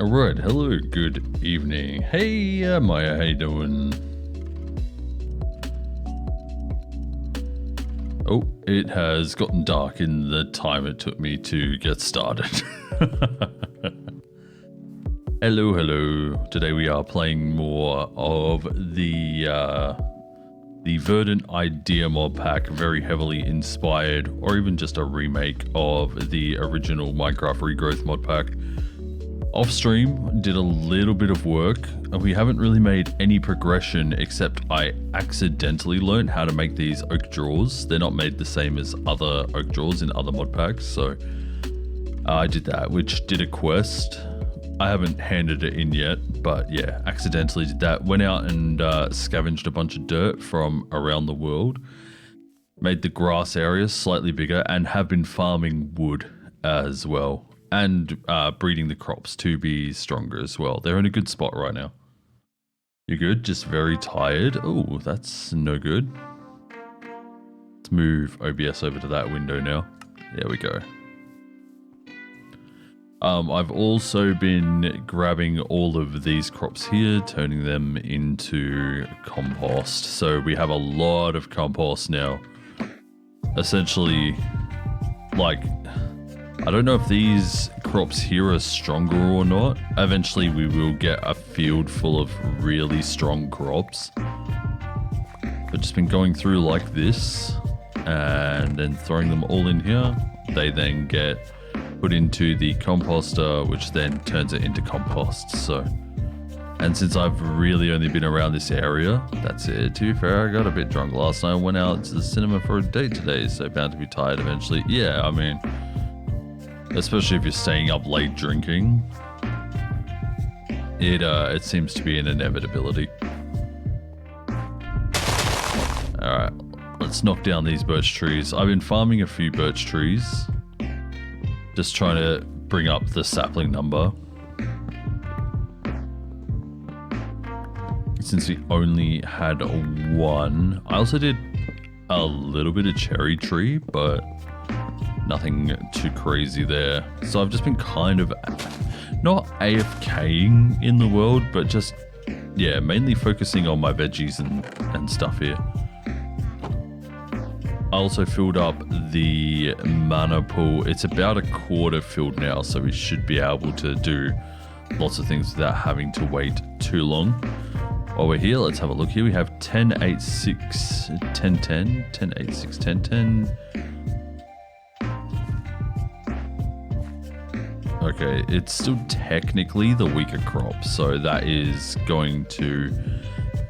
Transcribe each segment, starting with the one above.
Alright, hello, good evening. Hey, Maya, how you doing? Oh, it has gotten dark in the time it took me to get started. Hello, hello. Today we are playing more of the Verdant Idea mod pack, very heavily inspired, or even just a remake of the original Minecraft Regrowth mod pack. Off stream, did a little bit of work, and we haven't really made any progression except I accidentally learned how to make these oak drawers. They're not made the same as other oak drawers in other mod packs, so I did that, which did a quest. I haven't handed it in yet, but yeah, accidentally did that. Went out and scavenged a bunch of dirt from around the world, made the grass areas slightly bigger, and have been farming wood as well. And breeding the crops to be stronger as well. They're in a good spot right now. You're good? Just very tired? Oh, that's no good. Let's move OBS over to that window now. There we go. I've also been grabbing all of these crops here, turning them into compost. So we have a lot of compost now. Essentially, like, I don't know if these crops here are stronger or not. Eventually we will get a field full of really strong crops. I've just been going through like this and then throwing them all in here. They then get put into the composter, which then turns it into compost. So, and since I've really only been around this area, that's it. To be fair, I got a bit drunk last night. I went out to the cinema for a date today, so bound to be tired eventually. Yeah, I mean, especially if you're staying up late drinking, it seems to be an inevitability. Alright, let's knock down these birch trees. I've been farming a few birch trees, just trying to bring up the sapling number, since we only had one. I also did a little bit of cherry tree, but nothing too crazy there. So I've just been kind of not AFKing in the world, but just, yeah, mainly focusing on my veggies and stuff here. I also filled up the mana pool. It's about a quarter filled now, so we should be able to do lots of things without having to wait too long. While we're here, let's have a look here. We have 10, 8, 6, 10, 10, 10, 8, 6, 10, 10. Okay, it's still technically the weaker crop, so that is going to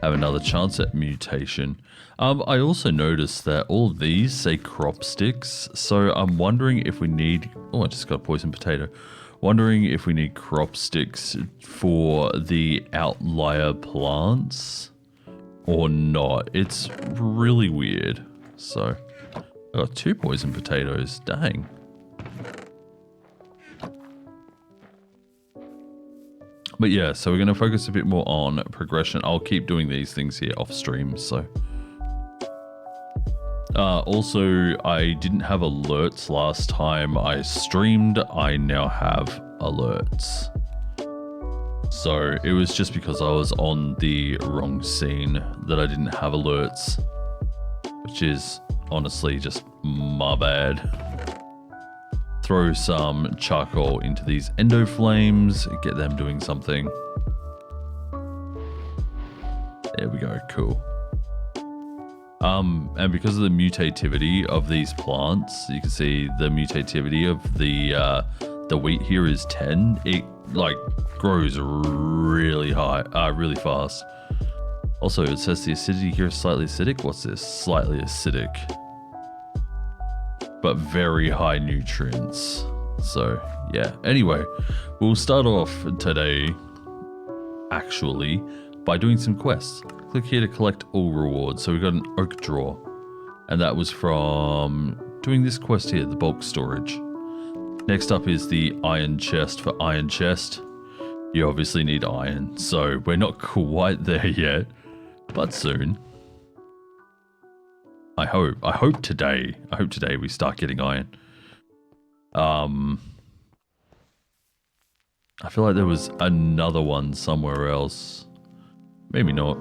have another chance at mutation. I also noticed that all of these say crop sticks, so I'm wondering if we need... Oh, I just got a poison potato. Wondering if we need crop sticks for the outlier plants or not. It's really weird. So, I got 2 poison potatoes. Dang. But yeah, so we're going to focus a bit more on progression. I'll keep doing these things here off stream, so. Also, I didn't have alerts last time I streamed. I now have alerts. So it was just because I was on the wrong scene that I didn't have alerts, which is honestly just my bad. Throw some charcoal into these endo flames, get them doing something. There we go, cool. And because of the mutativity of these plants, you can see the mutativity of the wheat here is 10. It like grows really high, really fast. Also, it says the acidity here is slightly acidic. What's this? Slightly acidic, but very high nutrients. So yeah, anyway, we'll start off today actually by doing some quests. Click here to collect all rewards. So we got an oak drawer, and that was from doing this quest here, the bulk storage. Next up is the iron chest. For iron chest, you obviously need iron, so we're not quite there yet, but soon. I hope today we start getting iron. I feel like there was another one somewhere else. Maybe not.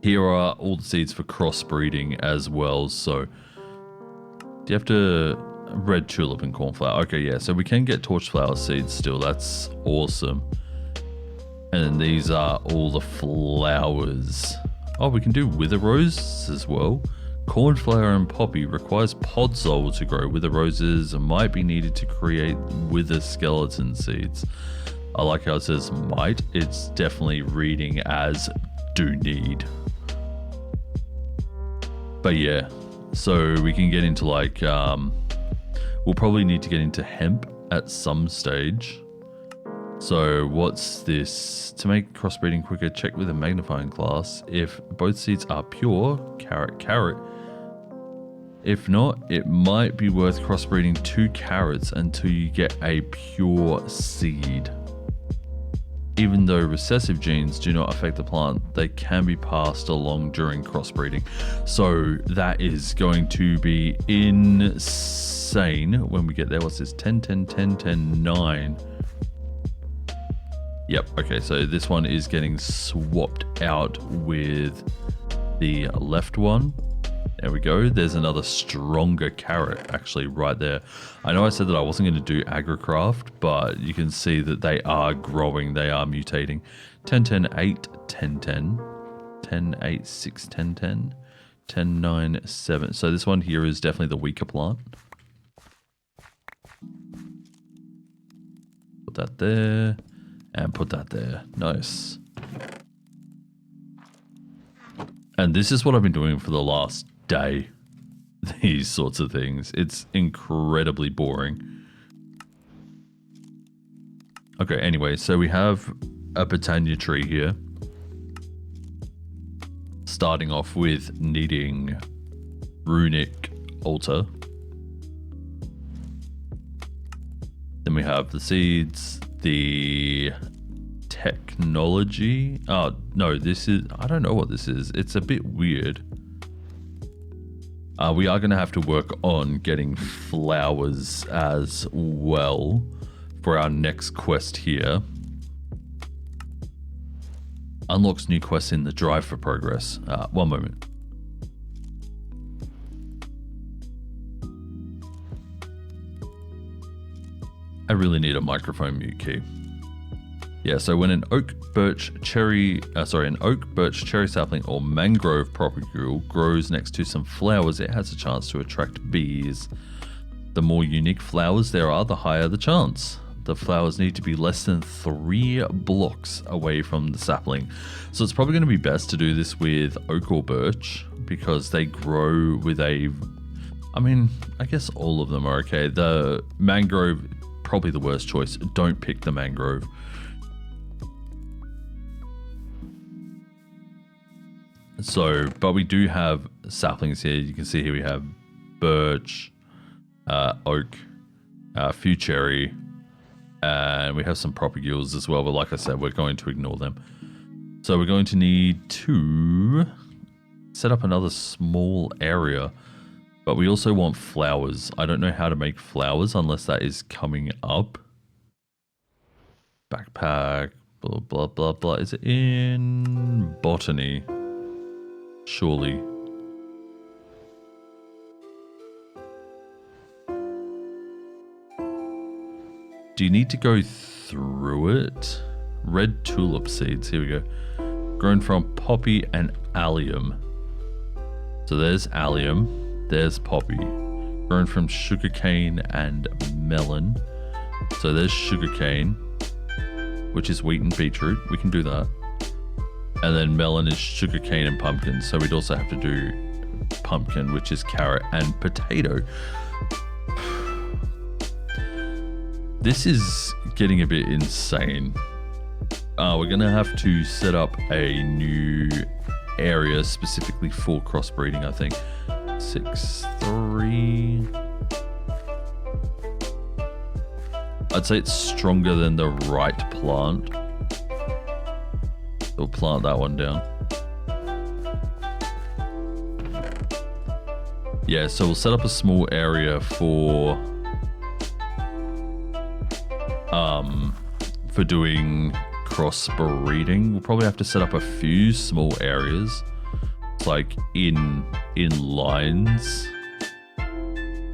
Here are all the seeds for crossbreeding as well. So, do you have to... Red tulip and cornflower. Okay, yeah. So we can get torchflower seeds still. That's awesome. And then these are all the flowers. Oh, we can do wither roses as well. Cornflower and poppy requires pod soul to grow. Wither roses might be needed to create wither skeleton seeds. I like how it says might. It's definitely reading as do need. But yeah, so we can get into like, we'll probably need to get into hemp at some stage. So what's this? To make crossbreeding quicker, check with a magnifying glass if both seeds are pure, carrot. If not, it might be worth crossbreeding 2 carrots until you get a pure seed. Even though recessive genes do not affect the plant, they can be passed along during crossbreeding. So that is going to be insane when we get there. What's this? 10, 10, 10, 10, 9. Yep, okay, so this one is getting swapped out with the left one. There we go. There's another stronger carrot actually right there. I know I said that I wasn't going to do agricraft, but you can see that they are growing. They are mutating. 10, 10, 8, 10, 10. 10, 8, 6, 10, 10. 10, 9, 7. So this one here is definitely the weaker plant. Put that there. And put that there. Nice. And this is what I've been doing for the last day. These sorts of things. It's incredibly boring. Okay, anyway, so we have a Botania tree here. Starting off with needing runic altar. Then we have the seeds, the technology. Oh, no, this is... I don't know what this is. It's a bit weird. We are going to have to work on getting flowers as well for our next quest here. Unlocks new quests in the drive for progress. One moment. I really need a microphone mute key. Yeah, so when an oak, birch, cherry sapling or mangrove propagule grows next to some flowers, it has a chance to attract bees. The more unique flowers there are, the higher the chance. The flowers need to be less than 3 blocks away from the sapling. So it's probably going to be best to do this with oak or birch because they grow with a... I mean, I guess all of them are okay. The mangrove, probably the worst choice. Don't pick the mangrove. So, but we do have saplings here. You can see here we have birch, oak, few cherry, and we have some propagules as well. But like I said, we're going to ignore them. So we're going to need to set up another small area. But we also want flowers. I don't know how to make flowers unless that is coming up. Backpack, blah, blah, blah, blah. Is it in botany? Surely. Do you need to go through it? Red tulip seeds. Here we go. Grown from poppy and allium. So there's allium. There's poppy. Grown from sugarcane and melon. So there's sugarcane, which is wheat and beetroot. We can do that. And then melon is sugarcane and pumpkin. So we'd also have to do pumpkin, which is carrot and potato. This is getting a bit insane. We're going to have to set up a new area specifically for crossbreeding, I think. 6, 3. I'd say it's stronger than the right plant. We'll plant that one down. Yeah, so we'll set up a small area for for doing crossbreeding. We'll probably have to set up a few small areas, like in lines.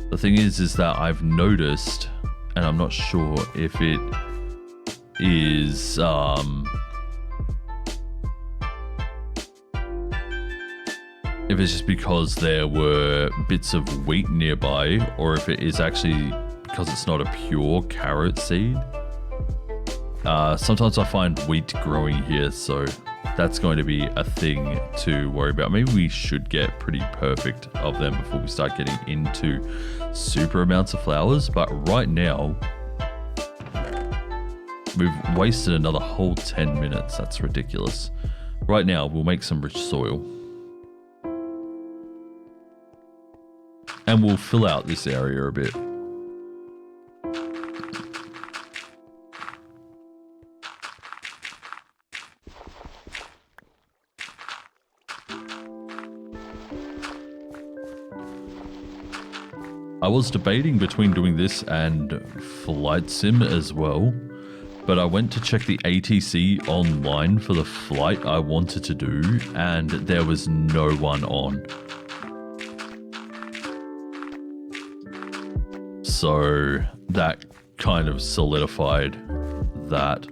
The thing is that I've noticed, and I'm not sure if it is if it's just because there were bits of wheat nearby, or if it is actually because it's not a pure carrot seed. Sometimes I find wheat growing here, so that's going to be a thing to worry about. Maybe we should get pretty perfect of them before we start getting into super amounts of flowers. But right now, we've wasted another whole 10 minutes. That's ridiculous. Right now, we'll make some rich soil. And we'll fill out this area a bit. I was debating between doing this and flight sim as well, but I went to check the ATC online for the flight I wanted to do, and there was no one on. So that kind of solidified that.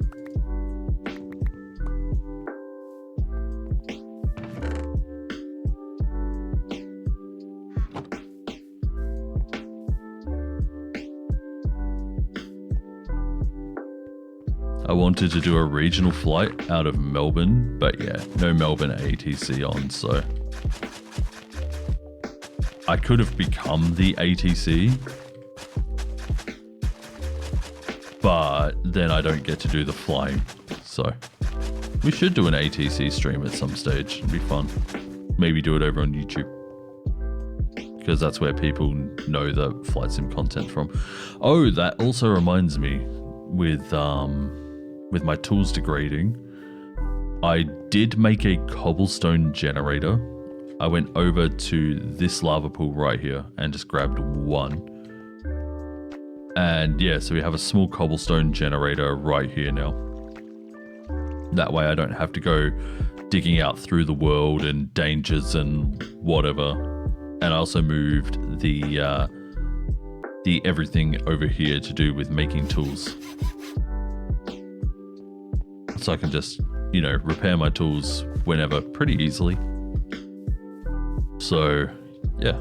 I wanted to do a regional flight out of Melbourne, but yeah, no Melbourne ATC on, so I could have become the ATC, but then I don't get to do the flying. So we should do an ATC stream at some stage. It'd be fun. Maybe do it over on YouTube, because that's where people know the flight sim content from. Oh, that also reminds me, with my tools degrading, I did make a cobblestone generator. I went over to this lava pool right here and just grabbed one. And yeah, so we have a small cobblestone generator right here now. That way I don't have to go digging out through the world and dangers and whatever. And I also moved the everything over here to do with making tools. So I can just, you know, repair my tools whenever pretty easily. So, yeah.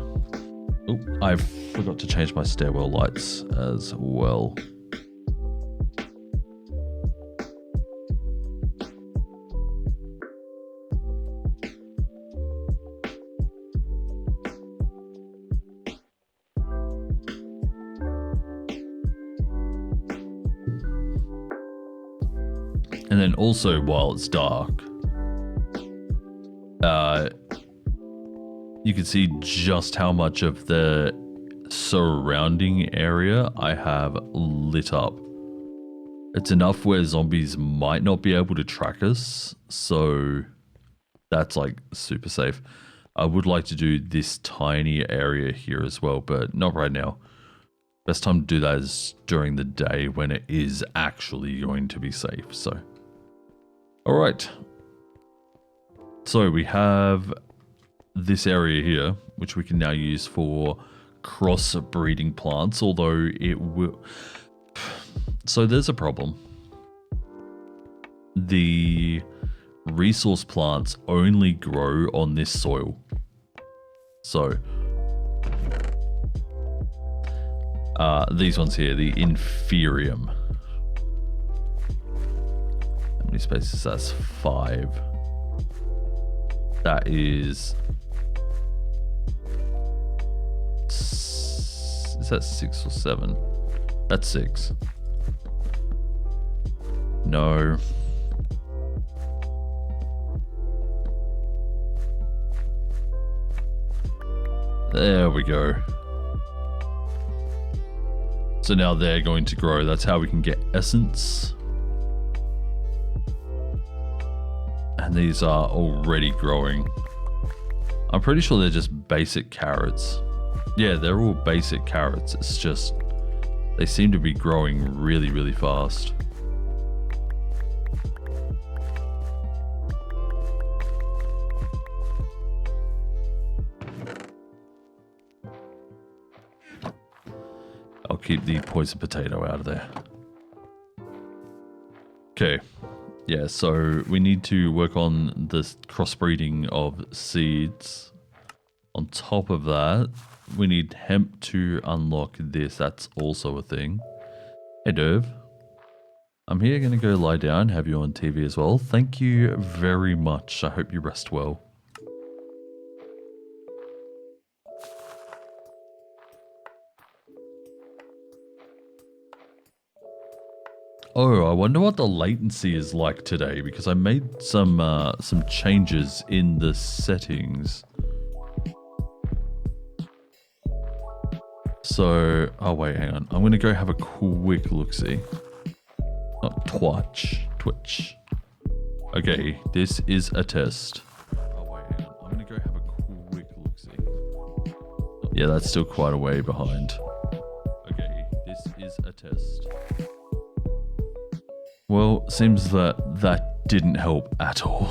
Oh, I forgot to change my stairwell lights as well. And then also, while it's dark, you can see just how much of the surrounding area I have lit up. It's enough where zombies might not be able to track us, so that's like super safe. I would like to do this tiny area here as well, but not right now. Best time to do that is during the day when it is actually going to be safe, so. All right, so we have this area here, which we can now use for cross-breeding plants, although it will... So there's a problem. The resource plants only grow on this soil. So, these ones here, the Inferium. How many spaces? That's 5. That is that 6 or 7? That's 6. No. There we go. So now they're going to grow. That's how we can get essence. And these are already growing. I'm pretty sure they're just basic carrots. Yeah, they're all basic carrots. It's just They seem to be growing really, really fast. I'll keep the poison potato out of there. Okay. Yeah, so we need to work on this crossbreeding of seeds. On top of that, we need hemp to unlock this. That's also a thing. Hey, Derv. I'm here going to go lie down, have you on TV as well. Thank you very much. I hope you rest well. Oh, I wonder what the latency is like today, because I made some changes in the settings. So, oh wait, hang on. I'm going to go have a quick look-see. Not Twitch. Okay, this is a test. Oh wait, hang on. I'm going to go have a quick look-see. Yeah, that's still quite a way behind. Okay, this is a test. Well, seems that didn't help at all.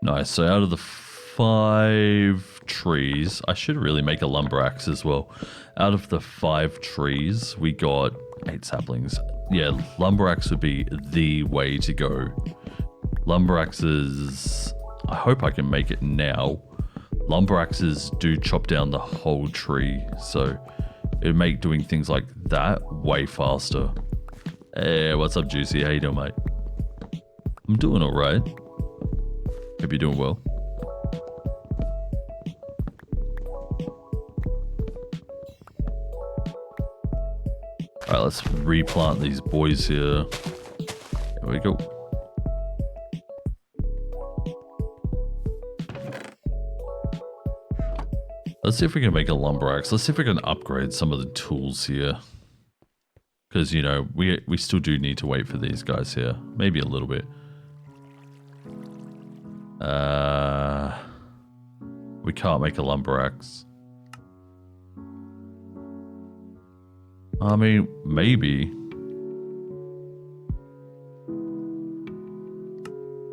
Nice, so out of the 5 trees, I should really make a lumber axe as well. Out of the 5 trees, we got 8 saplings. Yeah, lumber axe would be the way to go. Lumber axes, I hope I can make it now. Lumber axes do chop down the whole tree, so it would make doing things like that way faster. Hey, what's up, Juicy? How you doing, mate? I'm doing alright. Hope you're doing well. Alright, let's replant these boys here. There we go. Let's see if we can make a lumber axe. Let's see if we can upgrade some of the tools here. Because, you know, we still do need to wait for these guys here. Maybe a little bit. We can't make a lumber axe. I mean, maybe.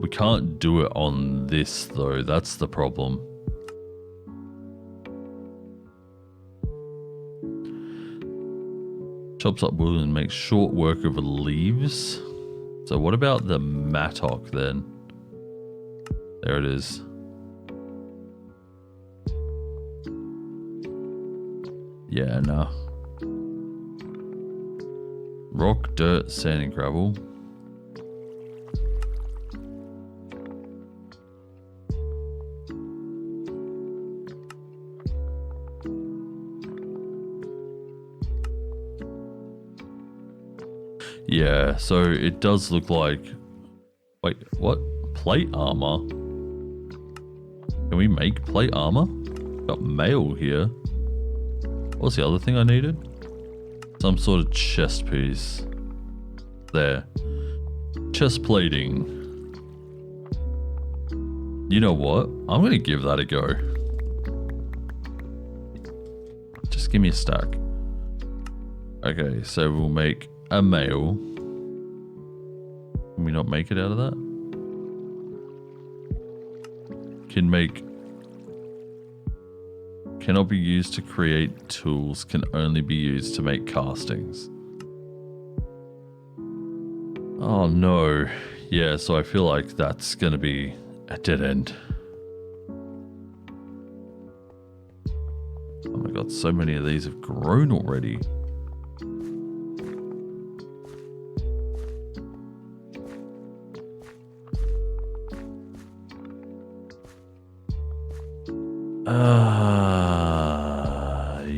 We can't do it on this, though. That's the problem. Chops up wood and makes short work of leaves. So what about the mattock, then? There it is. Yeah, no. Rock, dirt, sand, and gravel. Yeah, so it does look like... Wait, what? Plate armor? Can we make plate armor? Got mail here. What's the other thing I needed? Some sort of chest piece. There. Chest plating. You know what? I'm going to give that a go. Just give me a stack. Okay, so we'll make a mail. Can we not make it out of that? Can make... Cannot be used to create tools, can only be used to make castings. Oh no. Yeah, so I feel like that's gonna be a dead end. Oh my god, so many of these have grown already.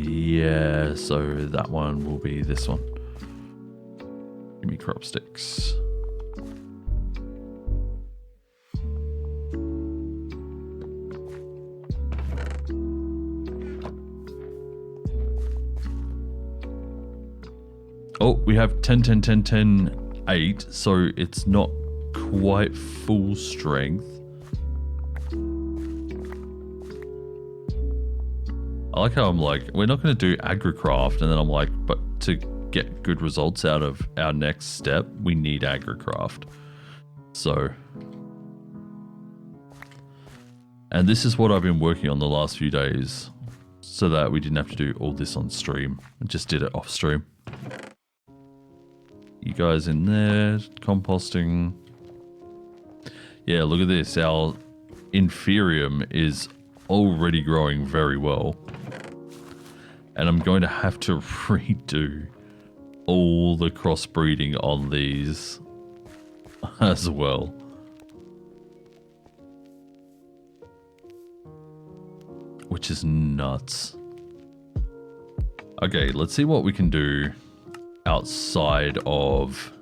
Yeah, so that one will be this one. Give me crop sticks. Oh, we have 10, 10, 10, 10, 8, so it's not quite full strength. I like how I'm like, we're not going to do agricraft, and then I'm like, but to get good results out of our next step, we need agricraft. So, and this is what I've been working on the last few days, so that we didn't have to do all this on stream. I just did it off stream. You guys in there, composting. Yeah, look at this. Our Inferium is already growing very well. And I'm going to have to redo all the crossbreeding on these as well. Which is nuts. Okay, let's see what we can do outside of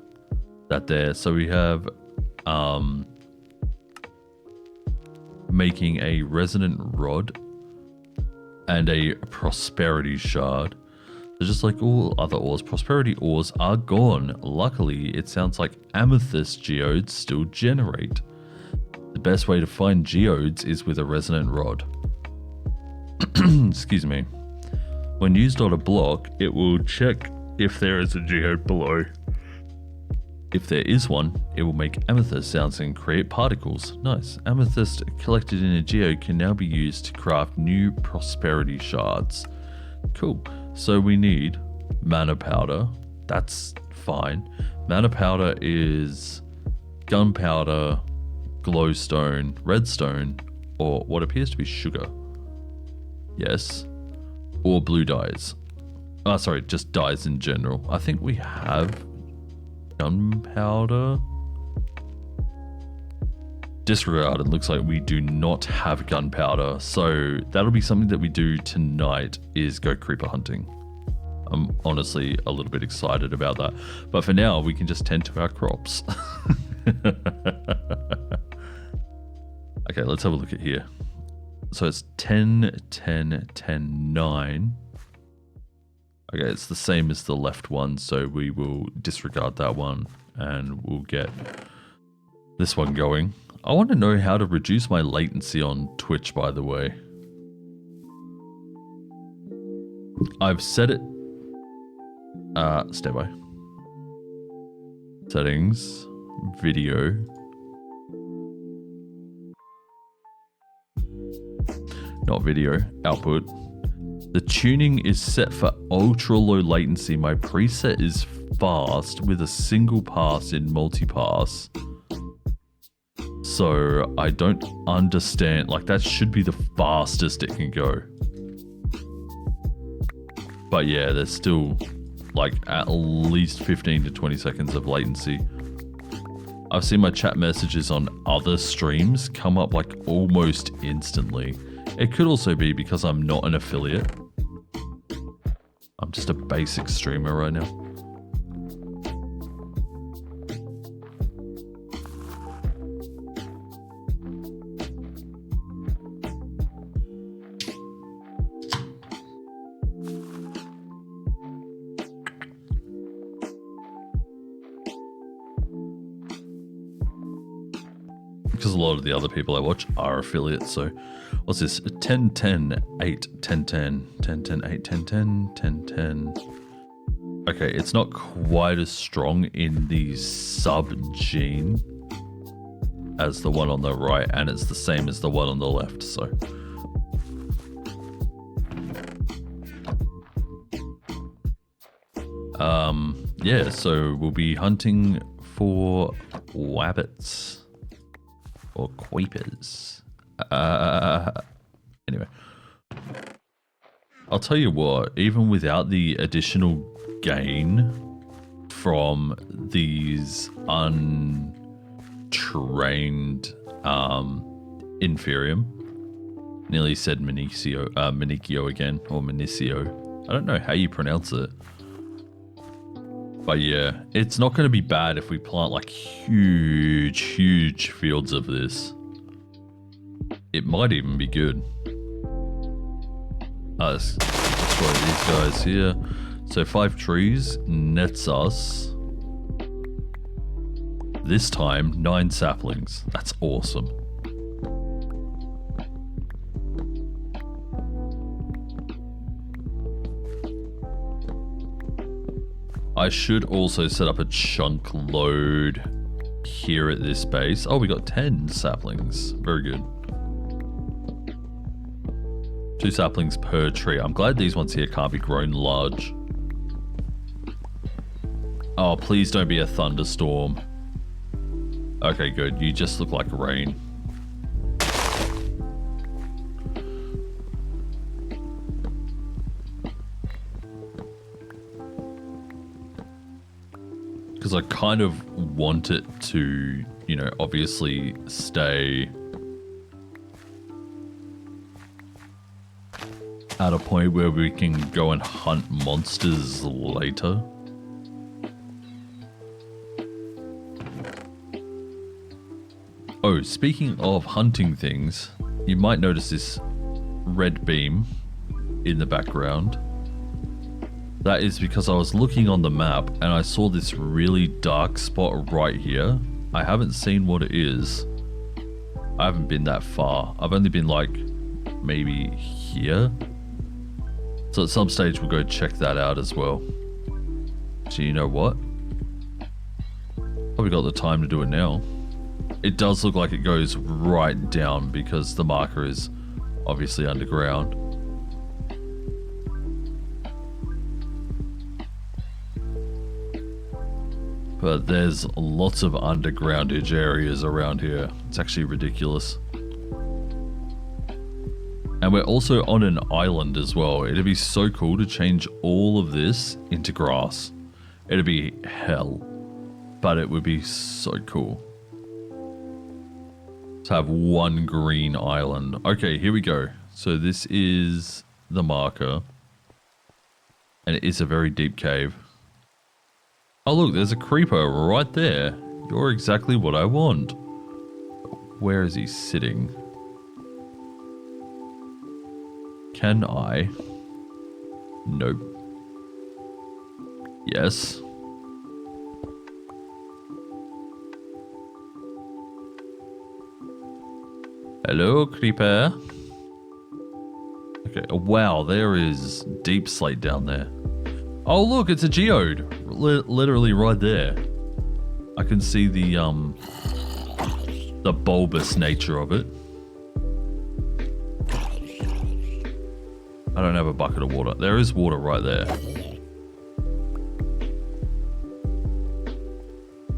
that there. So we have making a resonant rod and a prosperity shard. So just like all other ores, prosperity ores are gone. Luckily, it sounds like amethyst geodes still generate. The best way to find geodes is with a resonant rod. Excuse me. When used on a block, it will check if there is a geode below. If there is one, it will make amethyst sounds and create particles. Nice. Amethyst collected in a geode can now be used to craft new prosperity shards. Cool. So we need mana powder. That's fine. Mana powder is gunpowder, glowstone, redstone, or what appears to be sugar. Yes. Or blue dyes. Oh, sorry, just dyes in general. I think we have gunpowder. Disregard, it looks like we do not have gunpowder. So that'll be something that we do tonight, is go creeper hunting. I'm honestly a little bit excited about that. But for now, we can just tend to our crops. Okay, let's have a look at here. So it's 10, 10, 10, 9. Okay, it's the same as the left one, so we will disregard that one and we'll get this one going. I want to know how to reduce my latency on Twitch, by the way. I've set it... stay by. Settings. Video. Not video. Output. The tuning is set for ultra low latency. My preset is fast with a single pass in multipass. So I don't understand, like that should be the fastest it can go. But yeah, there's still like at least 15 to 20 seconds of latency. I've seen my chat messages on other streams come up like almost instantly. It could also be because I'm not an affiliate. I'm just a basic streamer right now. Because a lot of the other people I watch are affiliates, so what's this? 10, 10, 8, 10, 10, 10, 10, 8, 10, 10, 10, 10. Okay, it's not quite as strong in the sub-gene as the one on the right, and it's the same as the one on the left, so. Yeah, so we'll be hunting for wabbits. Or queepers. Anyway. I'll tell you what, even without the additional gain from these untrained Inferium, nearly said Manicchio again, or Minicio. I don't know how you pronounce it. But yeah, it's not going to be bad if we plant like huge fields of this. It might even be good. Let's destroy these guys here. So 5 trees nets us, this time, 9 saplings. That's awesome. I should also set up a chunk load here at this base. Oh, we got 10 saplings. Very good. 2 saplings per tree. I'm glad these ones here can't be grown large. Oh, please don't be a thunderstorm. Okay, good. You just look like rain. Because I kind of want it to, you know, obviously stay at a point where we can go and hunt monsters later. Oh, speaking of hunting things, you might notice this red beam in the background. That is because I was looking on the map and I saw this really dark spot right here. I haven't seen what it is. I haven't been that far. I've only been like maybe here. So at some stage we'll go check that out as well. So you know what? Probably got the time to do it now. It does look like it goes right down because the marker is obviously underground. But there's lots of undergroundage areas around here. It's actually ridiculous. And we're also on an island as well. It'd be so cool to change all of this into grass. It'd be hell, but it would be so cool to have one green island. Okay, here we go. So this is the marker. And it is a very deep cave. Oh look, there's a creeper right there. You're exactly what I want. Where is he sitting? Can I? Nope. Yes. Hello, creeper. Okay, wow, there is deep slate down there. Oh look, it's a geode. Literally right there. I can see the bulbous nature of it. I don't have a bucket of water. There is water right there.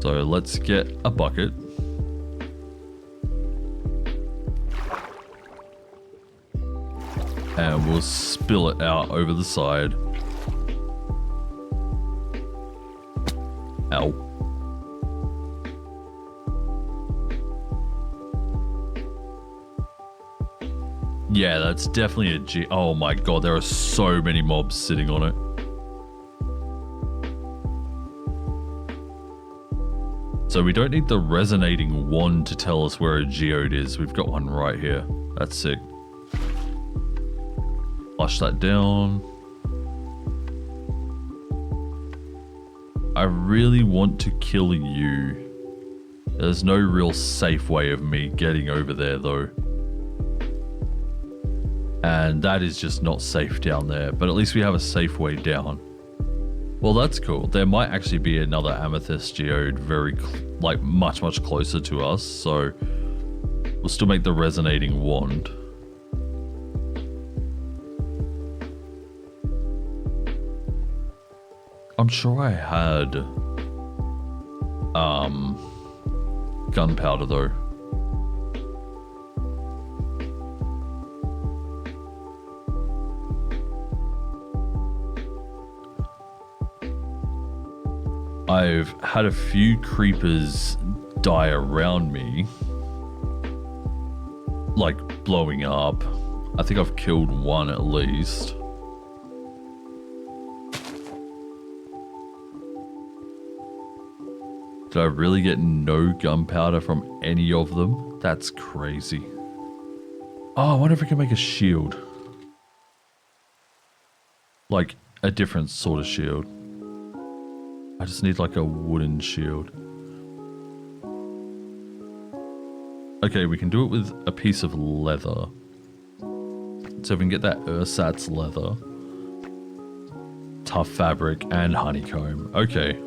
So let's get a bucket. And we'll spill it out over the side. Ow. Yeah, that's definitely a G. Oh my god, there are so many mobs sitting on it. So we don't need the resonating wand to tell us where a geode is. We've got one right here. That's sick. Flush that down. I really want to kill you. There's no real safe way of me getting over there though. And that is just not safe down there, but at least we have a safe way down. Well, that's cool. There might actually be another amethyst geode very, much closer to us, so we'll still make the resonating wand. I'm sure I had gunpowder though. I've had a few creepers die around me, like blowing up. I think I've killed one at least. Did I really get no gunpowder from any of them? That's crazy. Oh, I wonder if I can make a shield. Like a different sort of shield. I just need like a wooden shield. Okay, we can do it with a piece of leather. So we can get that ersatz leather, tough fabric, and honeycomb. Okay.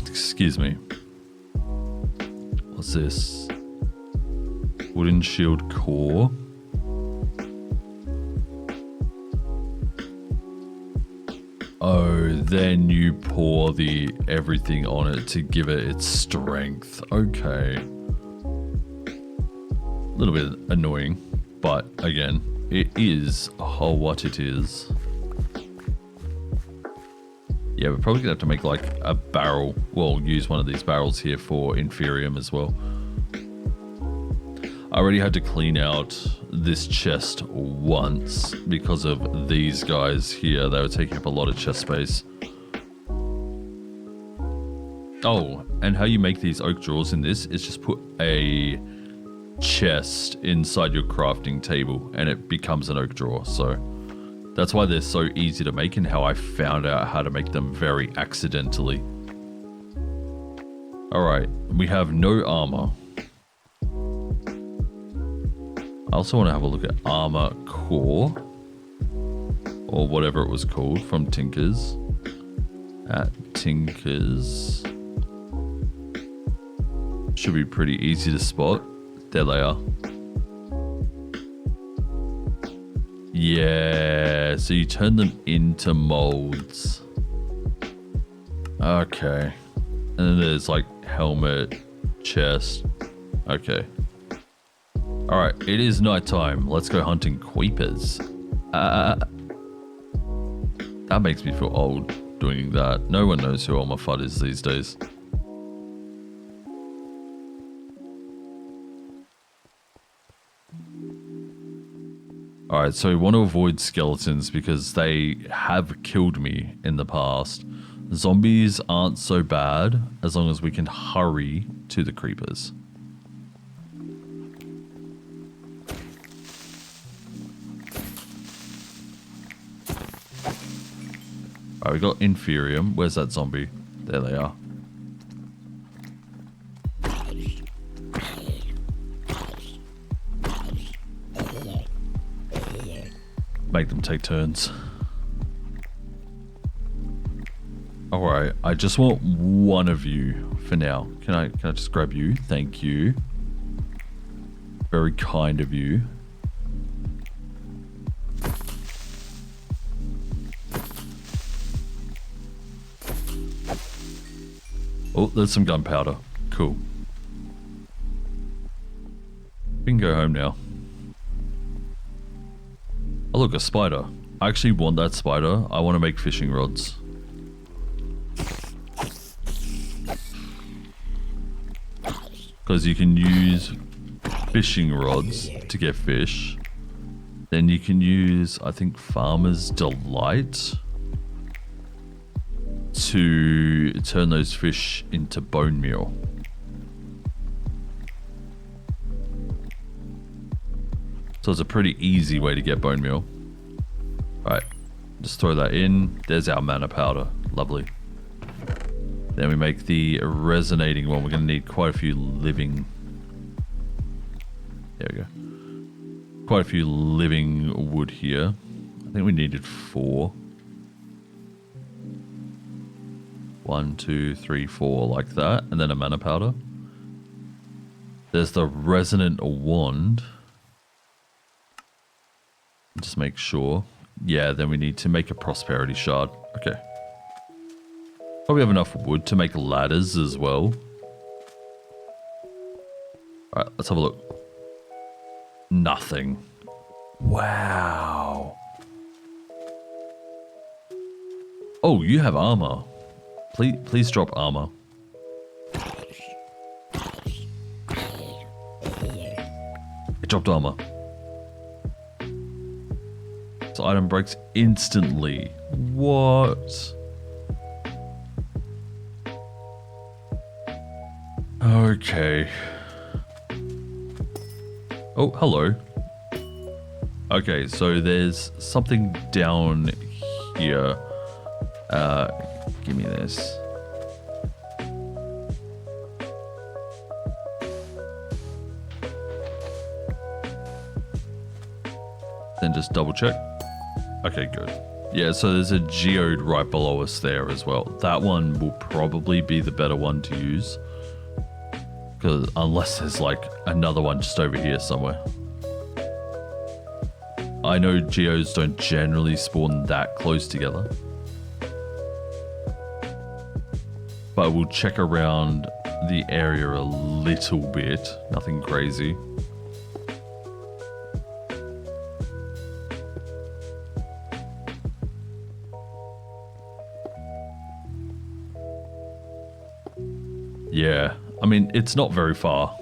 Excuse me. What's this? Wooden shield core. Oh, then you pour the everything on it to give it its strength. Okay. A little bit annoying, but again, it is what it is. Yeah, we're probably gonna have to make like a barrel. We'll use one of these barrels here for Inferium as well. I already had to clean out this chest once because of these guys here. They were taking up a lot of chest space. Oh, and how you make these oak drawers in this is just put a chest inside your crafting table and it becomes an oak drawer. So that's why they're so easy to make and how I found out how to make them very accidentally. Alright, we have no armor. I also want to have a look at armor core, or whatever it was called, from Tinkers. At Tinkers. Should be pretty easy to spot. There they are. Yeah, so you turn them into molds. Okay. And then there's like helmet, chest. Okay. Alright, it is nighttime. Let's go hunting creepers. That makes me feel old doing that. No one knows who Elmer Fudd is these days. Alright, so we want to avoid skeletons because they have killed me in the past. Zombies aren't so bad as long as we can hurry to the creepers. Alright, we got Inferium. Where's that zombie? There they are. Make them take turns. Alright, I just want one of you for now. Can I just grab you? Thank you. Very kind of you. Oh, there's some gunpowder. Cool. We can go home now. Oh look, a spider. I actually want that spider. I want to make fishing rods. Because you can use fishing rods to get fish. Then you can use, I think, Farmer's Delight to turn those fish into bone meal. So it's a pretty easy way to get bone meal. Alright, just throw that in. There's our mana powder. Lovely. Then we make the resonating one. We're going to need quite a few living... There we go. Quite a few living wood here. I think we needed 4. 1, 2, 3, 4, like that. And then a mana powder. There's the resonant wand. Just make sure. Yeah, then we need to make a prosperity shard. Okay. Probably have enough wood to make ladders as well. Alright, let's have a look. Nothing. Wow. Oh, you have armor. Please drop armor. It dropped armor. So item breaks instantly. What? Okay. Oh, hello. Okay, so there's something down here. Give me this. Then just double check. Okay, good. Yeah, so there's a geode right below us there as well. That one will probably be the better one to use. Because unless there's like another one just over here somewhere. I know geodes don't generally spawn that close together. But we'll check around the area a little bit. Nothing crazy. Yeah, I mean, it's not very far.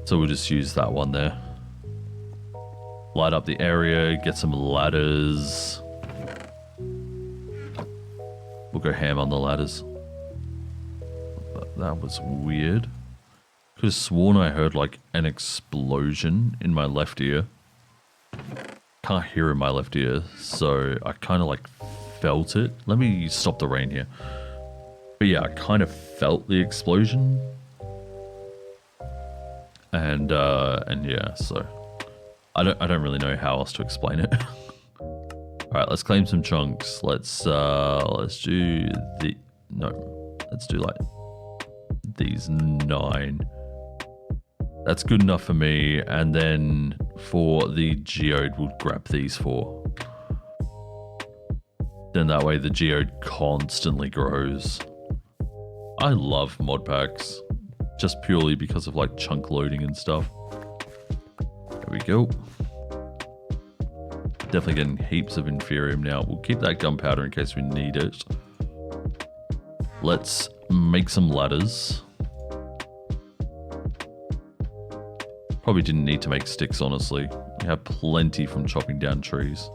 So we'll just use that one there. Light up the area, get some ladders. We'll go ham on the ladders. But that was weird. Could have sworn I heard like an explosion in my left ear. Can't hear in my left ear, so I kind of like felt it. Let me stop the rain here. But yeah, I kind of felt the explosion. And yeah, so I don't really know how else to explain it. All right, let's claim some chunks. Let's do let's do like these 9. That's good enough for me. And then for the geode, we'll grab these 4. Then that way the geode constantly grows. I love mod packs, just purely because of like chunk loading and stuff. There we go. Definitely getting heaps of Inferium now. We'll keep that gunpowder in case we need it. Let's make some ladders. Probably didn't need to make sticks, honestly. We have plenty from chopping down trees.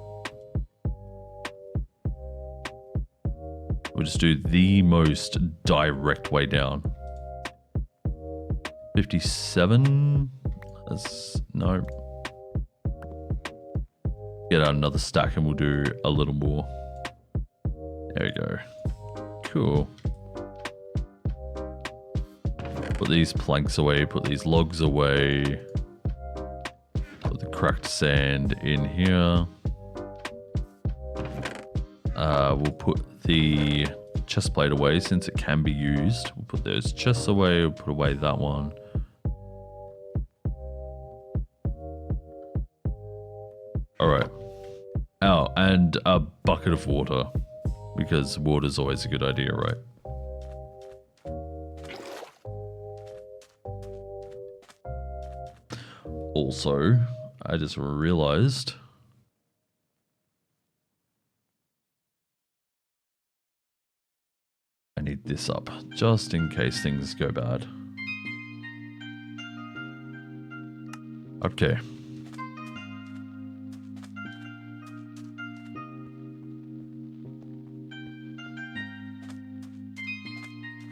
We'll just do the most direct way down. 57. No. Get out another stack and we'll do a little more. There we go. Cool. Put these planks away, put these logs away. Put the cracked sand in here. We'll put the chest plate away since it can be used. We'll put those chests away, we'll put away that one. Alright. Oh, and a bucket of water. Because water's always a good idea, right? Also, I just realized I need this up, just in case things go bad. Okay.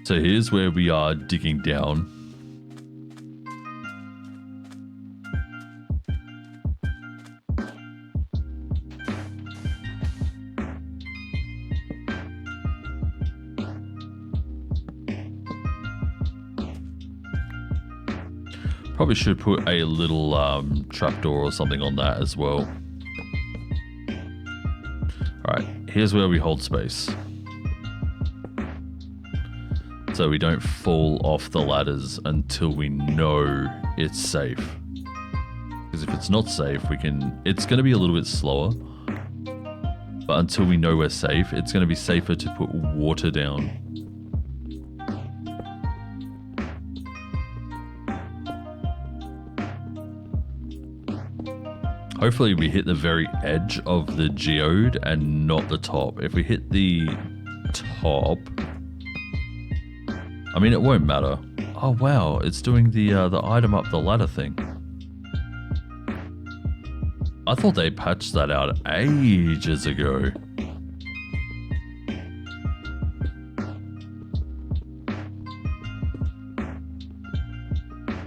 So here's where we are digging down. Probably should put a little trapdoor or something on that as well. Alright, here's where we hold space. So we don't fall off the ladders until we know it's safe. Because if it's not safe, it's going to be a little bit slower. But until we know we're safe, it's going to be safer to put water down. Hopefully we hit the very edge of the geode and not the top. If we hit the top, I mean, it won't matter. Oh wow, it's doing the item up the ladder thing. I thought they patched that out ages ago.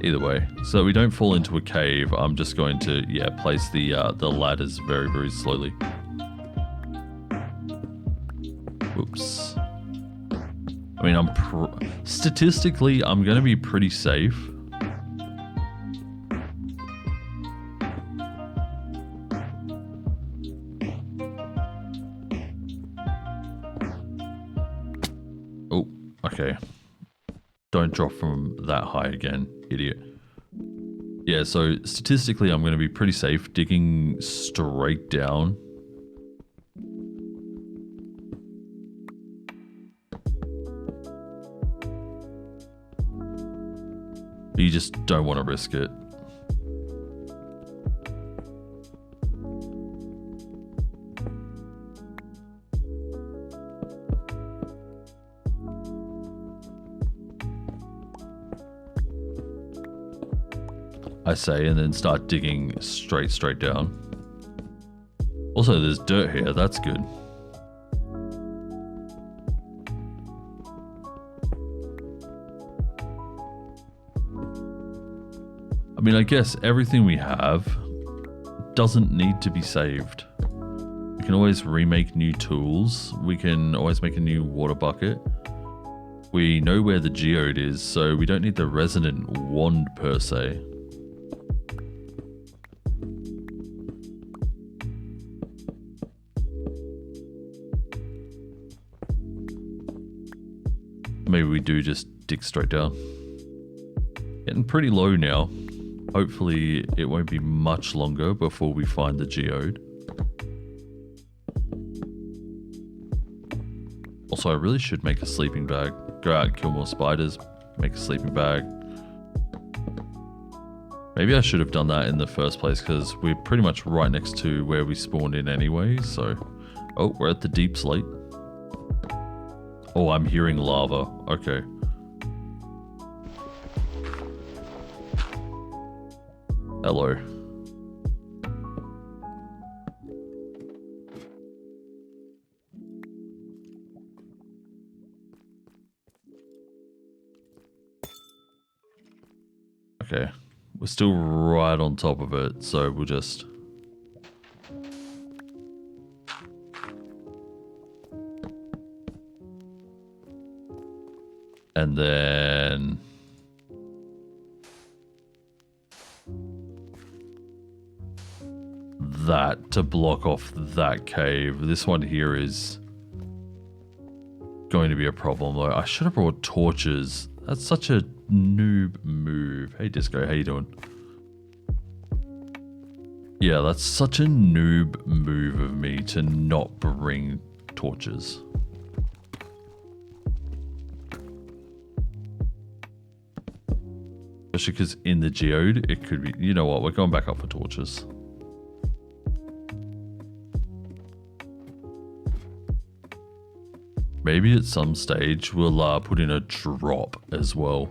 Either way, so we don't fall into a cave, I'm just going to, yeah, place the ladders very, very slowly. Oops. I mean, statistically, I'm going to be pretty safe. Oh, okay. Don't drop from that high again, idiot. Yeah, so statistically, I'm going to be pretty safe digging straight down. You just don't want to risk it. I say, and then start digging straight down. Also, there's dirt here. That's good. I mean, I guess everything we have doesn't need to be saved. We can always remake new tools. We can always make a new water bucket. We know where the geode is, so we don't need the resonant wand per se. Maybe we do just dig straight down. Getting pretty low now. Hopefully it won't be much longer before we find the geode. Also, I really should make a sleeping bag. Go out and kill more spiders, make a sleeping bag. Maybe I should have done that in the first place because we're pretty much right next to where we spawned in anyway, so... Oh, we're at the deep slate. Oh, I'm hearing lava. Okay. Hello. Okay. We're still right on top of it, so we'll just... And then... that to block off that cave. This one here is going to be a problem though. I should have brought torches. That's such a noob move. Hey Disco, how you doing? Yeah, that's such a noob move of me to not bring torches. Especially because in the geode, it could be... You know what, we're going back up for torches. Maybe at some stage we'll put in a drop as well.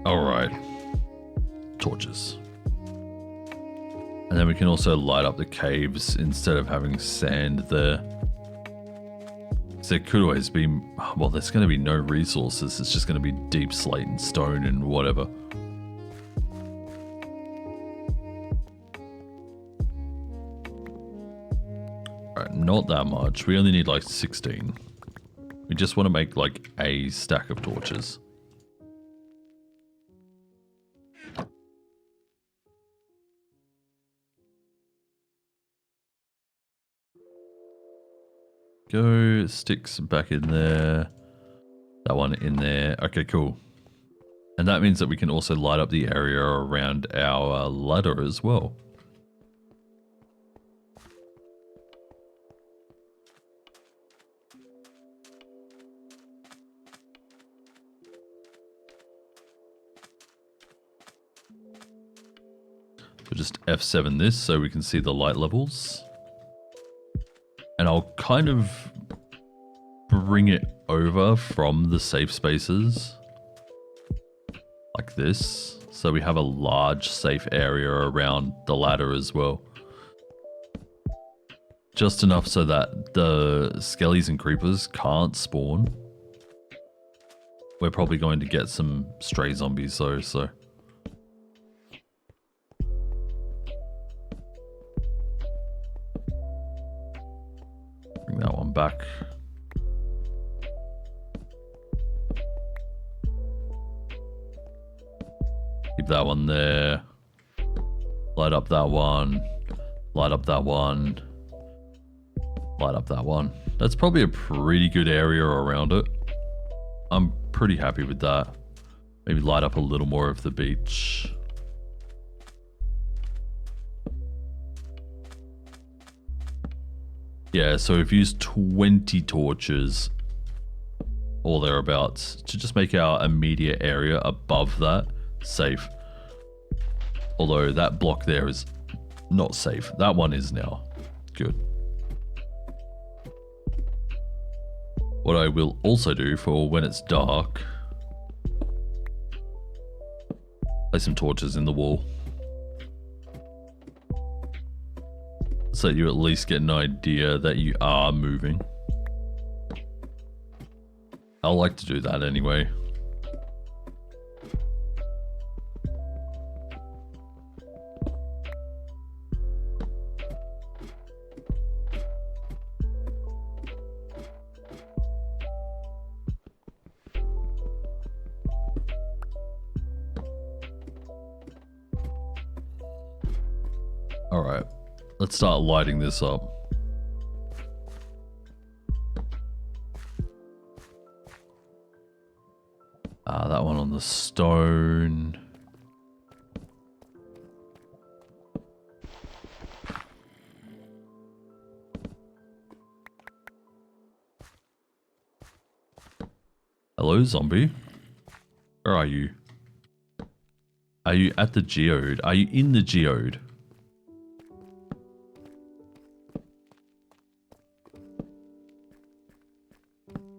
Alright. Torches. And then we can also light up the caves instead of having sand there. There could always be, well, there's going to be no resources. It's just going to be deep slate and stone and whatever. Alright, not that much. We only need like 16. We just want to make like a stack of torches. Go, sticks back in there, that one in there. Okay, cool. And that means that we can also light up the area around our ladder as well. We'll just F7 this so we can see the light levels. And I'll kind of bring it over from the safe spaces like this. So we have a large safe area around the ladder as well. Just enough so that the skellies and creepers can't spawn. We're probably going to get some stray zombies though, so. Bring that one back. Keep that one there. Light up that one. Light up that one. Light up that one. That's probably a pretty good area around it. I'm pretty happy with that. Maybe light up a little more of the beach. Yeah, so we've used 20 torches or thereabouts to just make our immediate area above that safe. Although that block there is not safe. That one is now. Good. What I will also do for when it's dark, place some torches in the wall. So you at least get an idea that you are moving. I like to do that anyway. Alright, let's start lighting this up. That one on the stone. Hello, zombie. Where are you? Are you at the geode? Are you in the geode?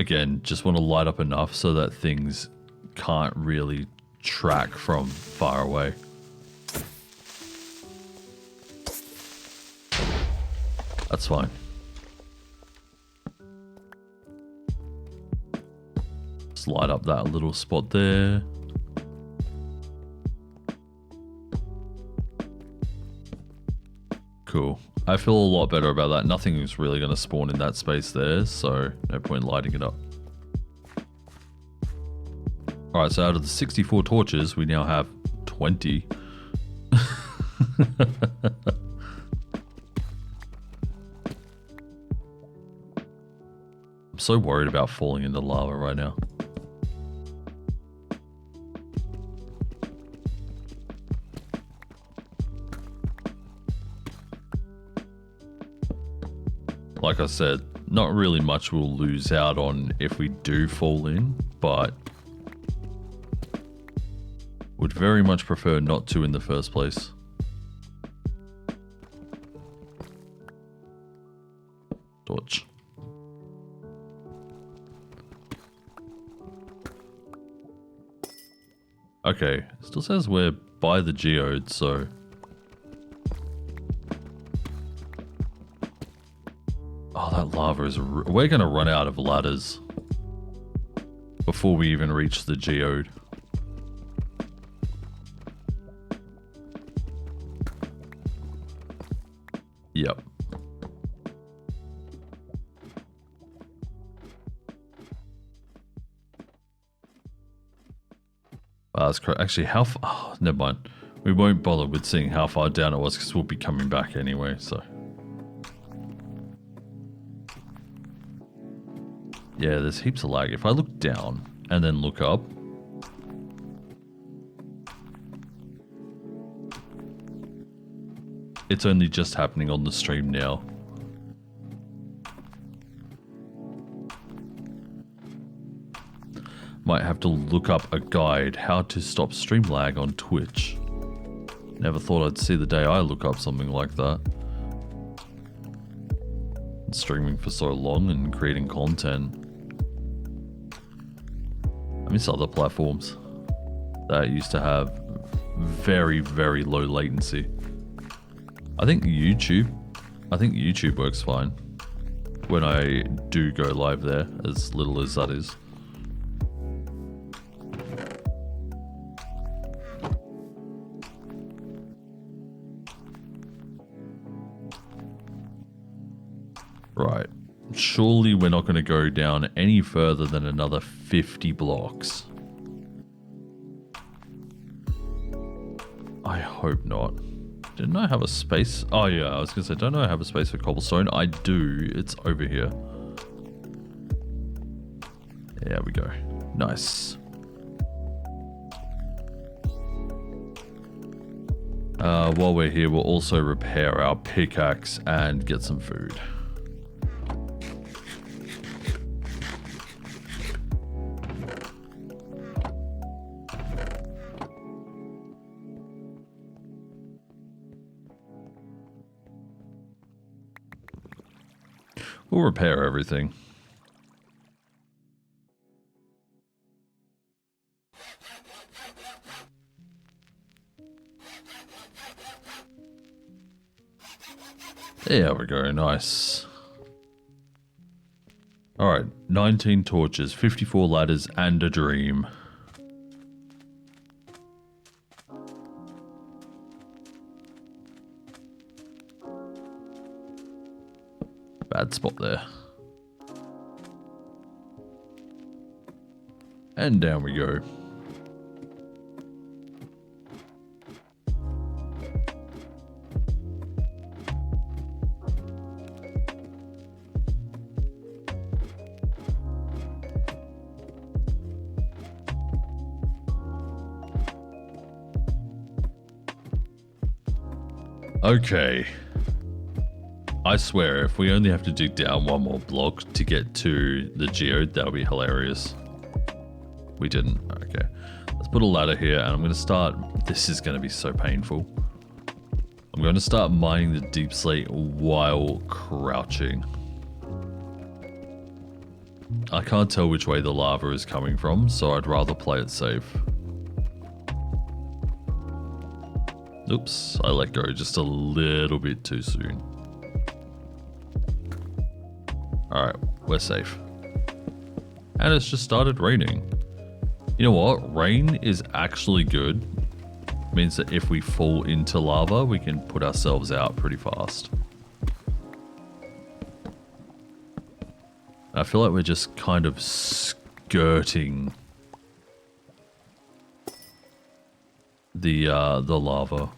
Again, just want to light up enough so that things can't really track from far away. That's fine. Just light up that little spot there. Cool. I feel a lot better about that. Nothing is really going to spawn in that space there, so no point in lighting it up. Alright, so out of the 64 torches, we now have 20. I'm so worried about falling into lava right now. Like I said, not really much we'll lose out on if we do fall in, but would very much prefer not to in the first place. Torch. Okay, still says we're by the geode, so... Oh, that lava is... We're going to run out of ladders before we even reach the geode. Yep. Wow, that's correct. Actually, how far... Oh, never mind. We won't bother with seeing how far down it was because we'll be coming back anyway, so... Yeah, there's heaps of lag. If I look down and then look up... It's only just happening on the stream now. Might have to look up a guide, how to stop stream lag on Twitch. Never thought I'd see the day I look up something like that. Streaming for so long and creating content. I miss other platforms that used to have very, very low latency. I think YouTube I think YouTube works fine when I do go live there, as little as that is. Right. Surely we're not going to go down any further than another 50 blocks. I hope not. Didn't I have a space? Oh yeah, I was going to say, don't I have a space for cobblestone? I do. It's over here. There we go. Nice. While we're here, we'll also repair our pickaxe and get some food. We'll repair everything. There we go, nice. Alright, 19 torches, 54 ladders, and a dream. Bad spot there. And down we go. Okay. I swear, if we only have to dig down one more block to get to the geode, that'll be hilarious. We didn't. Okay. Let's put a ladder here, and I'm going to start... This is going to be so painful. I'm going to start mining the deep slate while crouching. I can't tell which way the lava is coming from, so I'd rather play it safe. Oops, I let go just a little bit too soon. Alright, we're safe. And it's just started raining. You know what? Rain is actually good. Means that if we fall into lava, we can put ourselves out pretty fast. I feel like we're just kind of skirting the lava.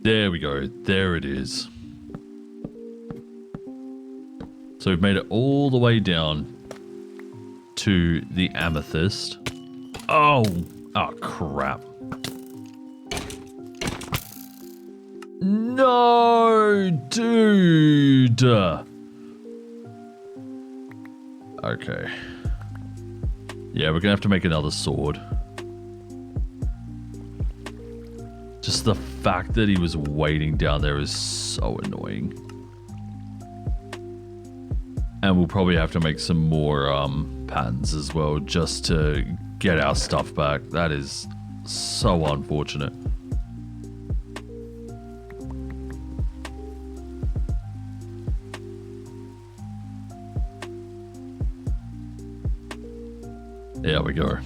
There we go. There it is. So we've made it all the way down to the amethyst. Oh crap. No, dude. Okay. Yeah, we're gonna have to make another sword. Just the fact that he was waiting down there is so annoying. And we'll probably have to make some more patterns as well just to get our stuff back. That is so unfortunate. There we go.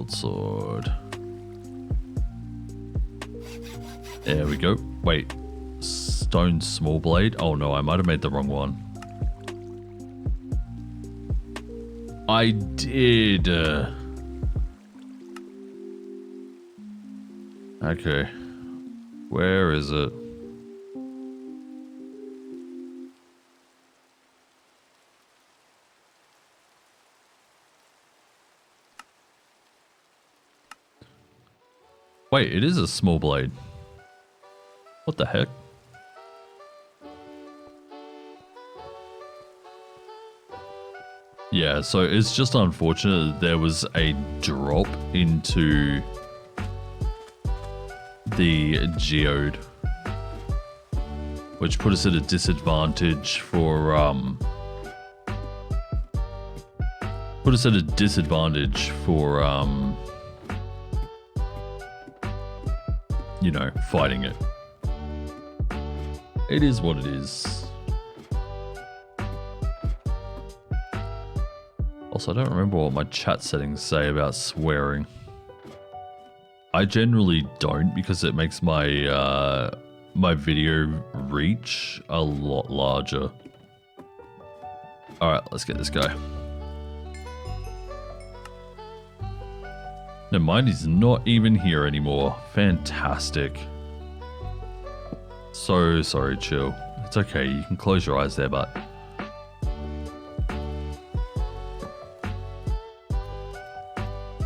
Sword. There we go. Wait. Stone small blade? Oh no, I might have made the wrong one. I did. Okay. Where is it? Wait, it is a small blade. What the heck? Yeah, so it's just unfortunate that there was a drop into the geode, which put us at a disadvantage for you know, fighting it. It is what it is. Also, I don't remember what my chat settings say about swearing. I generally don't, because it makes my my video reach a lot larger. Alright, let's get this guy. Never mind, he's not even here anymore. Fantastic. So sorry, Chill. It's okay, you can close your eyes there, but...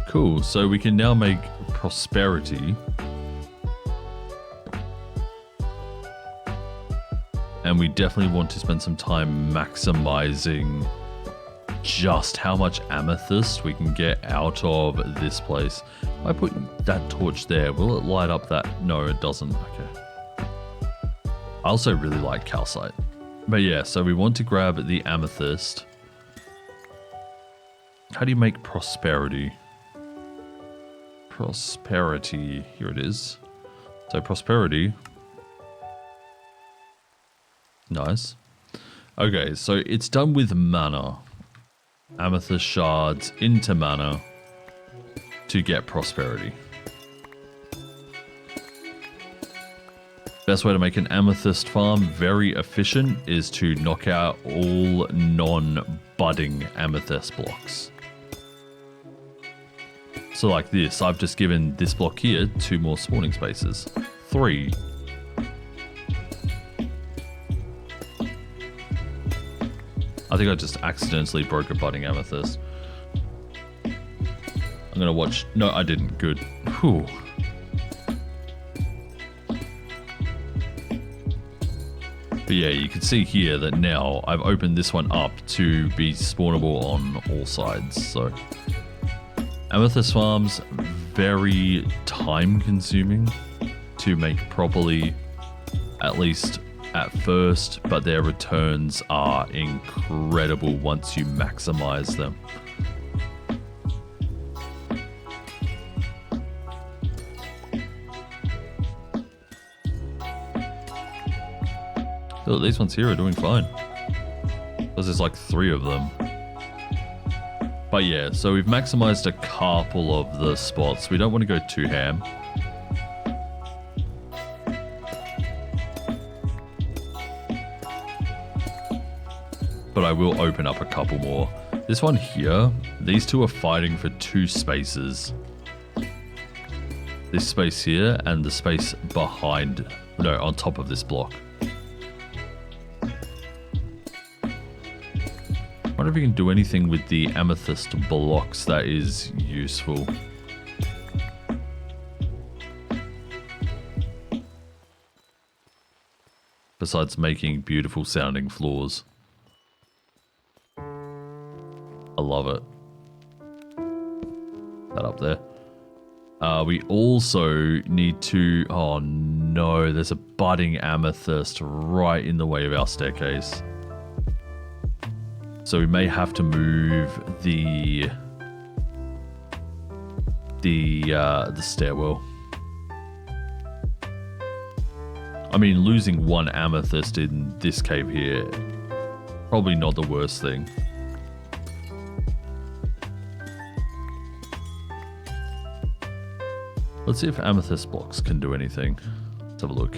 Cool, so we can now make prosperity. And we definitely want to spend some time maximizing just how much amethyst we can get out of this place. If I put that torch there, will it light up that? No, it doesn't. Okay. I also really like calcite. But yeah, so we want to grab the amethyst. How do you make prosperity? Prosperity, here it is. So prosperity. Nice. Okay, so it's done with mana. Amethyst shards into mana to get prosperity. Best way to make an amethyst farm very efficient is to knock out all non-budding amethyst blocks. So like this, I've just given this block here 2 more spawning spaces. 3. I think I just accidentally broke a budding amethyst. I'm gonna watch. No, I didn't. Good. Whew. But yeah, you can see here that now I've opened this one up to be spawnable on all sides. So amethyst farms, very time consuming to make properly, at least at first, but their returns are incredible once you maximize them. Look, these ones here are doing fine. Because there's like 3 of them. But yeah, so we've maximized a couple of the spots. We don't want to go too ham. But I will open up a couple more. This one here, these 2 are fighting for 2 spaces. This space here and the space behind, no, on top of this block. I wonder if you can do anything with the amethyst blocks that is useful. Besides making beautiful sounding floors. I love it. That up there. We also need to... Oh no, there's a budding amethyst right in the way of our staircase. So we may have to move the stairwell. I mean, losing 1 amethyst in this cave here, probably not the worst thing. Let's see if amethyst blocks can do anything. Let's have a look.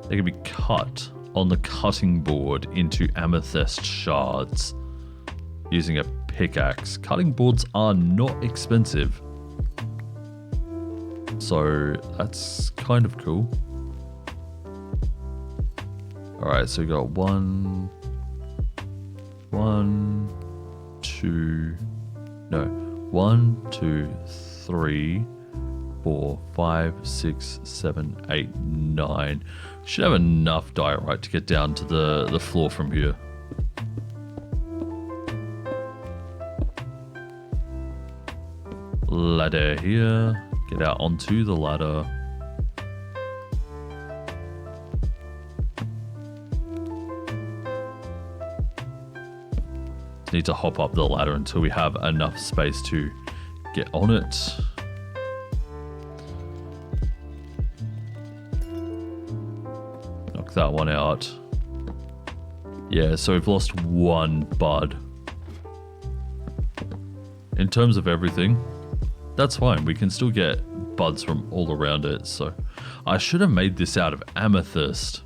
They can be cut on the cutting board into amethyst shards using a pickaxe. Cutting boards are not expensive, so that's kind of cool. Alright, so we got 1, 2, 3, 4, 5, 6, 7, 8, 9. Should have enough diorite to get down to the floor from here. Ladder here. Get out onto the ladder. Need to hop up the ladder until we have enough space to get on it. Knock that one out. Yeah, so we've lost one bud. In terms of everything, that's fine. We can still get buds from all around it. So I should have made this out of amethyst.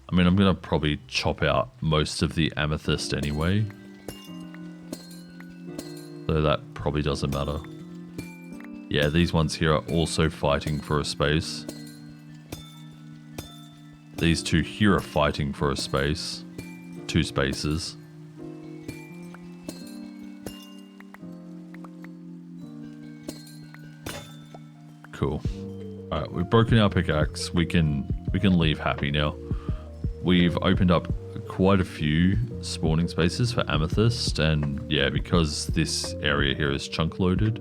I mean, I'm going to probably chop out most of the amethyst anyway. So that probably doesn't matter. Yeah, these ones here are also fighting for a space. These two here are fighting for a space. 2 spaces. Cool. Alright, we've broken our pickaxe. We can leave happy now. We've opened up quite a few spawning spaces for amethyst, and yeah, because this area here is chunk loaded,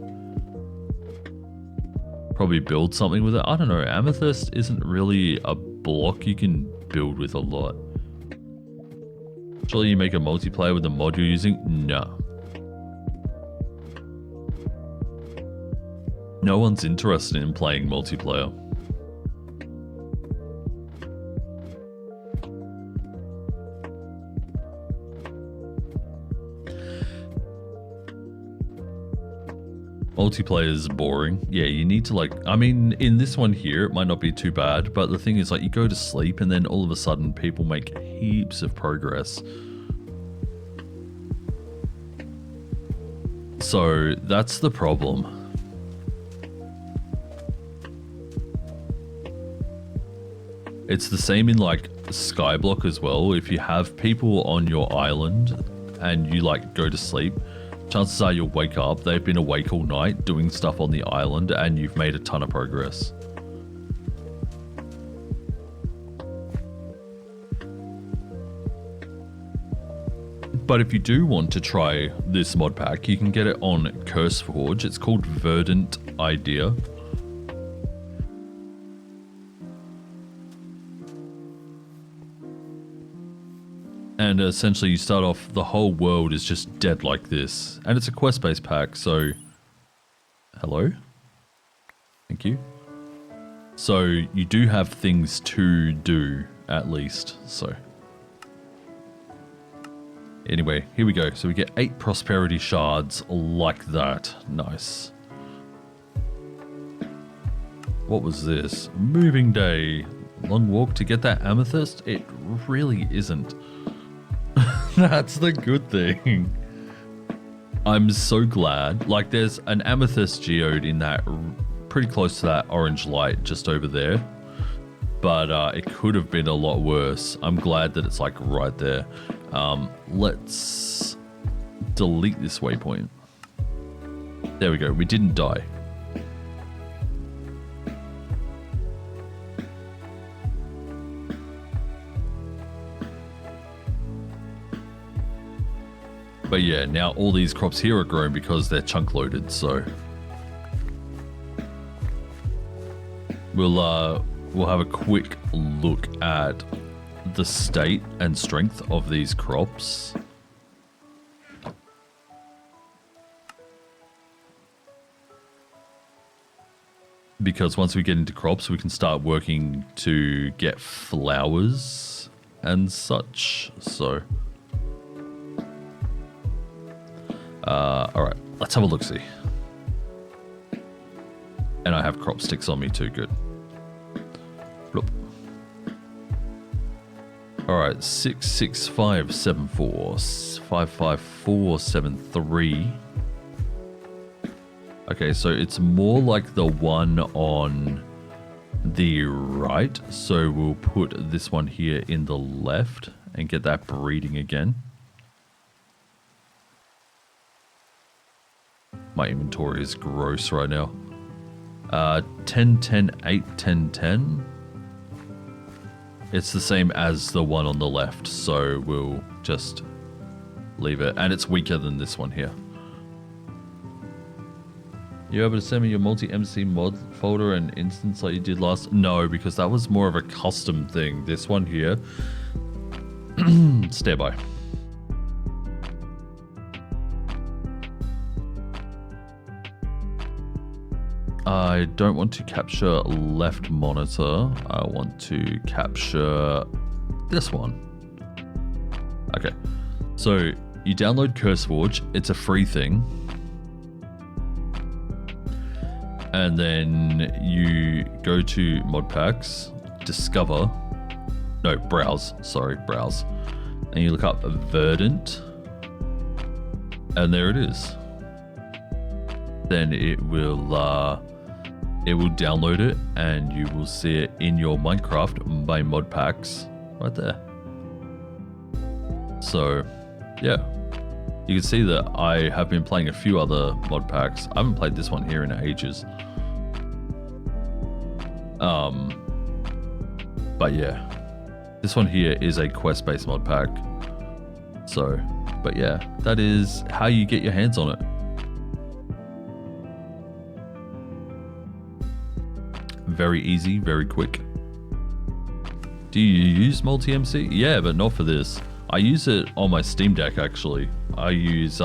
probably build something with it. I don't know, amethyst isn't really a block you can build with a lot. Surely you make a multiplayer with the mod you're using? No. No one's interested in playing multiplayer. Multiplayer is boring. Yeah, you need to like, I mean, in this one here, it might not be too bad, but the thing is like you go to sleep and then all of a sudden people make heaps of progress. So that's the problem. It's the same in like Skyblock as well. If you have people on your island and you like go to sleep, chances are you'll wake up, they've been awake all night doing stuff on the island, and you've made a ton of progress. But if you do want to try this mod pack, you can get it on CurseForge. It's called Verdant Idea. And essentially you start off, the whole world is just dead like this. And it's a quest-based pack, so... Hello? Thank you. So you do have things to do, at least, so... Anyway, here we go. So we get 8 prosperity shards like that. Nice. What was this? Moving day. Long walk to get that amethyst? It really isn't. That's the good thing. I'm so glad. Like, there's an amethyst geode in that, pretty close to that orange light just over there. But it could have been a lot worse. I'm glad that it's like right there. Let's delete this waypoint. There we go. We didn't die. But yeah, now all these crops here are grown because they're chunk loaded, so we'll have a quick look at the state and strength of these crops. Because once we get into crops, we can start working to get flowers and such, so... Alright, let's have a look-see. And I have crop sticks on me too, good. Bloop. Alright, 66574, 55473. Okay, so it's more like the one on the right. So we'll put this one here in the left and get that breeding again. My inventory is gross right now. 10, 10, 8, 10, 10. It's the same as the one on the left, so we'll just leave it. And it's weaker than this one here. You able to send me your multi-MC mod folder and instance like you did last? No, because that was more of a custom thing. This one here, stay by. I don't want to capture left monitor. I want to capture this one. Okay, so you download CurseForge. It's a free thing. And then you go to modpacks, discover, no, browse, sorry, browse. And you look up Verdant, and there it is. Then it will download it, and you will see it in your Minecraft by modpacks right there. So, yeah. You can see that I have been playing a few other mod packs. I haven't played this one here in ages. But yeah, this one here is a quest-based mod pack. So, but yeah, that is how you get your hands on it. Very easy, very quick. Do you use multi-MC? Yeah, but not for this. I use it on my Steam Deck actually. I use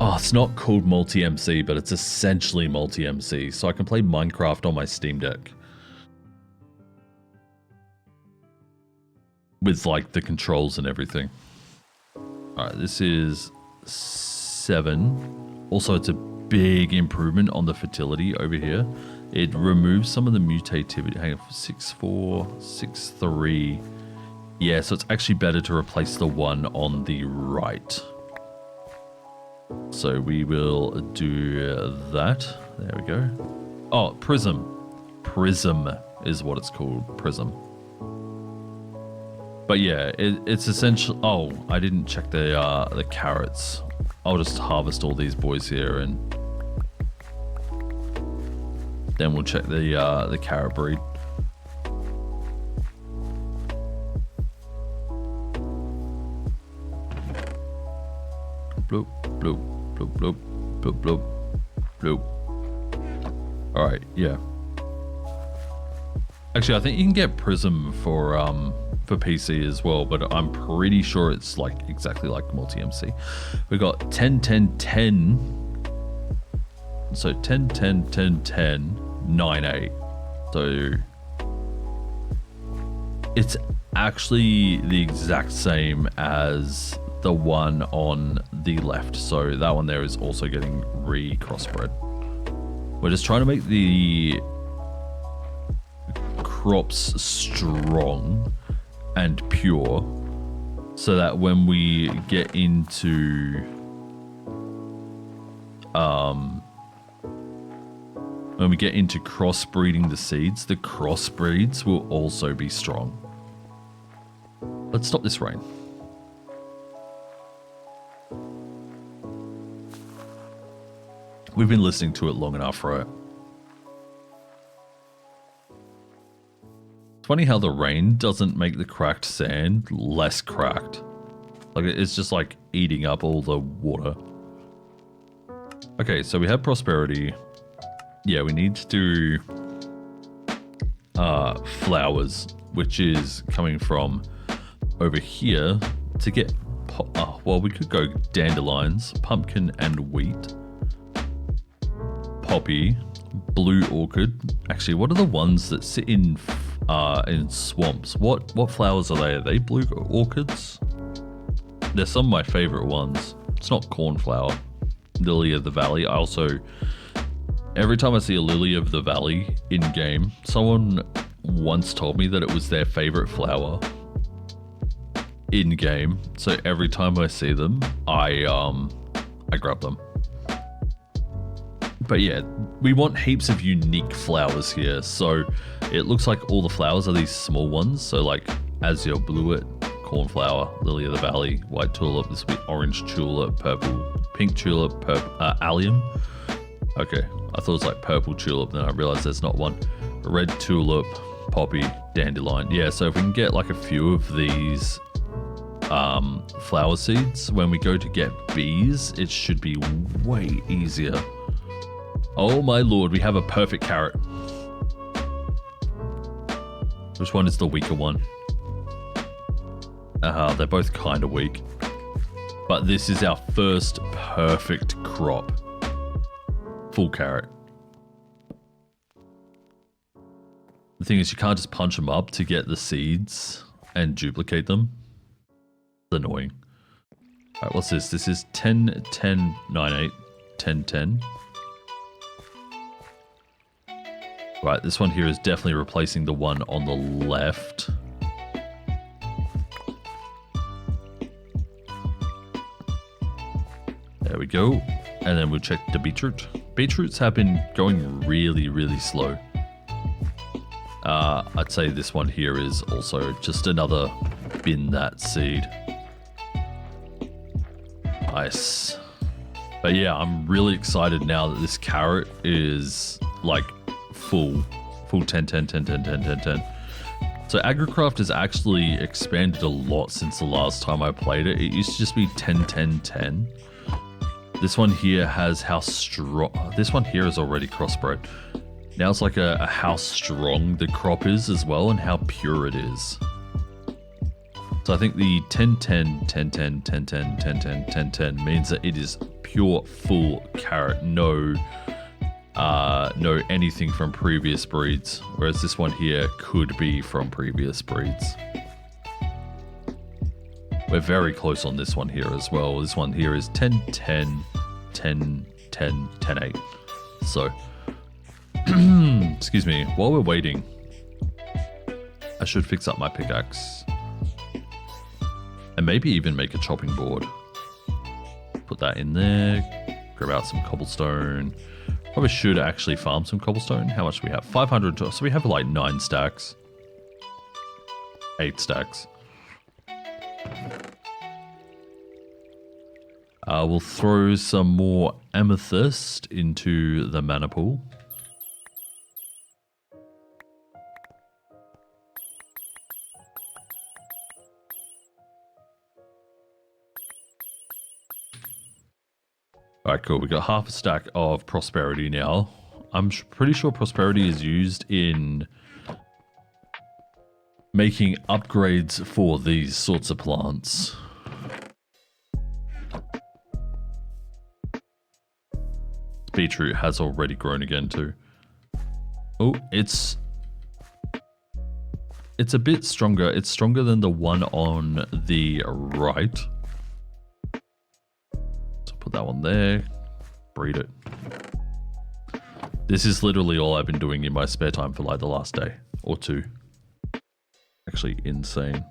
it's not called multi-MC, but it's essentially multi-MC. So I can play Minecraft on my Steam Deck. With like the controls and everything. Alright, this is 7. Also, it's a big improvement on the fertility over here. It removes some of the mutativity. Hang on, 6, 4, 6, 3. Yeah, so it's actually better to replace the one on the right. So we will do that. There we go. Oh, Prism. Prism is what it's called. Prism. But yeah, it's essential. Oh, I didn't check the carrots. I'll just harvest all these boys here, and then we'll check the carrot breed. Bloop, bloop, bloop, bloop, bloop, bloop, bloop. All right, yeah. Actually, I think you can get Prism for PC as well, but I'm pretty sure it's like exactly like multi-MC. We got 10, 10, 10. So 10, 10, 10, 10, 9, 8. So it's actually the exact same as the one on the left. So that one there is also getting re-crossbred. We're just trying to make the crops strong and pure so that when we get into crossbreeding the seeds, the crossbreeds will also be strong. Let's stop this rain. We've been listening to it long enough, right? It's funny how the rain doesn't make the cracked sand less cracked. Like, it's just like eating up all the water. Okay, so we have prosperity. Yeah, we need to do flowers, which is coming from over here to get... well, we could go dandelions, pumpkin and wheat. Poppy, blue orchid. Actually, what are the ones that sit in swamps? What flowers are they? Are they blue orchids? They're some of my favorite ones. It's not cornflower. Lily of the Valley. I also, every time I see a Lily of the Valley in game, someone once told me that it was their favorite flower in game. So every time I see them, I grab them. But yeah, we want heaps of unique flowers here. So it looks like all the flowers are these small ones. So like azure bluet, cornflower, lily of the valley, white tulip, this will be orange tulip, purple, pink tulip, purple, allium. Okay, I thought it was like purple tulip, then I realized there's not one. Red tulip, poppy, dandelion. Yeah, so if we can get like a few of these flower seeds, when we go to get bees, it should be way easier. Oh my lord, we have a perfect carrot. Which one is the weaker one? They're both kind of weak. But this is our first perfect crop. Full carrot. The thing is, you can't just punch them up to get the seeds and duplicate them. It's annoying. Alright, what's this? This is 10, 10, 9, 8, 10, 10. Right, this one here is definitely replacing the one on the left. There we go. And then we'll check the beetroot. Beetroots have been going really, really slow. I'd say this one here is also just another bin that seed. Nice. But yeah, I'm really excited now that this carrot is like full 10, 10, 10, 10, 10, 10, 10. So AgriCraft has actually expanded a lot since the last time I played it. It used to just be 10, 10, 10. This one here has how strong... This one here is already crossbred. Now it's like a how strong the crop is as well and how pure it is. So I think the 10, 10, 10, 10, 10, 10, 10, 10, 10, 10 means that it is pure full carrot. No anything from previous breeds. Whereas this one here could be from previous breeds. We're very close on this one here as well. This one here is 10, 10, 10, 10, 10, 8. So, excuse me, while we're waiting, I should fix up my pickaxe. And maybe even make a chopping board. Put that in there, grab out some cobblestone. Probably should actually farm some cobblestone. How much do we have? 500, so we have like 9 stacks. 8 stacks. We'll throw some more amethyst into the mana pool. Alright, cool. We got half a stack of prosperity now. I'm pretty sure prosperity is used in making upgrades for these sorts of plants. Beetroot has already grown again too. Oh, it's a bit stronger. It's stronger than the one on the right. So put that one there. Breed it. This is literally all I've been doing in my spare time for like the last day or two. Actually insane.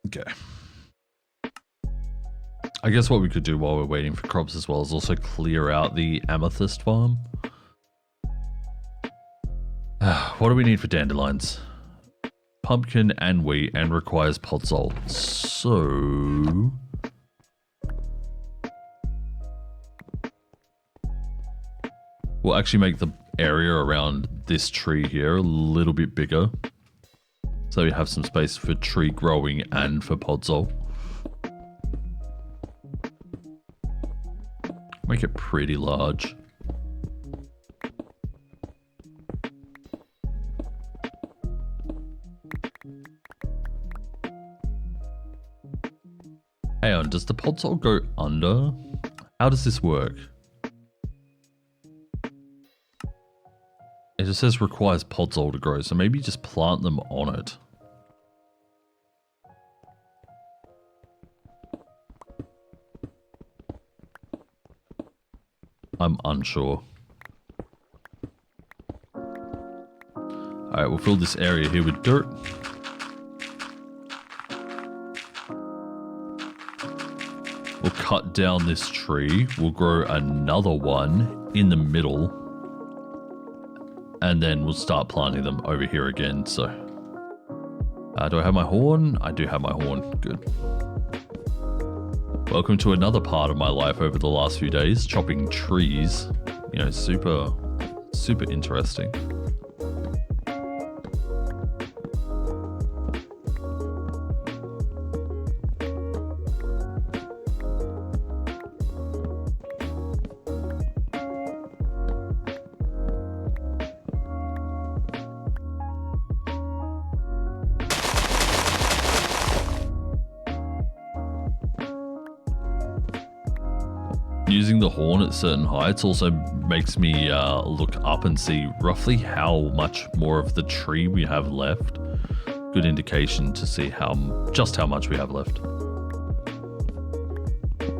Okay. I guess what we could do while we're waiting for crops as well is also clear out the amethyst farm. What do we need for dandelions? Pumpkin and wheat and requires podzol. So... we'll actually make the area around this tree here a little bit bigger. So we have some space for tree growing and for podzol. Make it pretty large. Hang on, does the podzol go under? How does this work? It just says requires podzol to grow, so maybe just plant them on it. I'm unsure. Alright, we'll fill this area here with dirt. We'll cut down this tree. We'll grow another one in the middle. And then we'll start planting them over here again. So, do I have my horn? I do have my horn. Good. Welcome to another part of my life over the last few days. Chopping trees. You know, super interesting. Using the horn at certain heights also makes me look up and see roughly how much more of the tree we have left. Good indication to see just how much we have left.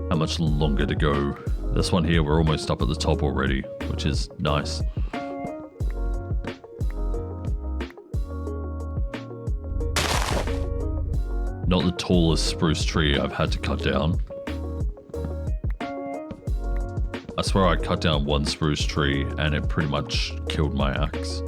How much longer to go. This one here, we're almost up at the top already, which is nice. Not the tallest spruce tree I've had to cut down. I swear I cut down one spruce tree and it pretty much killed my axe.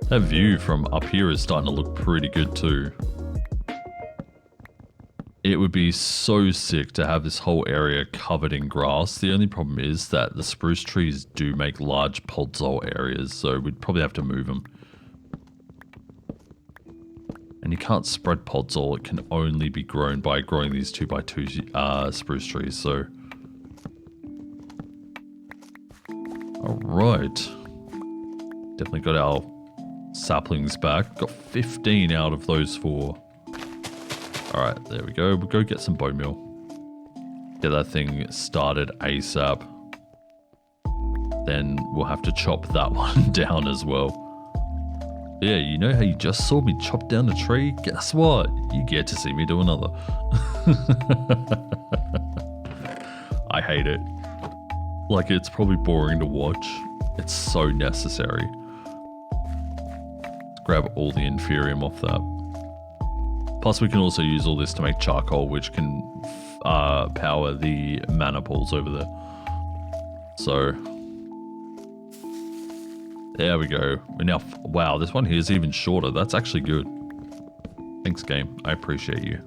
That view from up here is starting to look pretty good too. It would be so sick to have this whole area covered in grass. The only problem is that the spruce trees do make large podzol areas, so we'd probably have to move them. And you can't spread podzol, it can only be grown by growing these 2x2 spruce trees, so... Alright. Definitely got our saplings back. Got 15 out of those 4. Alright, there we go. We'll go get some bone meal. Get that thing started ASAP. Then we'll have to chop that one down as well. Yeah, you know how you just saw me chop down a tree? Guess what? You get to see me do another. I hate it. Like, it's probably boring to watch. It's so necessary. Let's grab all the inferium off that. Plus, we can also use all this to make charcoal, which can power the mana pools over there. So, there we go. We're now, wow, this one here is even shorter. That's actually good. Thanks, game. I appreciate you.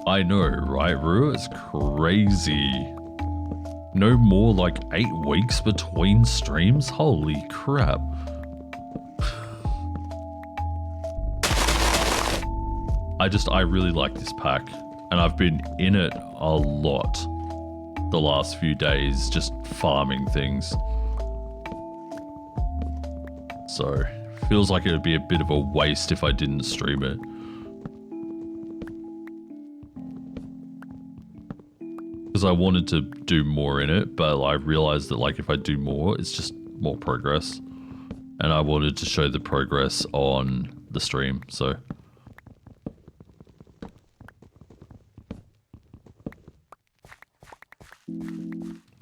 I know, right, Rue? It's crazy. No more like 8 weeks between streams? Holy crap. I really like this pack. And I've been in it a lot the last few days, just farming things. So, feels like it would be a bit of a waste if I didn't stream it. Because I wanted to do more in it, but I realized that like if I do more, it's just more progress. And I wanted to show the progress on the stream, so.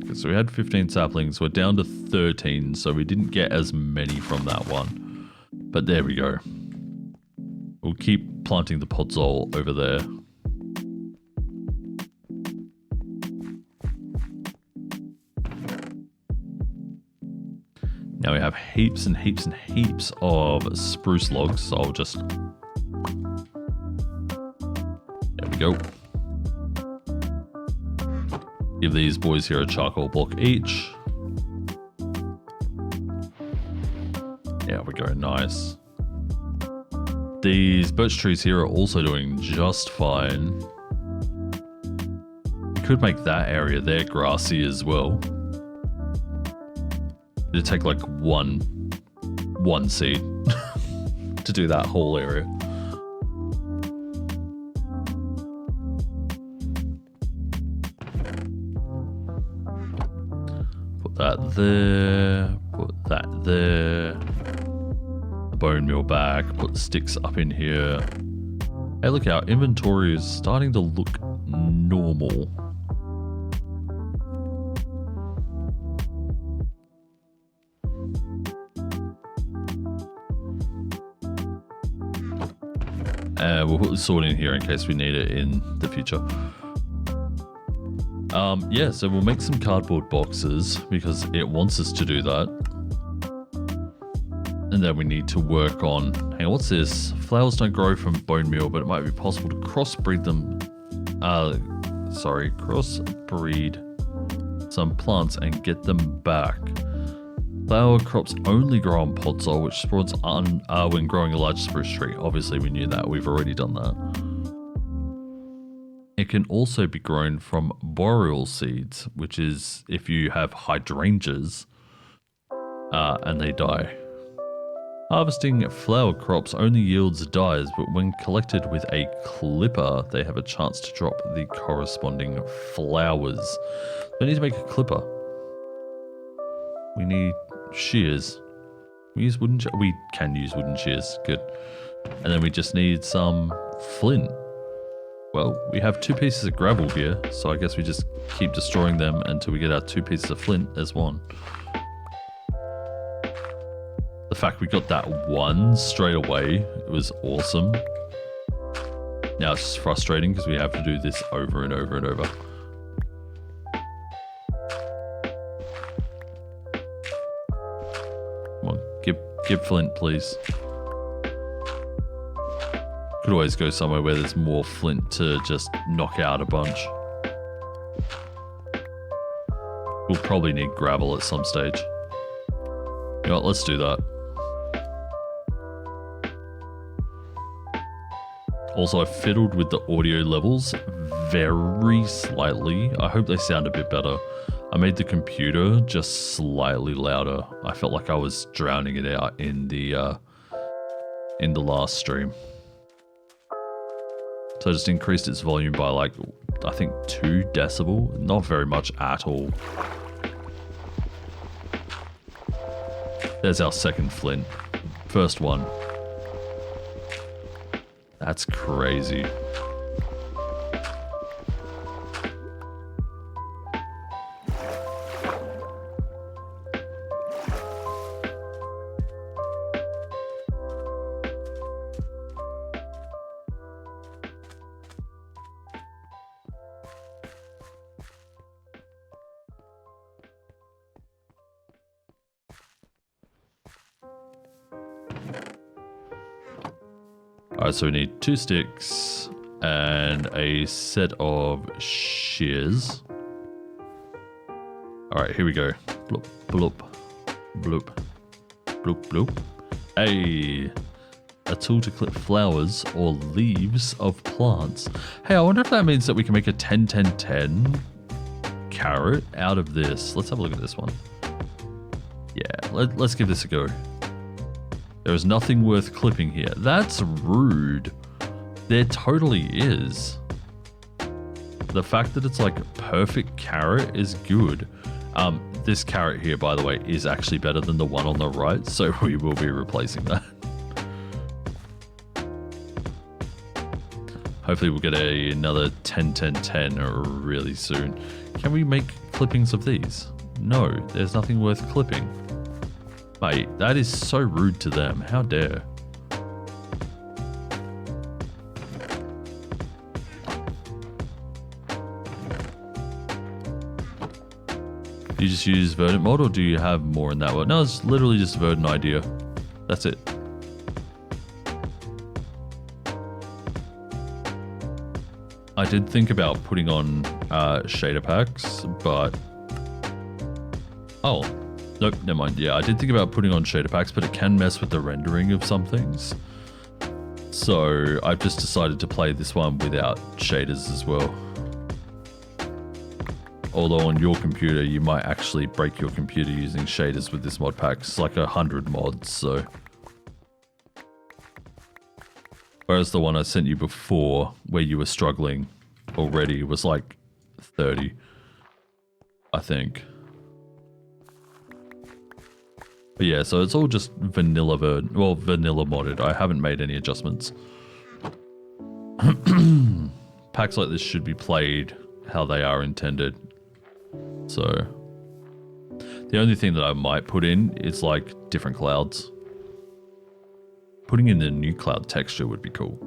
Okay, so we had 15 saplings, we're down to 13, so we didn't get as many from that one. But there we go. We'll keep planting the podzol over there. Now we have heaps and heaps and heaps of spruce logs, so I'll just... There we go. Give these boys here a charcoal block each. There we go, nice. These birch trees here are also doing just fine. We could make that area there grassy as well. It'd take like one seed to do that whole area. that there. Put that there. The bone meal back. Put the sticks up in here. Hey, look, our inventory is starting to look normal. We'll put the sword in here in case we need it in the future. Yeah, so we'll make some cardboard boxes because it wants us to do that. And then we need to work on... Hang on, what's this? Flowers don't grow from bone meal, but it might be possible to crossbreed them... crossbreed some plants and get them back. Flower crops only grow on pot soil, which spawns when growing a large spruce tree. Obviously, we knew that. We've already done that. It can also be grown from boreal seeds, which is if you have hydrangeas and they die. Harvesting flower crops only yields dyes, but when collected with a clipper, they have a chance to drop the corresponding flowers. So I need to make a clipper. We need shears. We use wooden we can use wooden shears. Good. And then we just need some flint. Well, we have 2 pieces of gravel here, so I guess we just keep destroying them until we get our 2 pieces of flint as one. The fact we got that one straight away, it was awesome. Now it's just frustrating because we have to do this over and over and over. Come on, give flint, please. Could always go somewhere where there's more flint to just knock out a bunch. We'll probably need gravel at some stage. You know what, let's do that. Also, I fiddled with the audio levels very slightly. I hope they sound a bit better. I made the computer just slightly louder. I felt like I was drowning it out in the last stream. So I just increased its volume by like, I think 2 decibel. Not very much at all. There's our second flint. First one. That's crazy. Alright, so we need 2 sticks and a set of shears. Alright, here we go. Bloop, bloop, bloop, bloop, bloop. Hey, a tool to clip flowers or leaves of plants. Hey, I wonder if that means that we can make a 10-10-10 carrot out of this. Let's have a look at this one. Yeah, let's give this a go. There is nothing worth clipping here. That's rude. There totally is. The fact that it's like perfect carrot is good. This carrot here, by the way, is actually better than the one on the right, so we will be replacing that. Hopefully we'll get another 10-10-10 really soon. Can we make clippings of these? No, there's nothing worth clipping. Mate, that is so rude to them. How dare. Do you just use Verdant mod or do you have more in that one? No, it's literally just Verdant idea. That's it. I did think about putting on shader packs, but... Oh. Nope, never mind. Yeah, I did think about putting on shader packs, but it can mess with the rendering of some things. So I've just decided to play this one without shaders as well. Although on your computer, you might actually break your computer using shaders with this mod pack. It's like 100 mods, so. Whereas the one I sent you before, where you were struggling already, was like 30, I think. But yeah, so it's all just vanilla vanilla modded. I haven't made any adjustments. Packs like this should be played how they are intended. So the only thing that I might put in is like different clouds. Putting in the new cloud texture would be cool.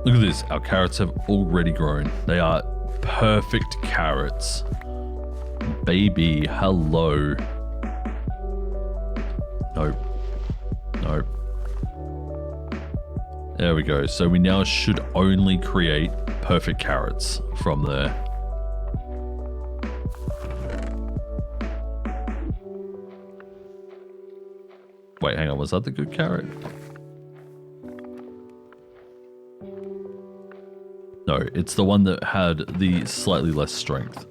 Look at this, our carrots have already grown. They are perfect carrots. Baby, hello. Nope. Nope. There we go. So we now should only create perfect carrots from there. Wait, hang on. Was that the good carrot? No, it's the one that had the slightly less strength.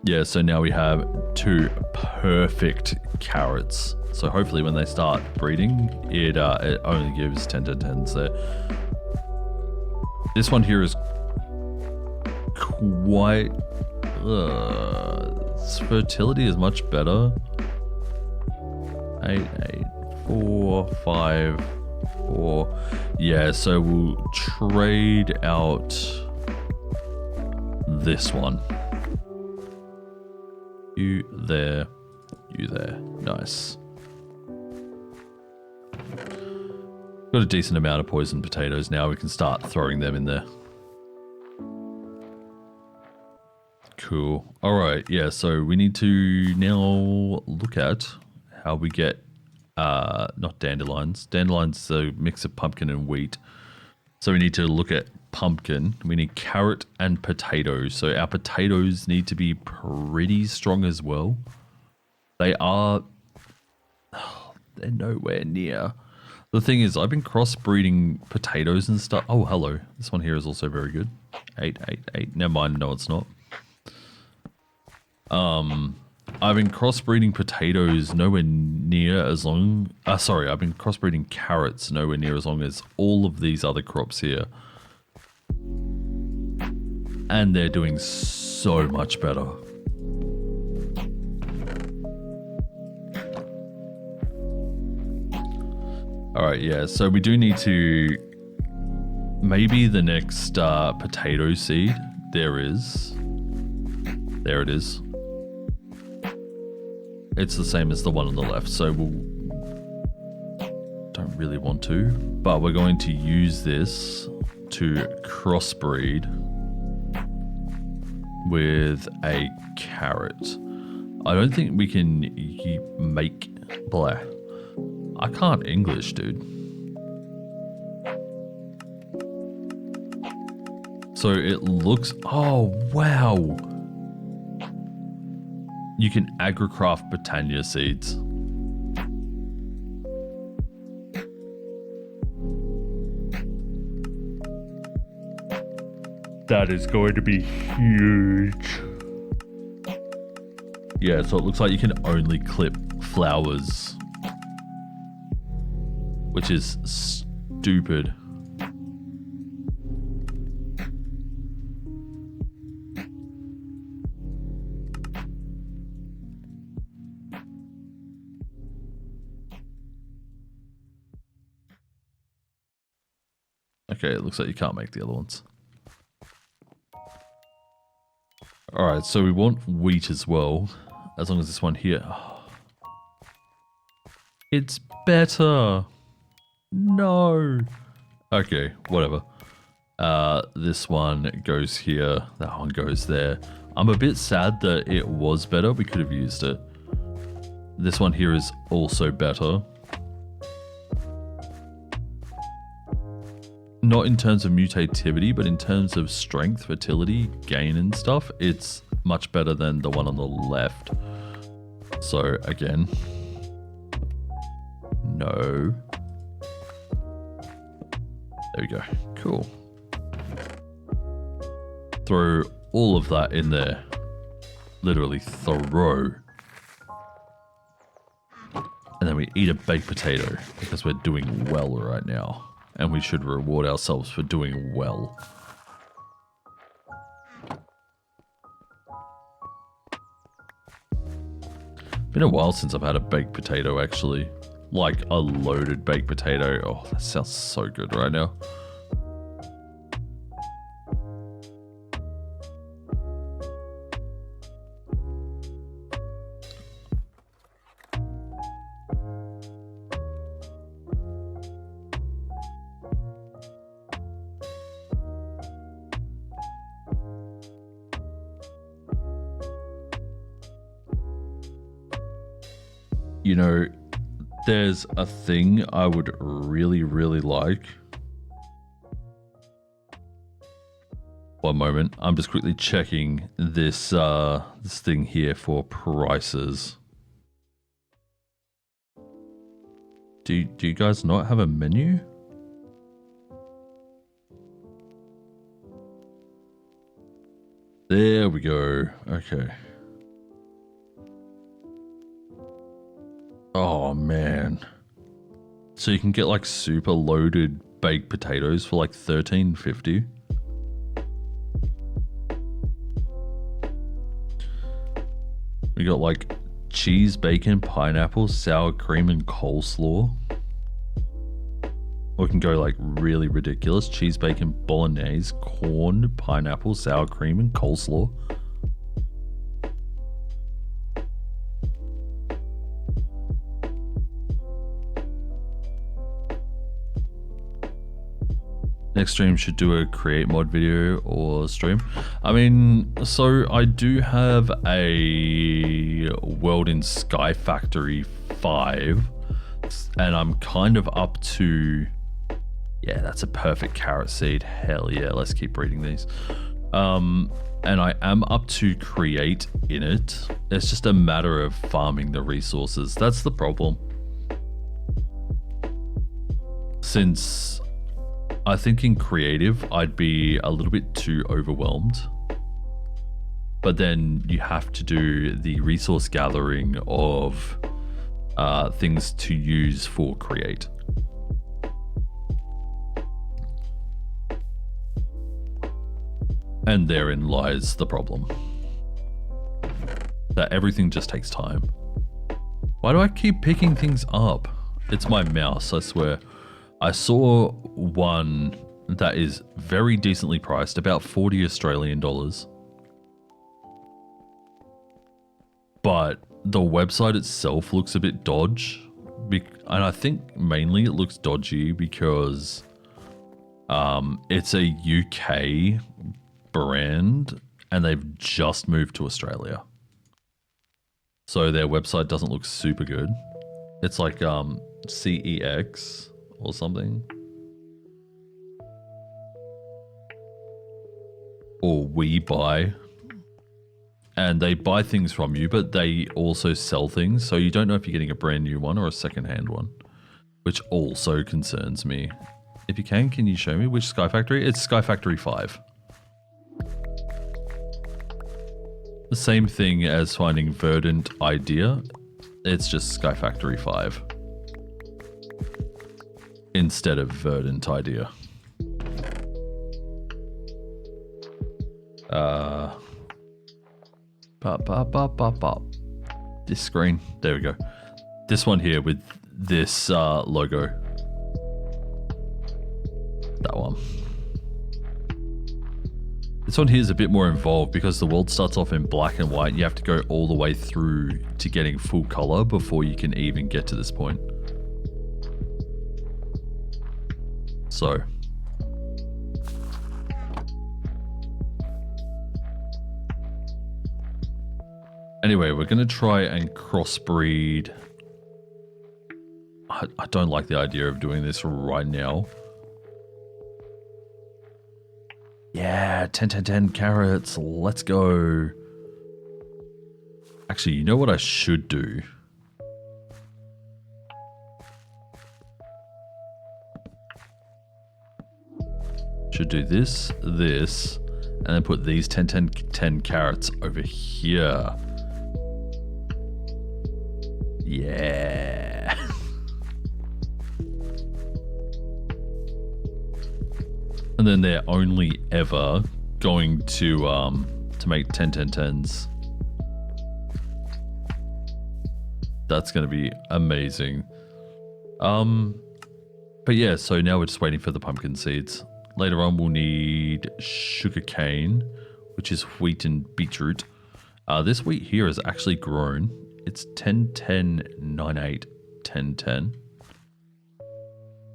Yeah, so now we have 2 perfect carrots. So hopefully when they start breeding, it only gives 10 to 10s there. This one here is quite... its fertility is much better. 8, 8, 4, 5, 4. Yeah, so we'll trade out this one. You there, you there. Nice. Got a decent amount of poisoned potatoes now. We can start throwing them in there. Cool. All right. Yeah. So we need to now look at how we get, not dandelions. Dandelions is a mix of pumpkin and wheat. So we need to look at pumpkin. We need carrot and potatoes. So our potatoes need to be pretty strong as well. They are, they're nowhere near. The thing is, I've been crossbreeding potatoes and stuff. Oh, hello. This one here is also very good. 8, 8, 8. Never mind. No, it's not. I've been crossbreeding potatoes nowhere near as long. Sorry, I've been crossbreeding carrots nowhere near as long as all of these other crops here. And they're doing so much better. Alright, yeah, so we do need to... Maybe the next potato seed. There it is. It's the same as the one on the left, so we'll... Don't really want to, but we're going to use this to crossbreed with a carrot. I don't think we can make... Blah. I can't English, dude. So it looks... Oh, wow. You can agricraft Britannia seeds. That is going to be huge. Yeah, so it looks like you can only clip flowers, which is stupid. Okay, it looks like you can't make the other ones. Alright, so we want wheat as well, as long as this one here... Oh. It's better! No! Okay, whatever. This one goes here, that one goes there. I'm a bit sad that it was better, we could have used it. This one here is also better. Not in terms of mutativity, but in terms of strength, fertility, gain and stuff, it's much better than the one on the left. So again, no. There we go. Cool. Throw all of that in there. Literally throw. And then we eat a baked potato because we're doing well right now. And we should reward ourselves for doing well. Been a while since I've had a baked potato, actually. Like a loaded baked potato. Oh, that sounds so good right now. You know, there's a thing I would really, really like. One moment, I'm just quickly checking this this thing here for prices. Do you guys not have a menu? There we go. Okay. Oh man. So you can get like super loaded baked potatoes for like $13.50. We got like cheese, bacon, pineapple, sour cream, and coleslaw. Or we can go like really ridiculous. Cheese, bacon, bolognese, corn, pineapple, sour cream, and coleslaw. Next stream should do a create mod video or stream. I mean, so I do have a World in Sky Factory 5, and I'm kind of up to, yeah, that's a perfect carrot seed. Hell yeah, let's keep breeding these. And I am up to create in it. It's just a matter of farming the resources. That's the problem. Since I think in creative, I'd be a little bit too overwhelmed. But then you have to do the resource gathering of things to use for create. And therein lies the problem. That everything just takes time. Why do I keep picking things up? It's my mouse, I swear. I saw one that is very decently priced, about 40 Australian dollars. But the website itself looks a bit dodgy. And I think mainly it looks dodgy because it's a UK brand and they've just moved to Australia. So their website doesn't look super good. It's like CEX or something. Or We Buy. And they buy things from you, but they also sell things. So you don't know if you're getting a brand new one or a secondhand one, which also concerns me. If you can you show me which Sky Factory? It's Sky Factory 5. The same thing as finding Verdant Idea. It's just Sky Factory 5. Instead of Verdant Idea. This screen. There we go. This one here with this logo. That one. This one here is a bit more involved because the world starts off in black and white. You have to go all the way through to getting full color before you can even get to this point. So. Anyway, we're going to try and crossbreed. I don't like the idea of doing this right now. Yeah, 10 carrots. Let's go. Actually, you know what I should do? Should do this, and then put these 10 carrots over here. Yeah. And then they're only ever going to make 10. That's going to be amazing. But yeah, so now we're just waiting for the pumpkin seeds. Later on, we'll need sugar cane, which is wheat and beetroot. This wheat here is actually grown. It's 10, 10, 9, 8, 10, 10.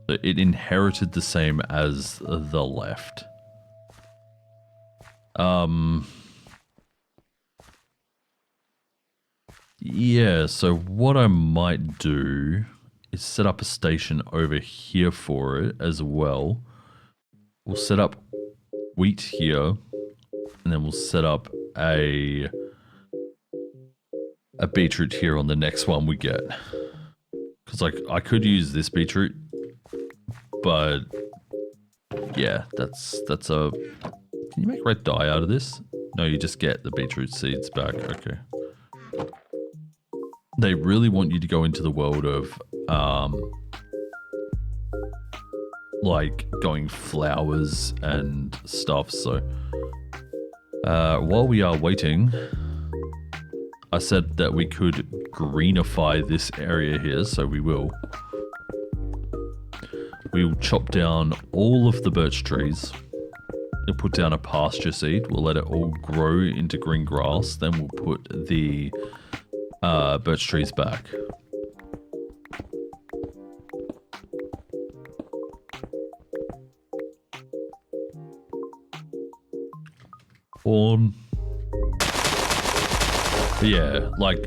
So it inherited the same as the left. Yeah, so what I might do is set up a station over here for it as well. We'll set up wheat here, and then we'll set up a beetroot here on the next one we get. Because like I could use this beetroot, but yeah, that's a. Can you make red dye out of this? No, you just get the beetroot seeds back. Okay. They really want you to go into the world of like going flowers and stuff. So while we are waiting, I said that we could greenify this area here, so we will. We'll chop down all of the birch trees. We'll put down a pasture seed. We'll let it all grow into green grass. Then we'll put the birch trees back. But yeah, like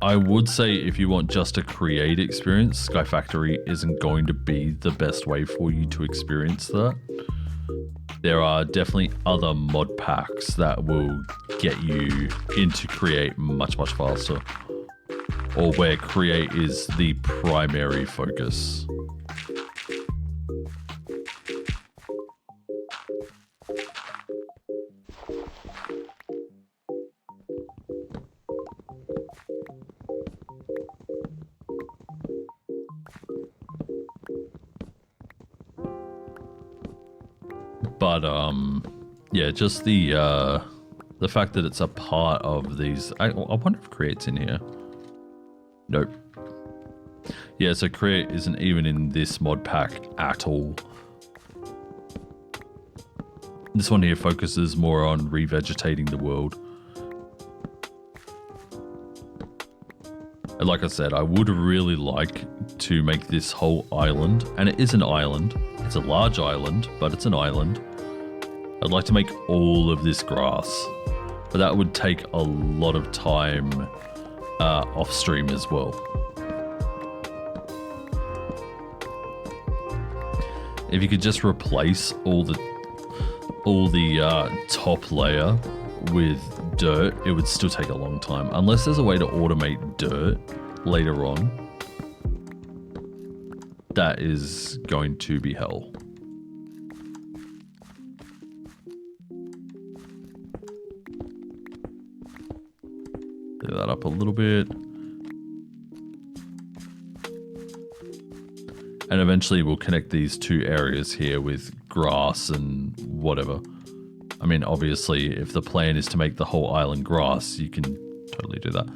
I would say if you want just a create experience, Sky Factory isn't going to be the best way for you to experience that. There are definitely other mod packs that will get you into create much, much faster. Or where create is the primary focus. But yeah, just the fact that it's a part of these. I wonder if create's in here. Nope. Yeah, so create isn't even in this mod pack at all. This one here focuses more on revegetating the world. And like I said, I would really like to make this whole island, and it is an island. It's a large island, but it's an island. I'd like to make all of this grass, but that would take a lot of time off stream as well. If you could just replace all the top layer with dirt, it would still take a long time. Unless there's a way to automate dirt later on, that is going to be hell. Clear that up a little bit. And eventually we'll connect these two areas here with grass and whatever. I mean, obviously, if the plan is to make the whole island grass, you can totally do that.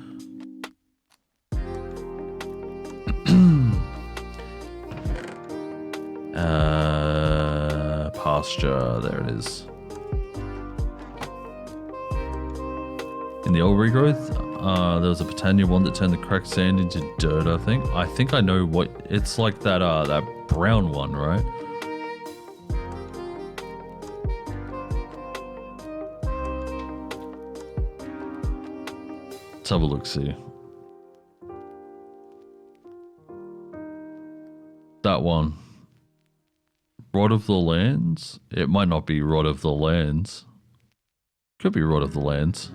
Pasture, there it is. In the old regrowth, there was a Britannia one that turned the cracked sand into dirt, I think. I think I know what... It's like that, that brown one, right? Let's have a look, see. That one. Rod of the Lands? It might not be Rod of the Lands. Could be Rod of the Lands.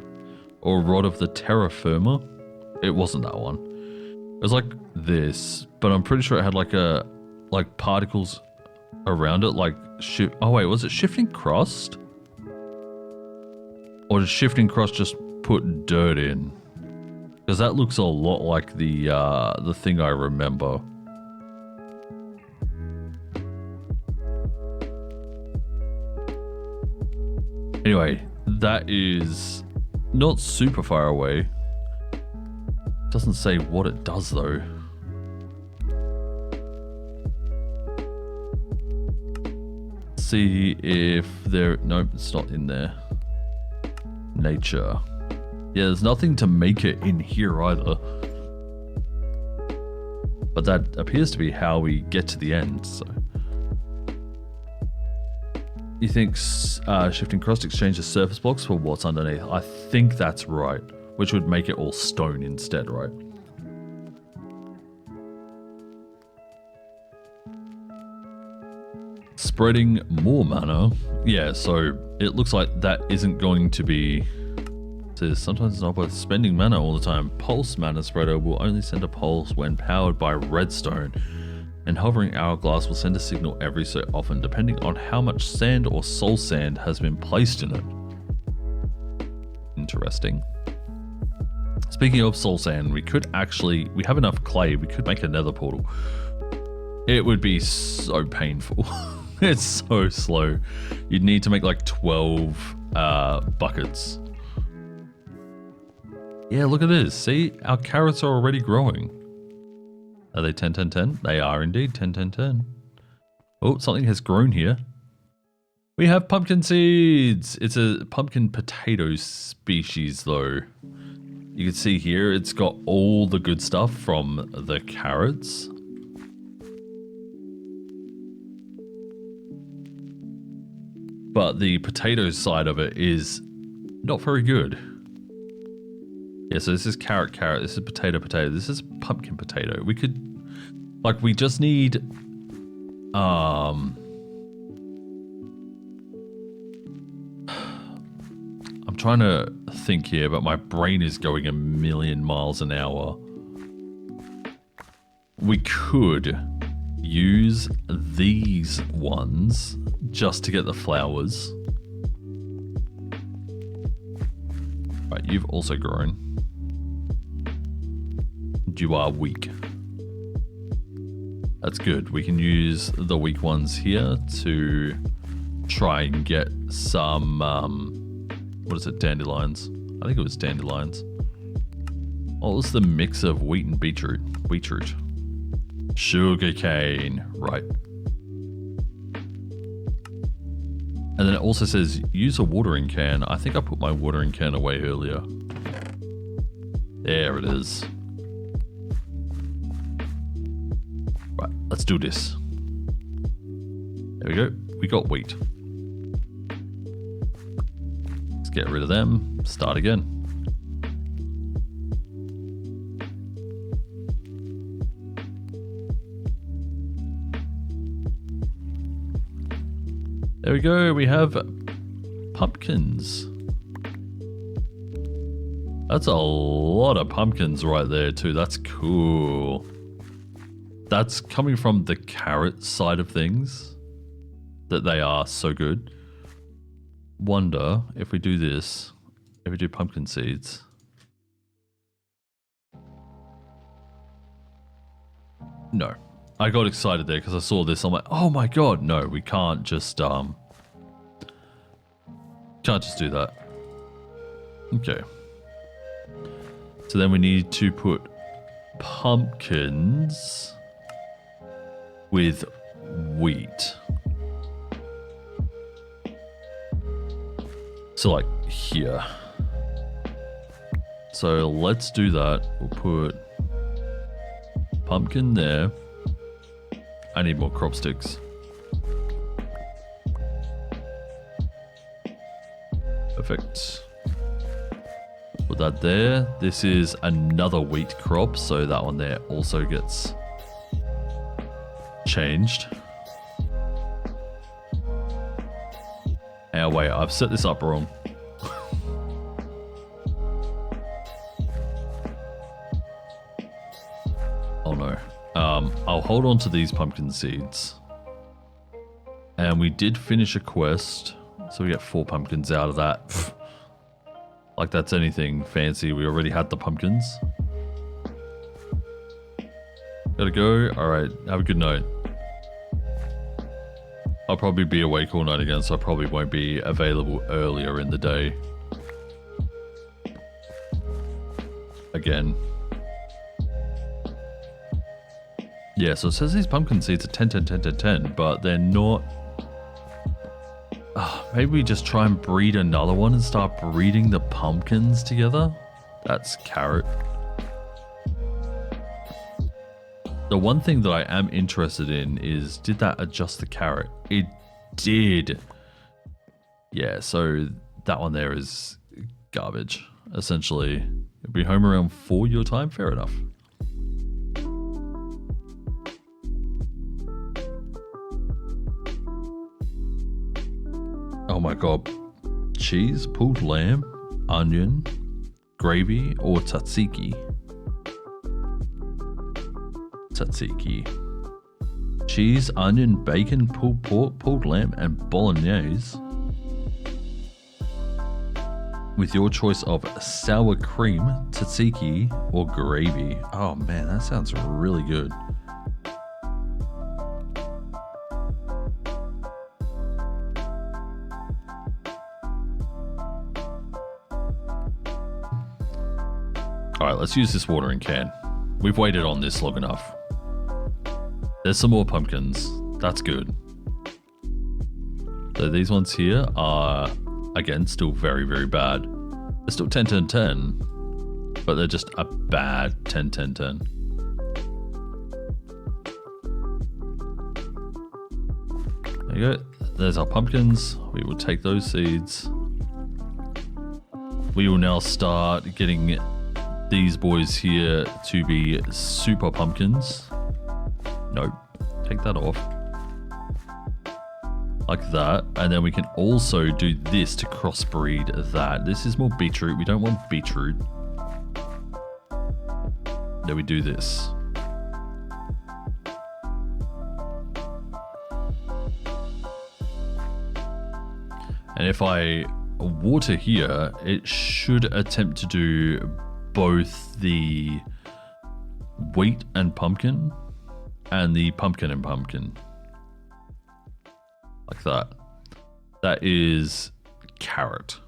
Or Rod of the Terra Firma. It wasn't that one. It was like this, but I'm pretty sure it had like particles around it, like shift. Oh wait, was it Shifting Crust? Or did Shifting Crust just put dirt in? Because that looks a lot like the thing I remember. Anyway, that is not super far away. Doesn't say what it does though. See if there, nope, it's not in there. Nature. Yeah, there's nothing to make it in here either. But that appears to be how we get to the end, so. You think shifting cross exchanges surface blocks for what's underneath? I think that's right, which would make it all stone instead, right? Spreading more mana. Yeah, so it looks like that isn't going to be... Says sometimes it's not worth spending mana all the time. Pulse mana spreader will only send a pulse when powered by redstone, and hovering hourglass will send a signal every so often, depending on how much sand or soul sand has been placed in it. Interesting. Speaking of soul sand, we could actually, we have enough clay, we could make a nether portal. It would be so painful. It's so slow. You'd need to make like 12 buckets. Yeah, look at this. See, our carrots are already growing. Are they 10, 10, 10? They are indeed 10, 10, 10. Oh, something has grown here. We have pumpkin seeds. It's a pumpkin potato species though. You can see here, it's got all the good stuff from the carrots. But the potato side of it is not very good. Yeah, so this is carrot, this is potato, this is pumpkin potato. We could, like, we just need, I'm trying to think here, but my brain is going a million miles an hour. We could use these ones just to get the flowers. Right, you've also grown. You are weak. That's good. We can use the weak ones here to try and get some, what is it, dandelions? I think it was dandelions. What was the mix of wheat and beetroot? Beetroot. Sugarcane, right. And then it also says use a watering can. I think I put my watering can away earlier. There it is. Right, let's do this. There we go. We got wheat. Let's get rid of them. Start again. There we go. We have pumpkins. That's a lot of pumpkins right there too. That's cool. That's coming from the carrot side of things, that they are so good. Wonder if we do this, if we do pumpkin seeds. No. I got excited there because I saw this. I'm like, oh my god, no, we can't just do that. Okay. So then we need to put pumpkins with wheat. So like here. So let's do that. We'll put pumpkin there. I need more crop sticks. Perfect. Put that there. This is another wheat crop, so that one there also gets changed. Oh wait, I've set this up wrong. Oh no. I'll hold on to these pumpkin seeds. And we did finish a quest, so we get 4 pumpkins out of that. Pfft. Like that's anything fancy. We already had the pumpkins. Gotta go. Alright, have a good night. I'll probably be awake all night again, so I probably won't be available earlier in the day. Again. Yeah, so it says these pumpkin seeds are 10, 10, 10, 10, 10, but they're not. Maybe we just try and breed another one and start breeding the pumpkins together. That's carrot. The one thing that I am interested in is, did that adjust the carrot? It did. Yeah, so that one there is garbage. Essentially, it'll be home around 4 your time. Fair enough. Oh my god. Cheese, pulled lamb, onion, gravy, or tzatziki. Tzatziki. Cheese, onion, bacon, pulled pork, pulled lamb, and bolognese. With your choice of sour cream, tzatziki, or gravy. Oh man, that sounds really good. Alright, let's use this watering can. We've waited on this long enough. There's some more pumpkins. That's good. So these ones here are, again, still very, very bad. They're still 10, 10, 10. But they're just a bad 10, 10, 10. There you go. There's our pumpkins. We will take those seeds. We will now start getting these boys here to be super pumpkins. Nope. Take that off. Like that. And then we can also do this to crossbreed that. This is more beetroot. We don't want beetroot. Then we do this. And if I water here, it should attempt to do both the wheat and pumpkin and the pumpkin and pumpkin. Like that. That is carrot.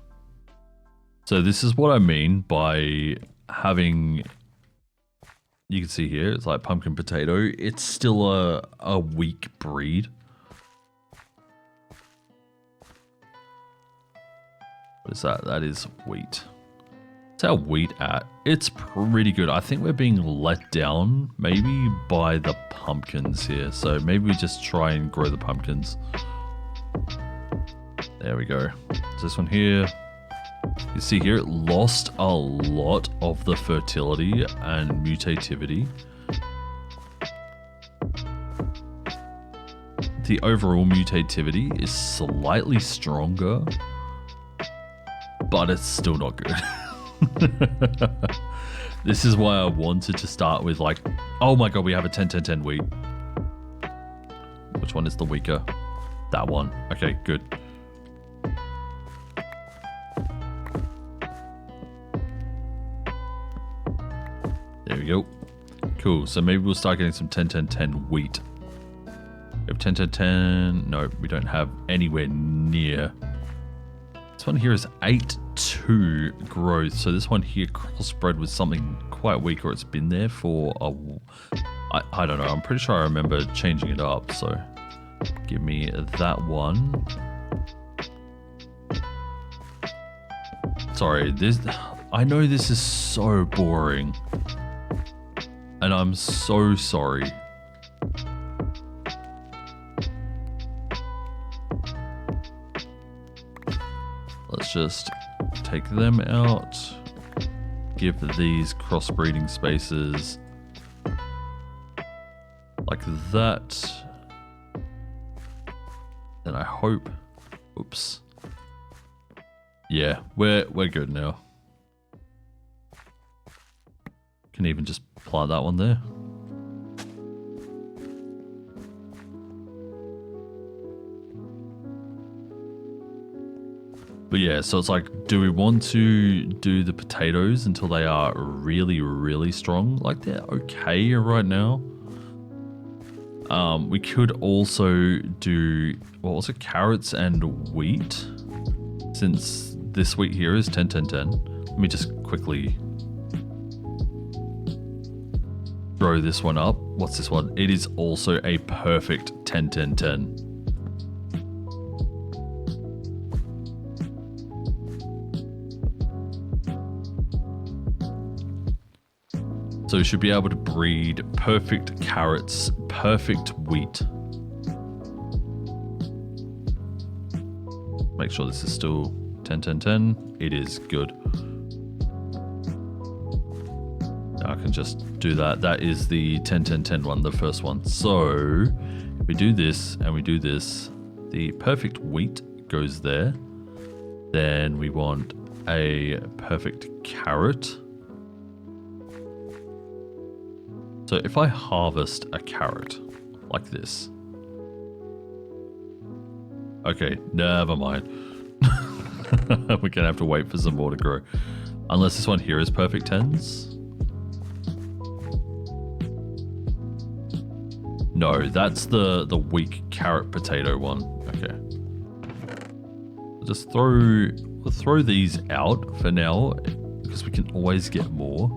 So this is what I mean by having, you can see here, it's like pumpkin potato. It's still a weak breed. What is that? That is wheat. What's our wheat at? It's pretty good. I think we're being let down maybe by the pumpkins here. So maybe we just try and grow the pumpkins. There we go. So this one here. You see here, it lost a lot of the fertility and mutativity. The overall mutativity is slightly stronger, but it's still not good. This is why I wanted to start with, like, oh my god, we have a 10, 10, 10 wheat. Which one is the weaker? That one. Okay, good. There we go. Cool. So maybe we'll start getting some 10, 10, 10 wheat. We have 10, 10, 10. No, we don't have anywhere near. This one here is 8-2 growth. So this one here crossbred with something quite weak, or it's been there for a... I don't know. I'm pretty sure I remember changing it up. So give me that one. Sorry, this... I know this is so boring. And I'm so sorry. Let's just take them out. Give these crossbreeding spaces like that. And I hope... Oops. Yeah, we're good now. Can even just plant that one there. But yeah, so it's like, do we want to do the potatoes until they are really, really strong? Like, they're okay right now. We could also do, what was it, carrots and wheat? Since this wheat here is 10, 10, 10. Let me just quickly throw this one up. What's this one? It is also a perfect 10-10-10. So we should be able to breed perfect carrots, perfect wheat. Make sure this is still 10-10-10. It is good. I can just do that. That is the 10-10-10 one, the first one. So if we do this and we do this, the perfect wheat goes there. Then we want a perfect carrot. So if I harvest a carrot like this. Okay, never mind. We're gonna have to wait for some more to grow. Unless this one here is perfect 10s. No, that's the weak carrot potato one. Okay. Just we'll throw these out for now because we can always get more.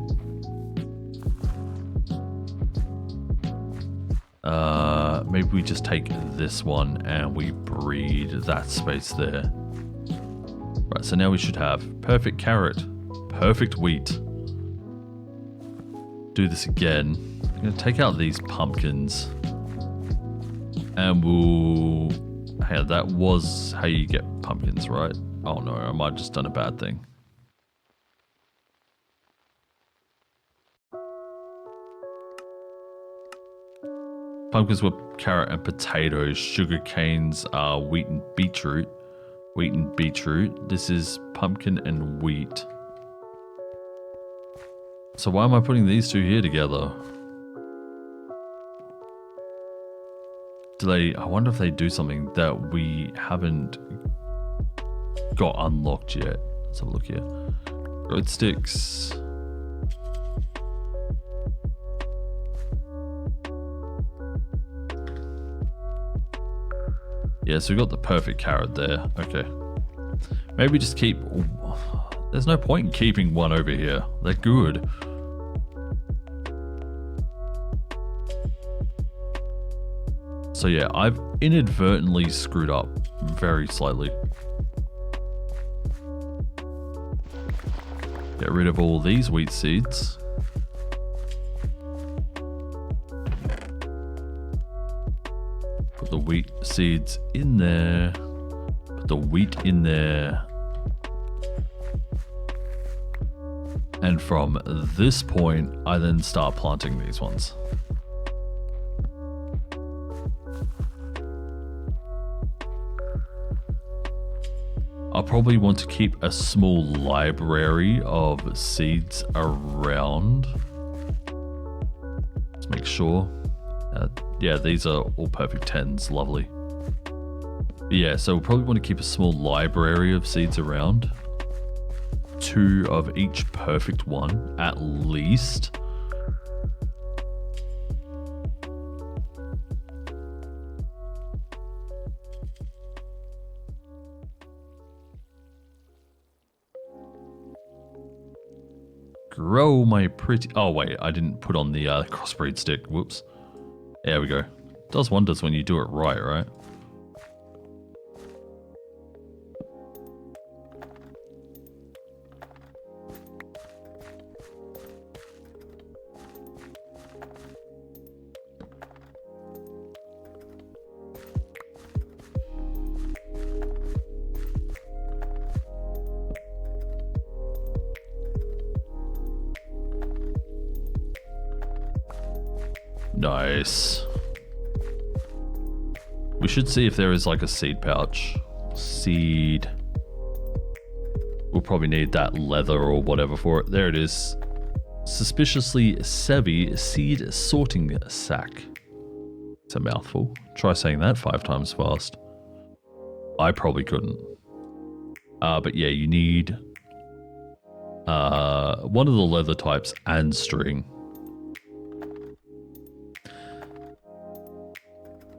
Maybe we just take this one and we breed that space there. Right, so now we should have perfect carrot, perfect wheat. Do this again. I'm going to take out these pumpkins. And we'll... Hey, that was how you get pumpkins, right? Oh no, I might have just done a bad thing. Pumpkins were carrot and potatoes. Sugar canes are wheat and beetroot. Wheat and beetroot. This is pumpkin and wheat. So why am I putting these two here together? Do they... I wonder if they do something that we haven't got unlocked yet. Let's have a look here. Road sticks. Yeah, so we got the perfect carrot there. Okay. Maybe just keep... There's no point in keeping one over here. They're good. So yeah, I've inadvertently screwed up very slightly. Get rid of all these wheat seeds. Put the wheat seeds in there. Put the wheat in there. And from this point, I then start planting these ones. I'll probably want to keep a small library of seeds around. Let's make sure. Yeah, these are all perfect 10s. Lovely. But yeah, so we'll probably want to keep a small library of seeds around. 2 of each perfect one, at least. Grow my pretty... Oh, wait. I didn't put on the crossbreed stick. Whoops. There we go. Does wonders when you do it right, right? Nice. We should see if there is like a seed pouch. Seed. We'll probably need that leather or whatever for it. There it is. Suspiciously savvy seed sorting sack. It's a mouthful. Try saying that 5 times fast. I probably couldn't. But yeah, you need one of the leather types and string.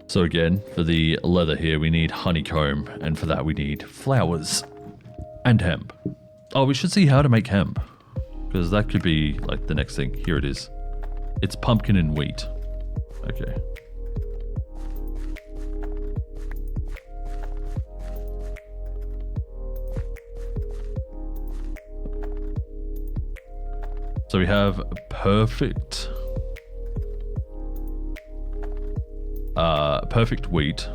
So again, for the leather here, we need honeycomb, and for that we need flowers and hemp. Oh, we should see how to make hemp, because that could be like the next thing. Here it is. It's pumpkin and wheat. Okay. So we have perfect wheat.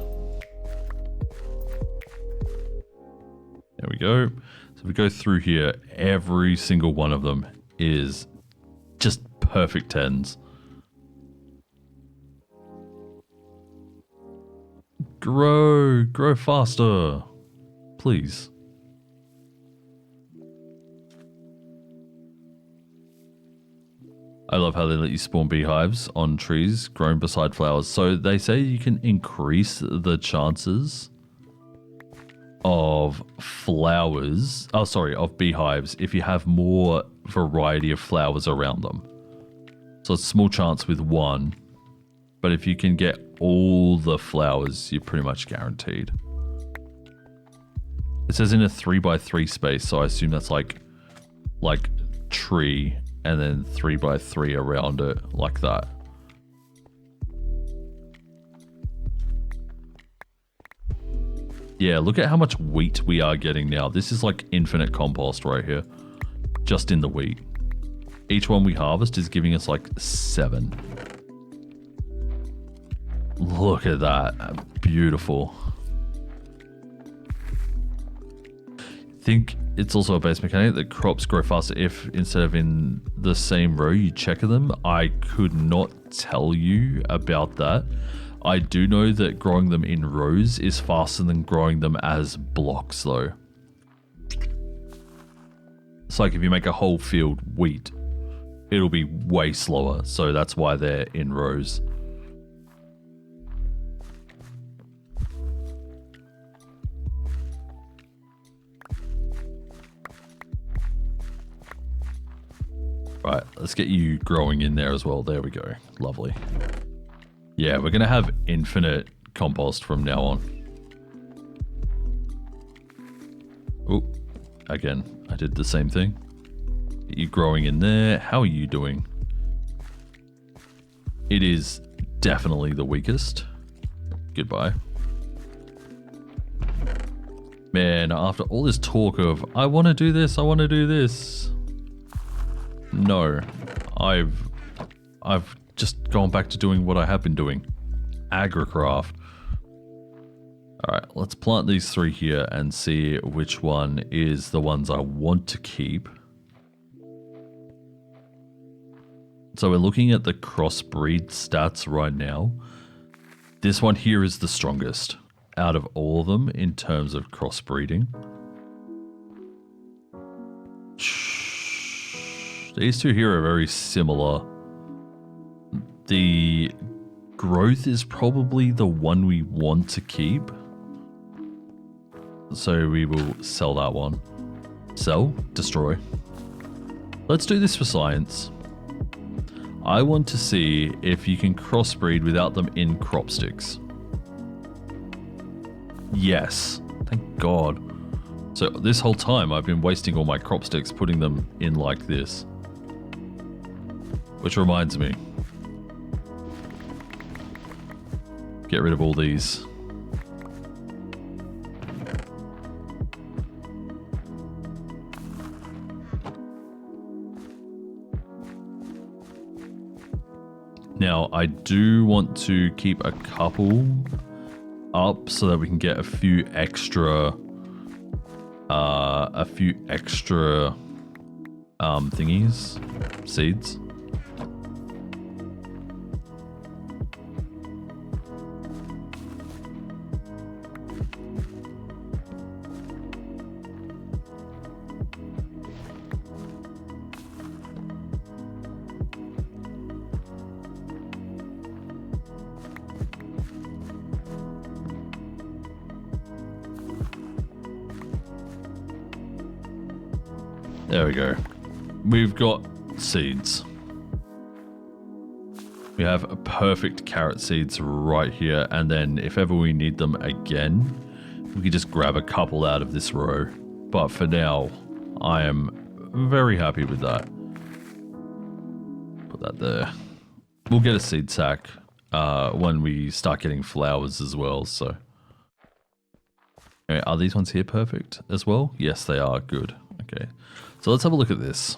There we go. So we go through here, every single one of them is just perfect 10s. Grow faster, please. I love how they let you spawn beehives on trees grown beside flowers. So they say you can increase the chances of flowers, of beehives if you have more variety of flowers around them. So it's a small chance with one, but if you can get all the flowers, you're pretty much guaranteed. It says in a 3x3 space, so I assume that's like tree and then 3x3 around it, like that. Yeah, look at how much wheat we are getting now. This is like infinite compost right here, just in the wheat. Each one we harvest is giving us like 7. Look at that, beautiful. I think it's also a base mechanic that crops grow faster if instead of in the same row you checker them. I could not tell you about that. I do know that growing them in rows is faster than growing them as blocks though. It's like if you make a whole field wheat, it'll be way slower, so that's why they're in rows. Right, let's get you growing in there as well. There we go. Lovely. Yeah, we're going to have infinite compost from now on. Oh, again, I did the same thing. Get you growing in there. How are you doing? It is definitely the weakest. Goodbye. Man, after all this talk of, I want to do this, I want to do this. No, I've just gone back to doing what I have been doing. Agricraft. Alright, let's plant these 3 here and see which one is the ones I want to keep. So we're looking at the crossbreed stats right now. This one here is the strongest out of all of them in terms of crossbreeding. These 2 here are very similar. The growth is probably the one we want to keep. So we will sell that one. Sell, destroy. Let's do this for science. I want to see if you can crossbreed without them in crop sticks. Yes, thank God. So this whole time I've been wasting all my crop sticks putting them in like this. Which reminds me. Get rid of all these. Now, I do want to keep a couple up so that we can get a few extra thingies, seeds. There we go. We've got seeds. We have a perfect carrot seeds right here, and then if ever we need them again, we can just grab a couple out of this row. But for now, I am very happy with that. Put that there. We'll get a seed sack when we start getting flowers as well, so. Okay, are these ones here perfect as well? Yes, they are. Good. Okay. So let's have a look at this.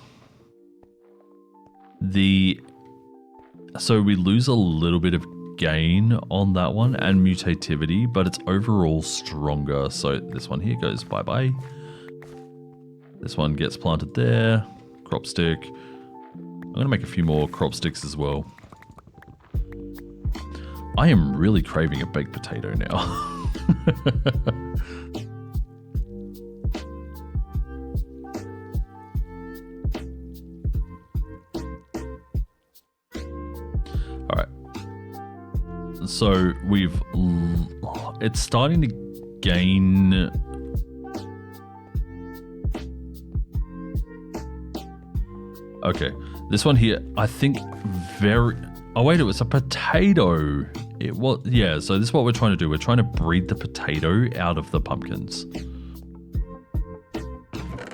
So we lose a little bit of gain on that one and mutativity, but it's overall stronger. So this one here goes bye-bye. This one gets planted there. Crop stick. I'm going to make a few more crop sticks as well. I am really craving a baked potato now. So it's starting to gain. Okay, this one here, I think oh wait, it was a potato. It was, yeah, so this is what we're trying to do. We're trying to breed the potato out of the pumpkins.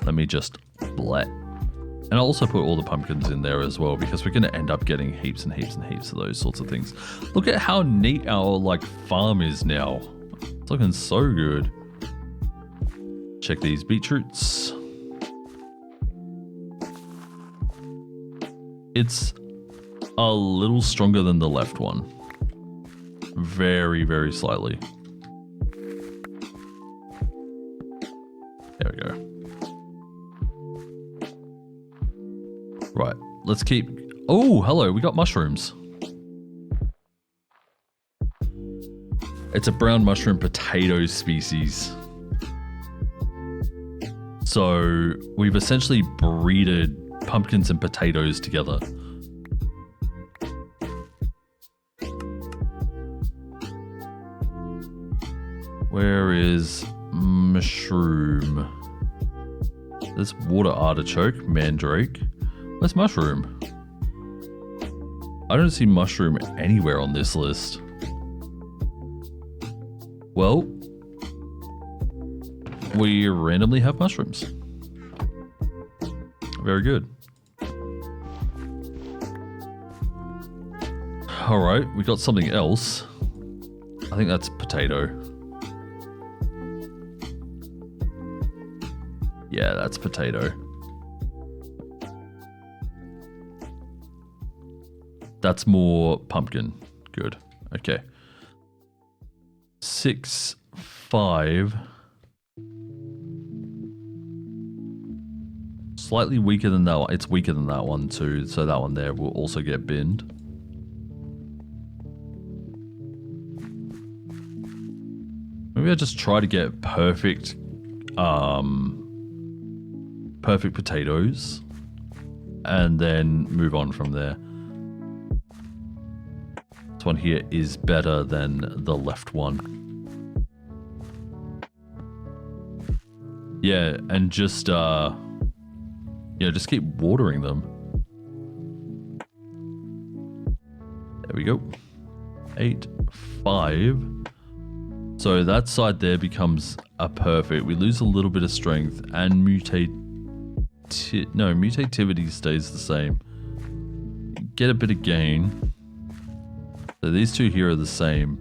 Let me just let. And I'll also put all the pumpkins in there as well, because we're going to end up getting heaps and heaps and heaps of those sorts of things. Look at how neat our farm is now. It's looking so good. Check these beetroots. It's a little stronger than the left one. Very, very slightly. There we go. Right, let's keep... Oh, hello, we got mushrooms. It's a brown mushroom potato species. So we've essentially breeded pumpkins and potatoes together. Where is mushroom? There's water artichoke, mandrake. Where's mushroom? I don't see mushroom anywhere on this list. Well, we randomly have mushrooms. Very good. Alright, we got something else. I think that's potato. Yeah, that's potato. That's more pumpkin. Good. Okay. 6, 5. Slightly weaker than that one. It's weaker than that one too. So that one there will also get binned. Maybe I just try to get perfect potatoes and then move on from there. This one here is better than the left one. Yeah, and just just keep watering them. There we go. 8, 5. So that side there becomes a perfect. We lose a little bit of strength and mutativity stays the same. Get a bit of gain. So these two here are the same.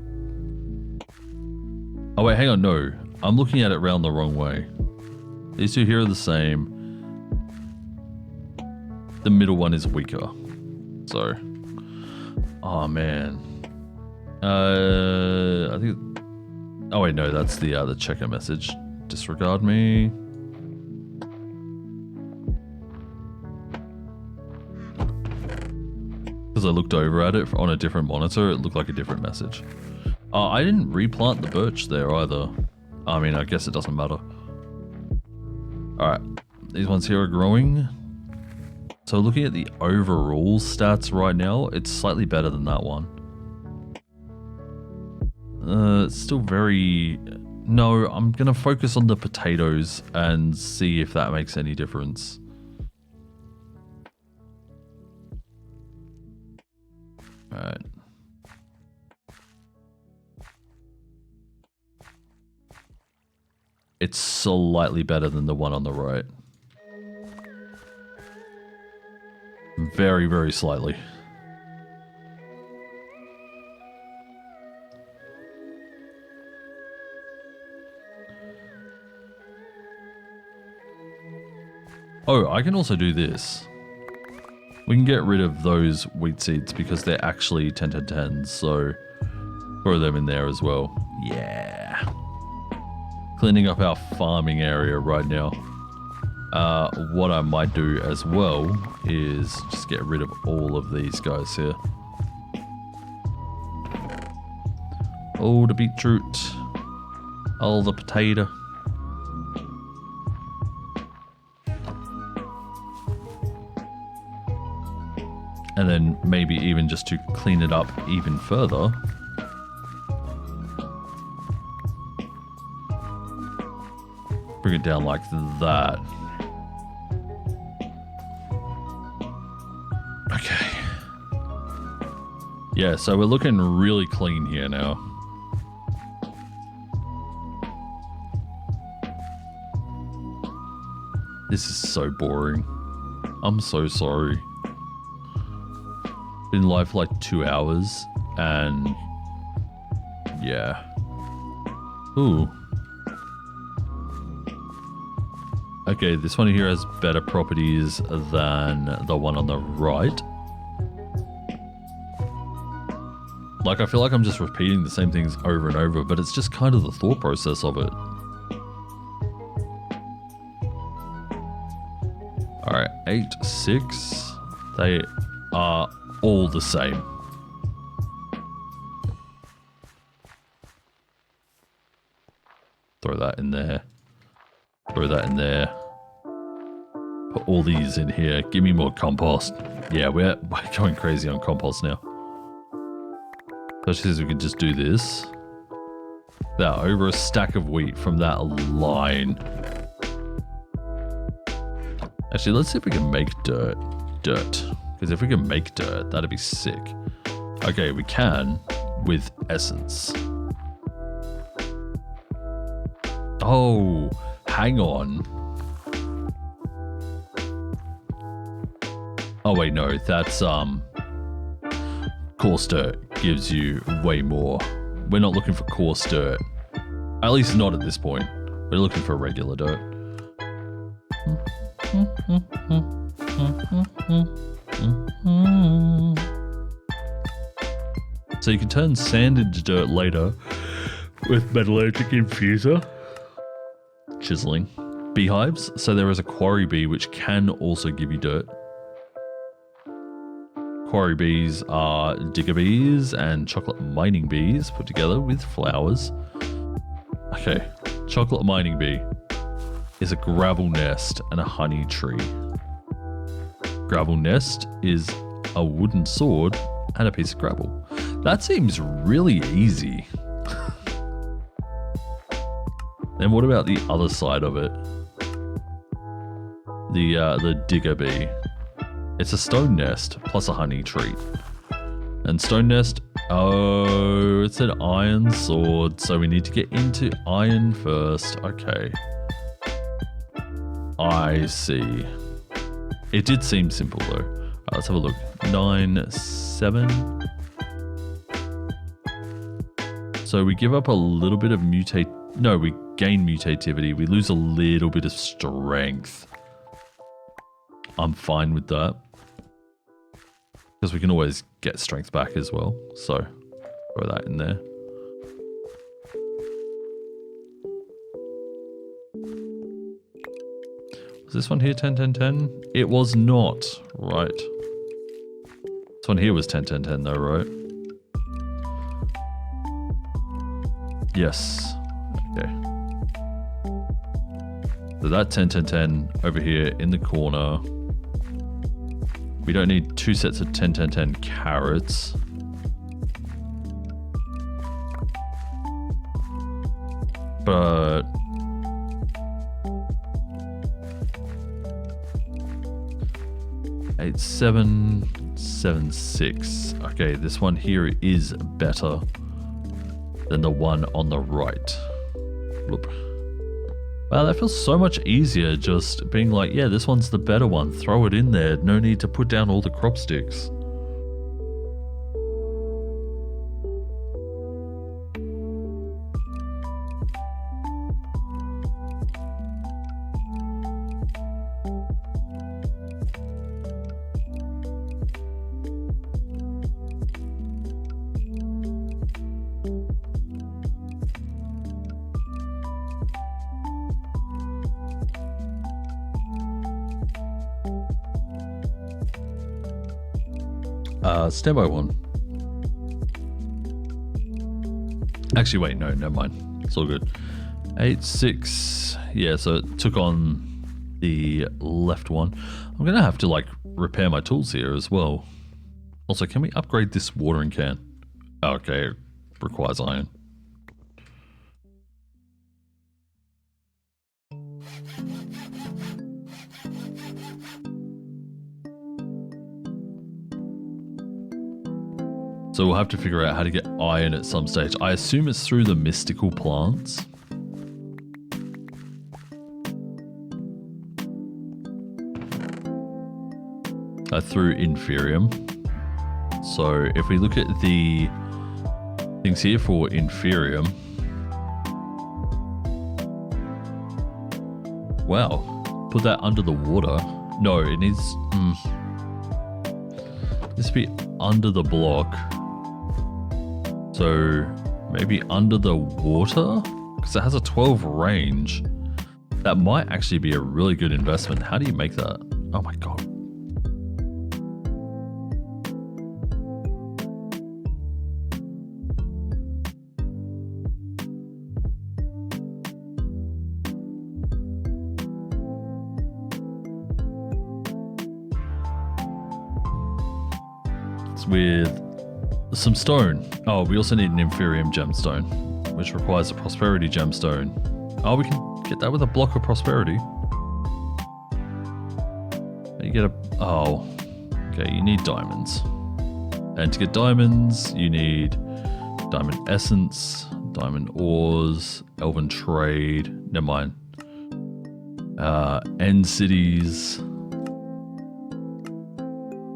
Oh wait, hang on, no. I'm looking at it round the wrong way. These two here are the same. The middle one is weaker. So, oh man. I think. Oh wait, no, that's the checker message. Disregard me. Because I looked over at it on a different monitor, it looked like a different message. I didn't replant the birch there either. I mean, I guess it doesn't matter. Alright, these ones here are growing. So looking at the overall stats right now, it's slightly better than that one. It's still very... No, I'm going to focus on the potatoes and see if that makes any difference. Alright. It's slightly better than the one on the right. Very, very slightly. Oh, I can also do this. We can get rid of those wheat seeds because they're actually 10-10-10s, so throw them in there as well. Yeah. Cleaning up our farming area right now. What I might do as well is just get rid of all of these guys here. All the beetroot. All the potato. And then maybe even just to clean it up even further. Bring it down like that. Okay. Yeah, so we're looking really clean here now. This is so boring. I'm so sorry. Been live for like 2 hours and yeah. Ooh. Okay, this one here has better properties than the one on the right. Like, I feel like I'm just repeating the same things over and over, but it's just kind of the thought process of it. Alright, 8, 6. They are all the same. Throw that in there. Throw that in there. Put all these in here. Give me more compost. Yeah, we're going crazy on compost now. Especially as we could just do this. Now, over a stack of wheat from that line. Actually, let's see if we can make dirt. Because if we can make dirt, that'd be sick. Okay, we can with essence. Oh, hang on. Oh wait, no, that's coarse dirt gives you way more. We're not looking for coarse dirt. At least not at this point. We're looking for regular dirt. So you can turn sand into dirt later with metallurgic infuser. Chiseling. Beehives. So there is a quarry bee which can also give you dirt. Quarry bees are digger bees and chocolate mining bees put together with flowers. Okay, chocolate mining bee is a gravel nest and a honey tree. Gravel nest is a wooden sword and a piece of gravel. That seems really easy. Then what about the other side of it? The digger bee. It's a stone nest plus a honey tree. And stone nest, oh, it's an iron sword, so we need to get into iron first. Okay. I see. It did seem simple though. Right, let's have a look. 9, 7. So we give up a little bit of mutate. No, we gain mutativity. We lose a little bit of strength. I'm fine with that. Because we can always get strength back as well. So, throw that in there. Was this one here 10, 10, 10? It was not. Right. This one here was 10, 10, 10 though, right? Yes. Okay. So that 10, 10, 10 over here in the corner. We don't need 2 sets of 10, 10, 10 carrots. But 8, 7, 7, 6. Okay, this one here is better than the one on the right. Whoop. Wow, that feels so much easier just being like, yeah, this one's the better one. Throw it in there. No need to put down all the crop sticks. Stand by one. Actually, wait, no, never mind. It's all good. 8, 6. Yeah, so it took on the left one. I'm gonna have to like repair my tools here as well. Also, can we upgrade this watering can? Okay, it requires iron. So we'll have to figure out how to get iron at some stage. I assume it's through the mystical plants. Through Inferium. So if we look at the things here for Inferium. Wow. Put that under the water. No, it needs... This be under the block. So maybe under the water? Because it has a 12 range. That might actually be a really good investment. How do you make that? Oh my god. It's with some stone. Oh, we also need an Inferium gemstone, which requires a Prosperity gemstone. Oh, we can get that with a block of Prosperity. You get a... Oh. Okay, you need diamonds. And to get diamonds, you need diamond essence, diamond ores, elven trade. Never mind. End cities.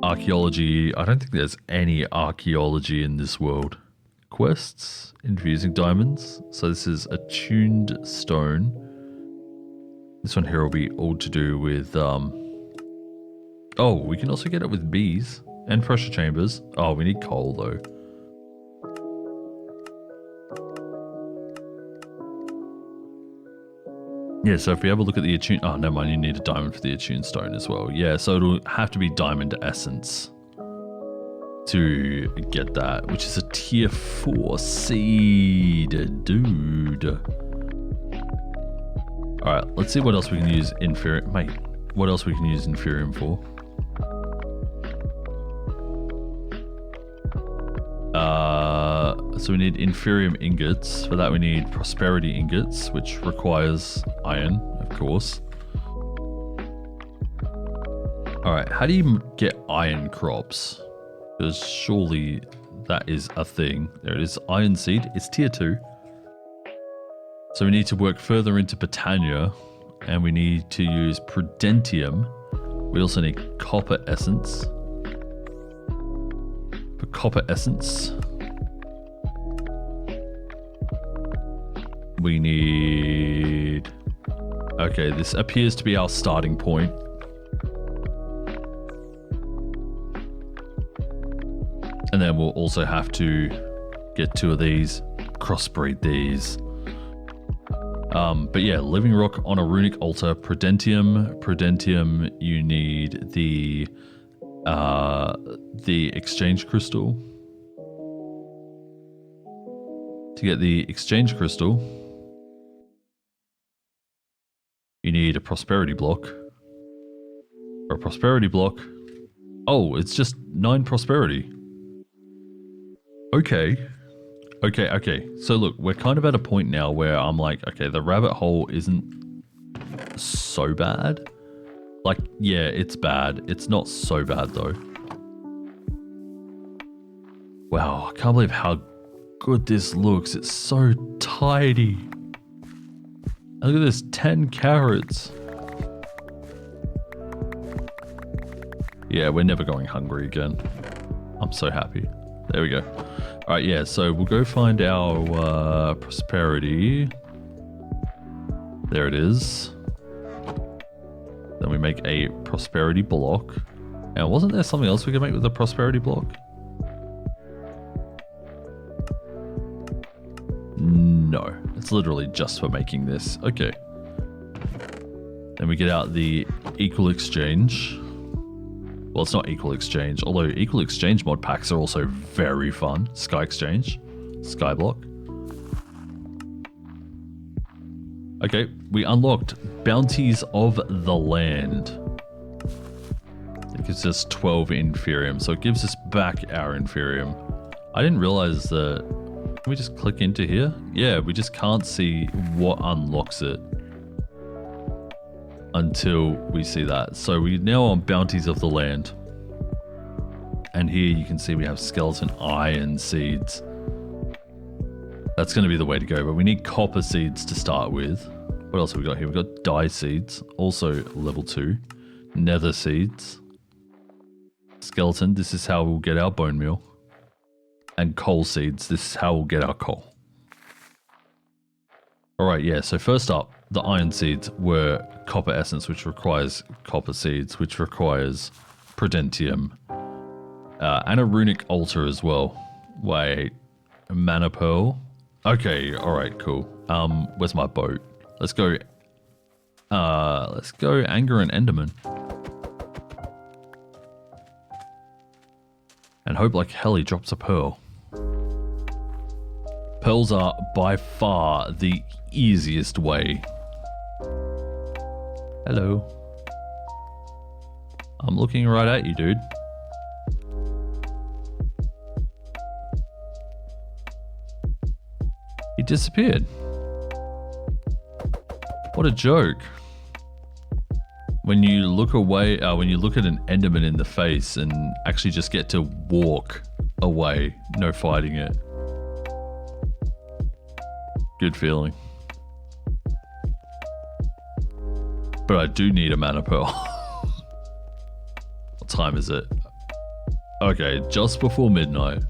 Archaeology. I don't think there's any archaeology in this world. Quests. Infusing diamonds. So this is attuned stone. This one here will be all to do with... Oh, we can also get it with bees and pressure chambers. Oh, we need coal though. Yeah, so if we have a look at the attuned... Oh, never mind, you need a diamond for the attuned stone as well. Yeah, so it'll have to be diamond essence to get that, which is a tier 4 seed, dude. Alright, let's see what else we can use Inferium... Mate, what else we can use Inferium for. So we need Inferium ingots. For that we need Prosperity ingots, which requires iron, of course. Alright, how do you get iron crops? Because surely that is a thing. There it is, iron seed. It's tier 2. So we need to work further into Botania, and we need to use Prudentium. We also need copper essence. For copper essence, we need... Okay, this appears to be our starting point. And then we'll also have to get 2 of these, crossbreed these. But yeah, living rock on a runic altar, Prudentium. Prudentium, you need the exchange crystal. To get the exchange crystal, you need a prosperity block. For a prosperity block, oh, it's just 9 prosperity. Okay. Okay. So look, we're kind of at a point now where I'm like, okay, the rabbit hole isn't so bad. Like, yeah, it's bad. It's not so bad though. Wow, I can't believe how good this looks. It's so tidy. Look at this, 10 carrots. Yeah, we're never going hungry again. I'm so happy. There we go. Alright, yeah, so we'll go find our prosperity. There it is. Then we make a prosperity block. And wasn't there something else we could make with a prosperity block? No, it's literally just for making this. Okay. Then we get out the equal exchange. Well, it's not equal exchange, although equal exchange mod packs are also very fun. Sky exchange, skyblock. Okay, we unlocked Bounties of the Land. It gives us 12 Inferium, so it gives us back our Inferium. I didn't realize that... Can we just click into here? Yeah, we just can't see what unlocks it until we see that. So we're now on Bounties of the Land. And here you can see we have skeleton iron seeds. That's going to be the way to go, but we need copper seeds to start with. What else have we got here? We've got dye seeds, also level 2. Nether seeds. Skeleton, this is how we'll get our bone meal. And coal seeds, this is how we'll get our coal. Alright, yeah, so first up, the iron seeds were copper essence, which requires copper seeds, which requires prudentium. And a runic altar as well. Wait, a mana pearl? Okay, alright, cool. Where's my boat? Let's go Anger and Enderman. And hope like hell he drops a pearl. Pearls are by far the easiest way. Hello. I'm looking right at you, dude. He disappeared. What a joke. When you look away, when you look at an Enderman in the face and actually just get to walk away, no fighting it. Good feeling. But I do need a mana pearl. What time is it? Okay, just before midnight.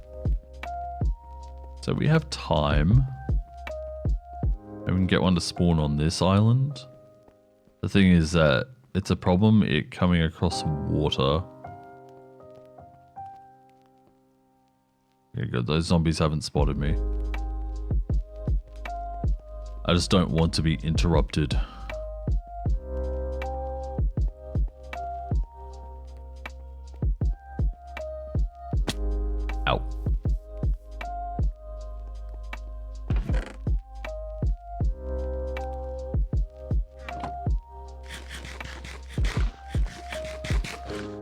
So we have time. And we can get one to spawn on this island. The thing is that it's a problem it coming across water. Okay, good. Those zombies haven't spotted me. I just don't want to be interrupted. Ow.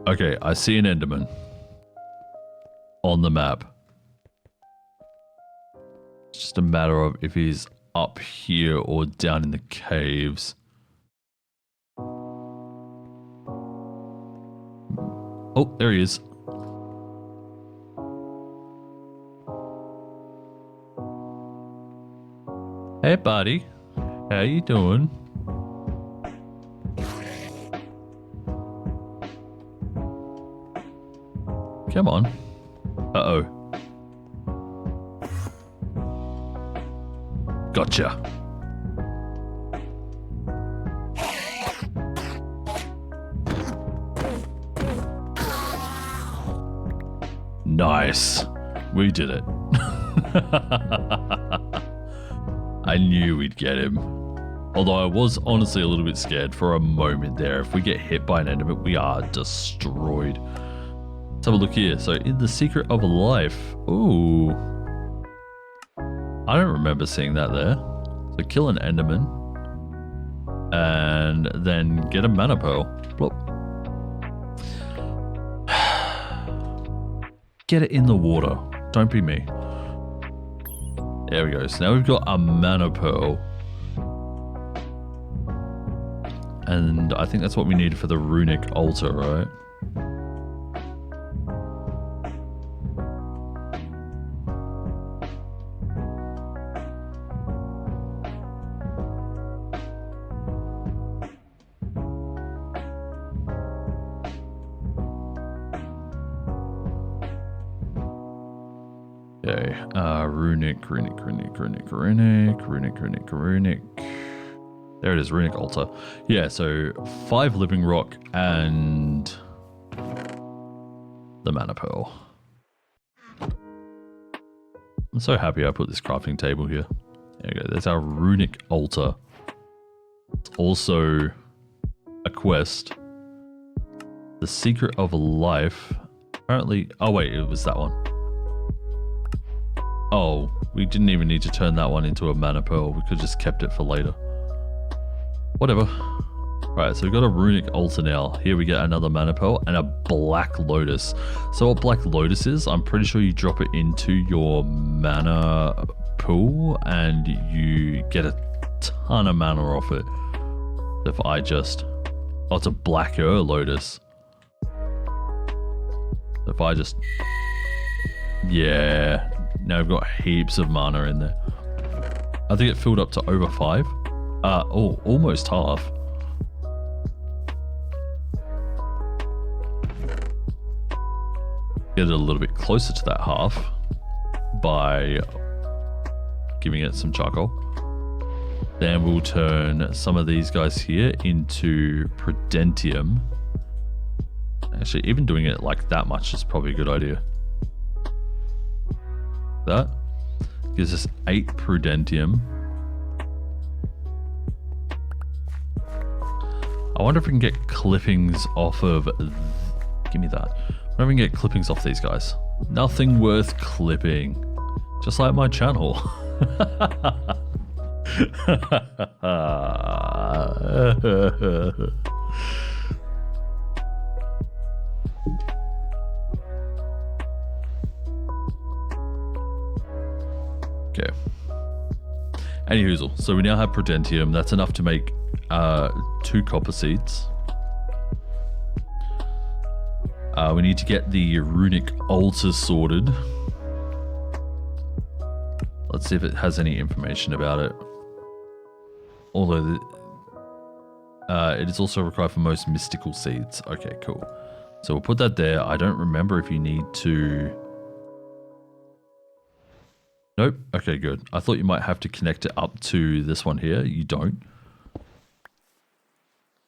Okay, I see an Enderman on the map. It's just a matter of if he's up here or down in the caves. Oh, there he is. Hey, buddy. How you doing? Come on. Uh-oh. Gotcha. Nice. We did it. I knew we'd get him. Although I was honestly a little bit scared for a moment there. If we get hit by an Enderman, we are destroyed. Let's have a look here. So, in the Secret of Life. Ooh. I don't remember seeing that there. So, kill an Enderman. And then get a mana pearl. Plop. Get it in the water. Don't be me. There we go. So, now we've got a mana pearl. And I think that's what we need for the runic altar, right? Okay, runic. There it is, runic altar. Yeah, so 5 living rock and the mana pearl. I'm so happy I put this crafting table here. There we go, there's our runic altar. It's also a quest. The secret of life. Apparently, oh wait, it was that one. Oh, we didn't even need to turn that one into a mana pearl. We could have just kept it for later. Whatever. Right, so we've got a runic altar now. Here we get another mana pearl and a black lotus. So what black lotus is, I'm pretty sure you drop it into your mana pool and you get a ton of mana off it. If I just... Oh, it's a blacker lotus. If I just... Yeah. Now we've got heaps of mana in there. I think it filled up to over 5. Oh, almost half. Get it a little bit closer to that half by giving it some charcoal. Then we'll turn some of these guys here into Prudentium. Actually, even doing it like that much is probably a good idea. That gives us 8 Prudentium. I wonder if we can get clippings off of... Give me that. I wonder if we can get clippings off these guys. Nothing worth clipping. Just like my channel. Okay. Anyhoozle, so we now have Prudentium. That's enough to make 2 copper seeds. We need to get the runic altar sorted. Let's see if it has any information about it. Although it is also required for most mystical seeds. Okay, cool. So we'll put that there. I don't remember if you need to... Nope. Okay, good. I thought you might have to connect it up to this one here. You don't.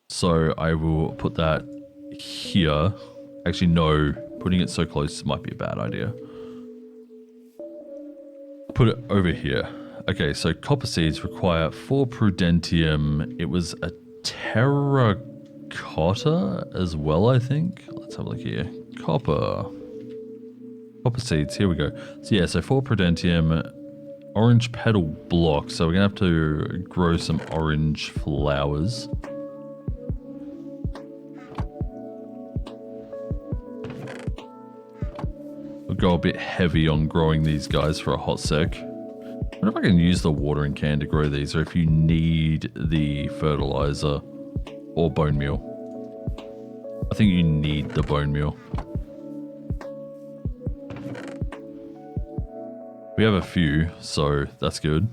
So I will put that here. Actually, no. Putting it so close might be a bad idea. Put it over here. Okay, so copper seeds require 4 Prudentium. It was a terracotta as well, I think. Let's have a look here. Copper seeds, here we go. So yeah, so 4 Prudentium, orange petal block. So we're gonna have to grow some orange flowers. We'll go a bit heavy on growing these guys for a hot sec. I wonder if I can use the watering can to grow these, or if you need the fertilizer or bone meal. I think you need the bone meal. We have a few, so that's good.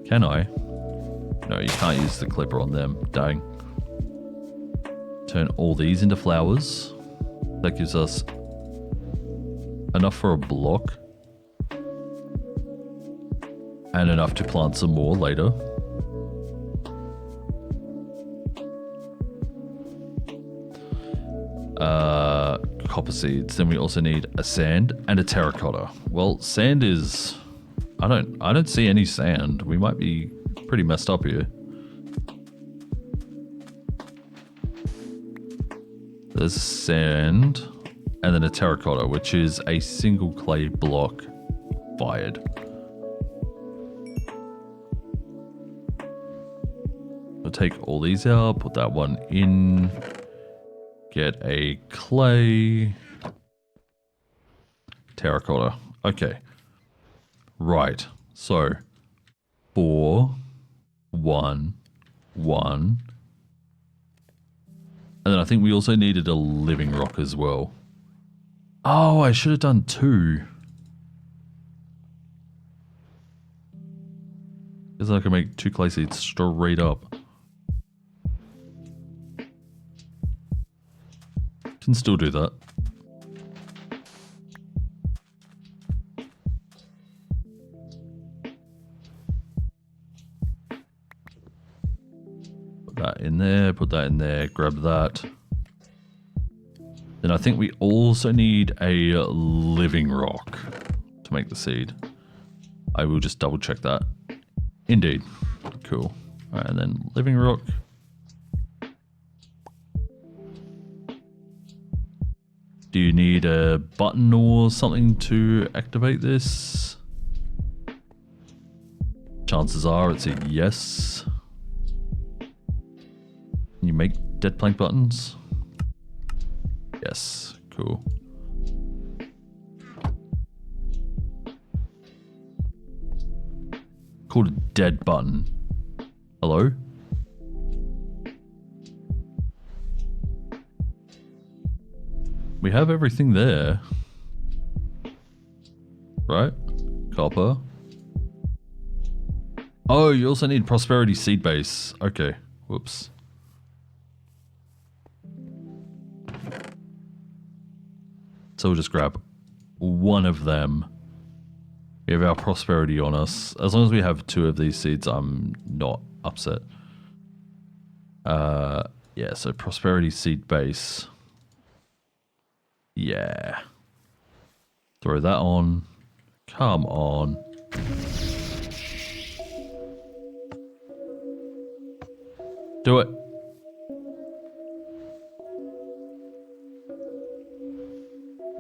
Can I? No, you can't use the clipper on them. Dang. Turn all these into flowers. That gives us enough for a block. And enough to plant some more later. Copper seeds. Then we also need a sand and a terracotta. Well, sand is... I don't see any sand. We might be pretty messed up here. There's sand and then a terracotta, which is a single clay block fired. We'll take all these out, put that one in, get a clay, terracotta. Okay. Right. So 4, 1, 1. And then I think we also needed a living rock as well. Oh, I should have done 2. Because I can make 2 clay seeds straight up. Can still do that. Put that in there, grab that. Then I think we also need a living rock to make the seed. I will just double check that. Indeed. Cool. Alright, and then living rock. Do you need a button or something to activate this? Chances are it's a yes. Can you make dead plank buttons? Yes, cool. Called a dead button. Hello? We have everything there. Right? Copper. Oh, you also need prosperity seed base. Okay. Whoops. So we'll just grab one of them. We have our prosperity on us. As long as we have 2 of these seeds, I'm not upset. Yeah, so prosperity seed base. Yeah. Throw that on. Come on. Do it.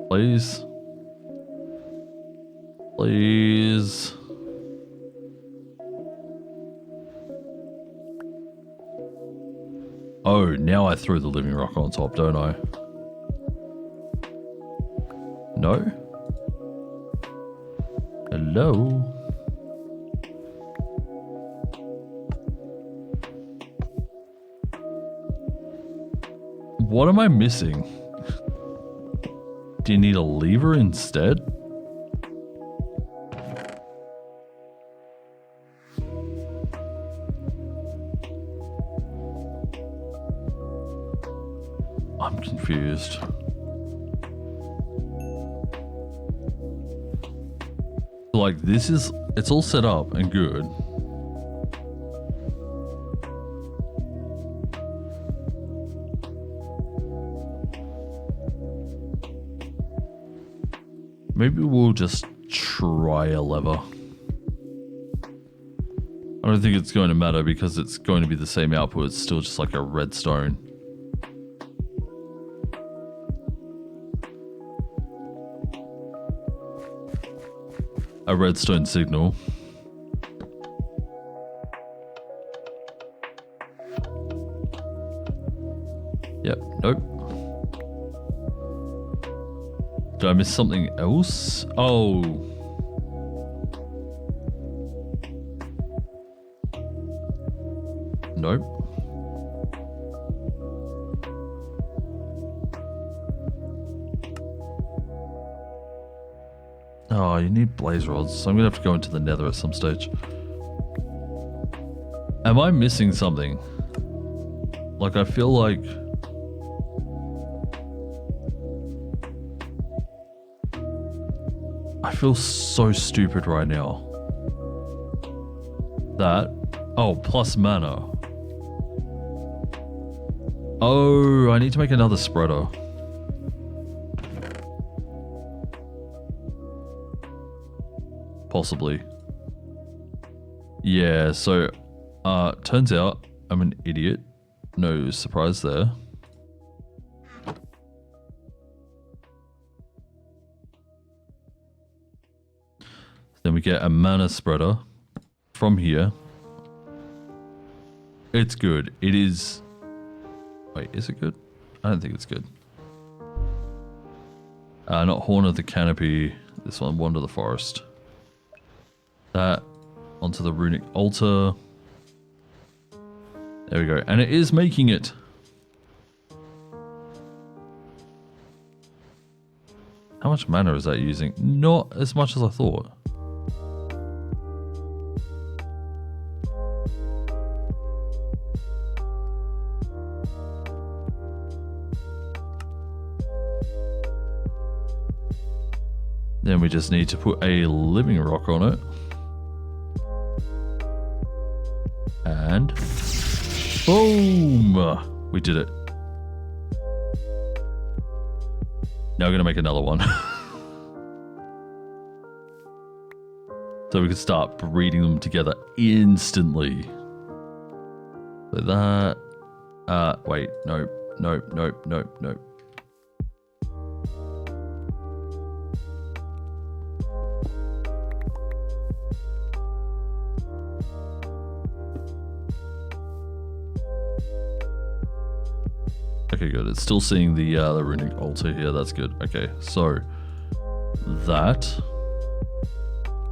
Please. Please. Oh, now I threw the living rock on top, don't I? No? Hello? What am I missing? Do you need a lever instead? I'm confused. Like, this is, it's all set up and good. Maybe we'll just try a lever. I don't think it's going to matter because it's going to be the same output. It's still just like a redstone. A redstone signal. Yep, nope. Did I miss something else? Oh. Nope. Oh, you need blaze rods, so I'm gonna have to go into the nether at some stage. Am I missing something? Like, I feel like... I feel so stupid right now. That... Oh, plus mana. Oh, I need to make another spreader. Possibly. Yeah, so... turns out I'm an idiot. No surprise there. Then we get a mana spreader from here. It's good. It is... Wait, is it good? I don't think it's good. Not Horn of the Canopy. This one, Wander the Forest. That onto the runic altar. There we go. And it is making it. How much mana is that using? Not as much as I thought. Then we just need to put a living rock on it. And boom! We did it. Now we're going to make another one. So we can start breeding them together instantly. So that... wait, nope, nope, nope, nope, nope. Okay, good. It's still seeing the runic altar here. That's good. Okay, so that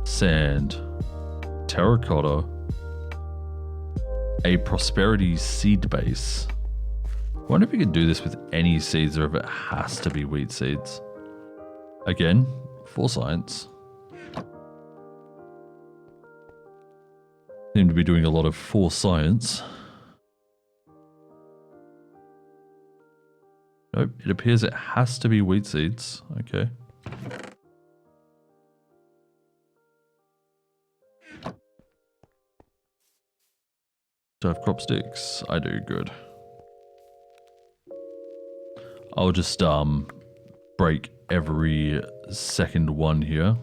sand, terracotta, a prosperity seed base. I wonder if you could do this with any seeds or if it has to be wheat seeds. Again, for science. Seem to be doing a lot of for science. Nope, it appears it has to be wheat seeds. Okay. Do I have crop sticks? I do, good. I'll just break every second one here.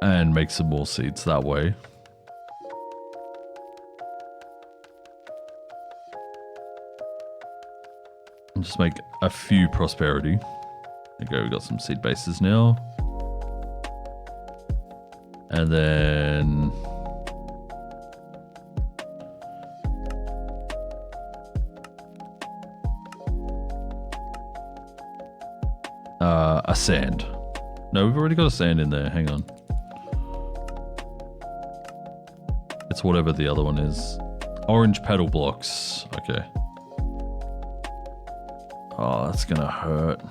And make some more seeds that way. And just make a few prosperity. There you go, we got some seed bases now. And then a sand. No, we've already got a sand in there. Hang on. It's whatever the other one is. Orange petal blocks. Okay. Oh, that's gonna hurt.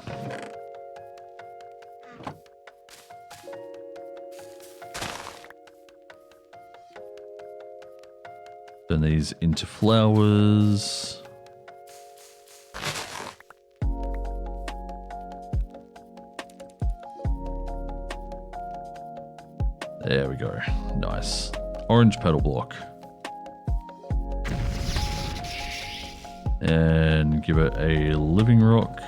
Turn these into flowers. There we go. Nice. Orange petal block. And give it a living rock.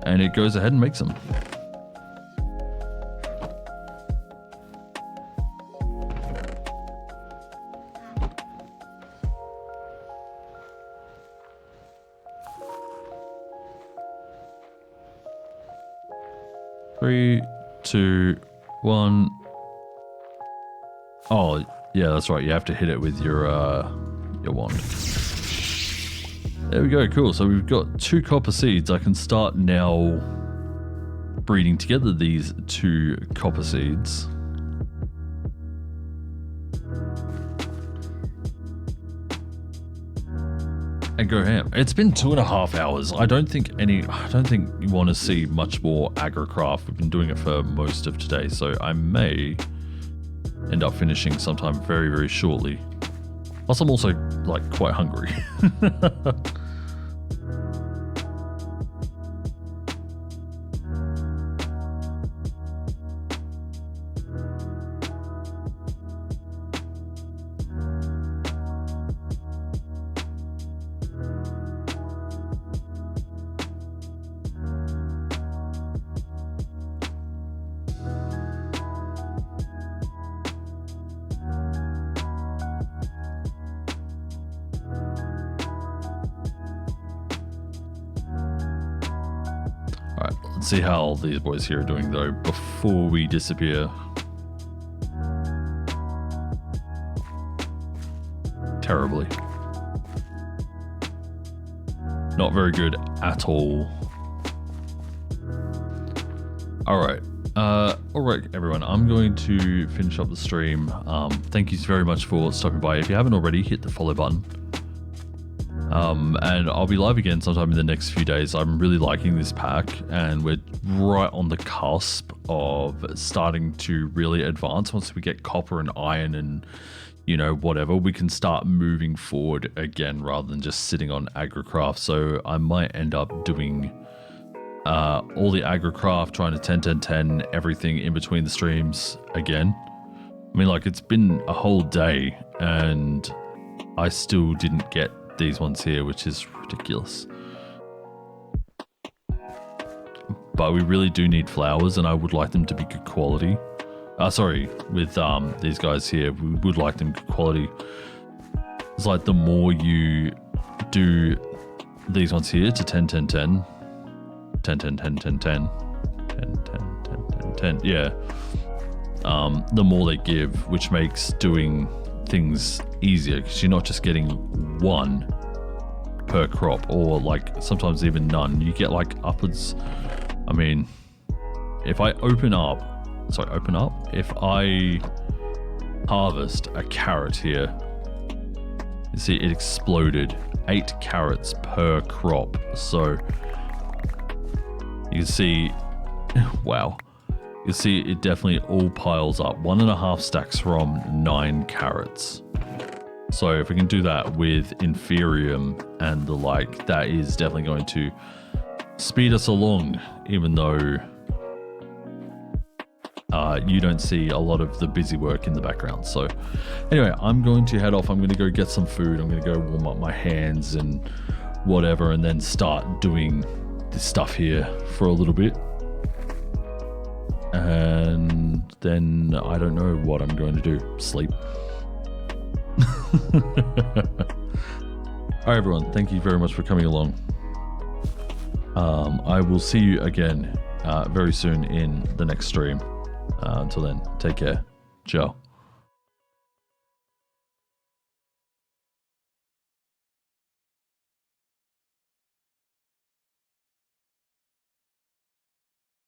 And it goes ahead and makes them. Three, 2, 1. Oh, yeah, that's right. You have to hit it with your wand. There we go. Cool. So we've got 2 copper seeds. I can start now breeding together these 2 copper seeds. And go ham. It's been 2.5 hours. I don't think you want to see much more agrocraft. We've been doing it for most of today, so I may end up finishing sometime very, very shortly. Plus, I'm also like quite hungry. Let's see how these boys here are doing though before we disappear. Terribly. Not very good at all. Alright. Alright everyone, I'm going to finish up the stream. Thank you very much for stopping by. If you haven't already, hit the follow button. And I'll be live again sometime in the next few days. I'm really liking this pack, and we're right on the cusp of starting to really advance. Once we get copper and iron and, you know, whatever, we can start moving forward again rather than just sitting on agrocraft. So I might end up doing all the agrocraft, trying to 10 everything in between the streams again. I mean, like, it's been a whole day and I still didn't get these ones here, which is ridiculous. But we really do need flowers, and I would like them to be good quality. Sorry, with these guys here, we would like them good quality. It's like the more you do these ones here to 10, yeah, the more they give, which makes doing things easier because you're not just getting one per crop, or like sometimes even none. You get like upwards. I mean, if I if I harvest a carrot here, you see it exploded 8 carrots per crop. So you can see, wow, you see it definitely all piles up. 1.5 stacks from 9 carrots. So if we can do that with Inferium and the like, that is definitely going to speed us along, even though you don't see a lot of the busy work in the background. So anyway, I'm going to head off. I'm going to go get some food. I'm going to go warm up my hands and whatever, and then start doing this stuff here for a little bit. And then I don't know what I'm going to do. Sleep. All right, everyone. Thank you very much for coming along. I will see you again very soon in the next stream. Until then, take care. Ciao.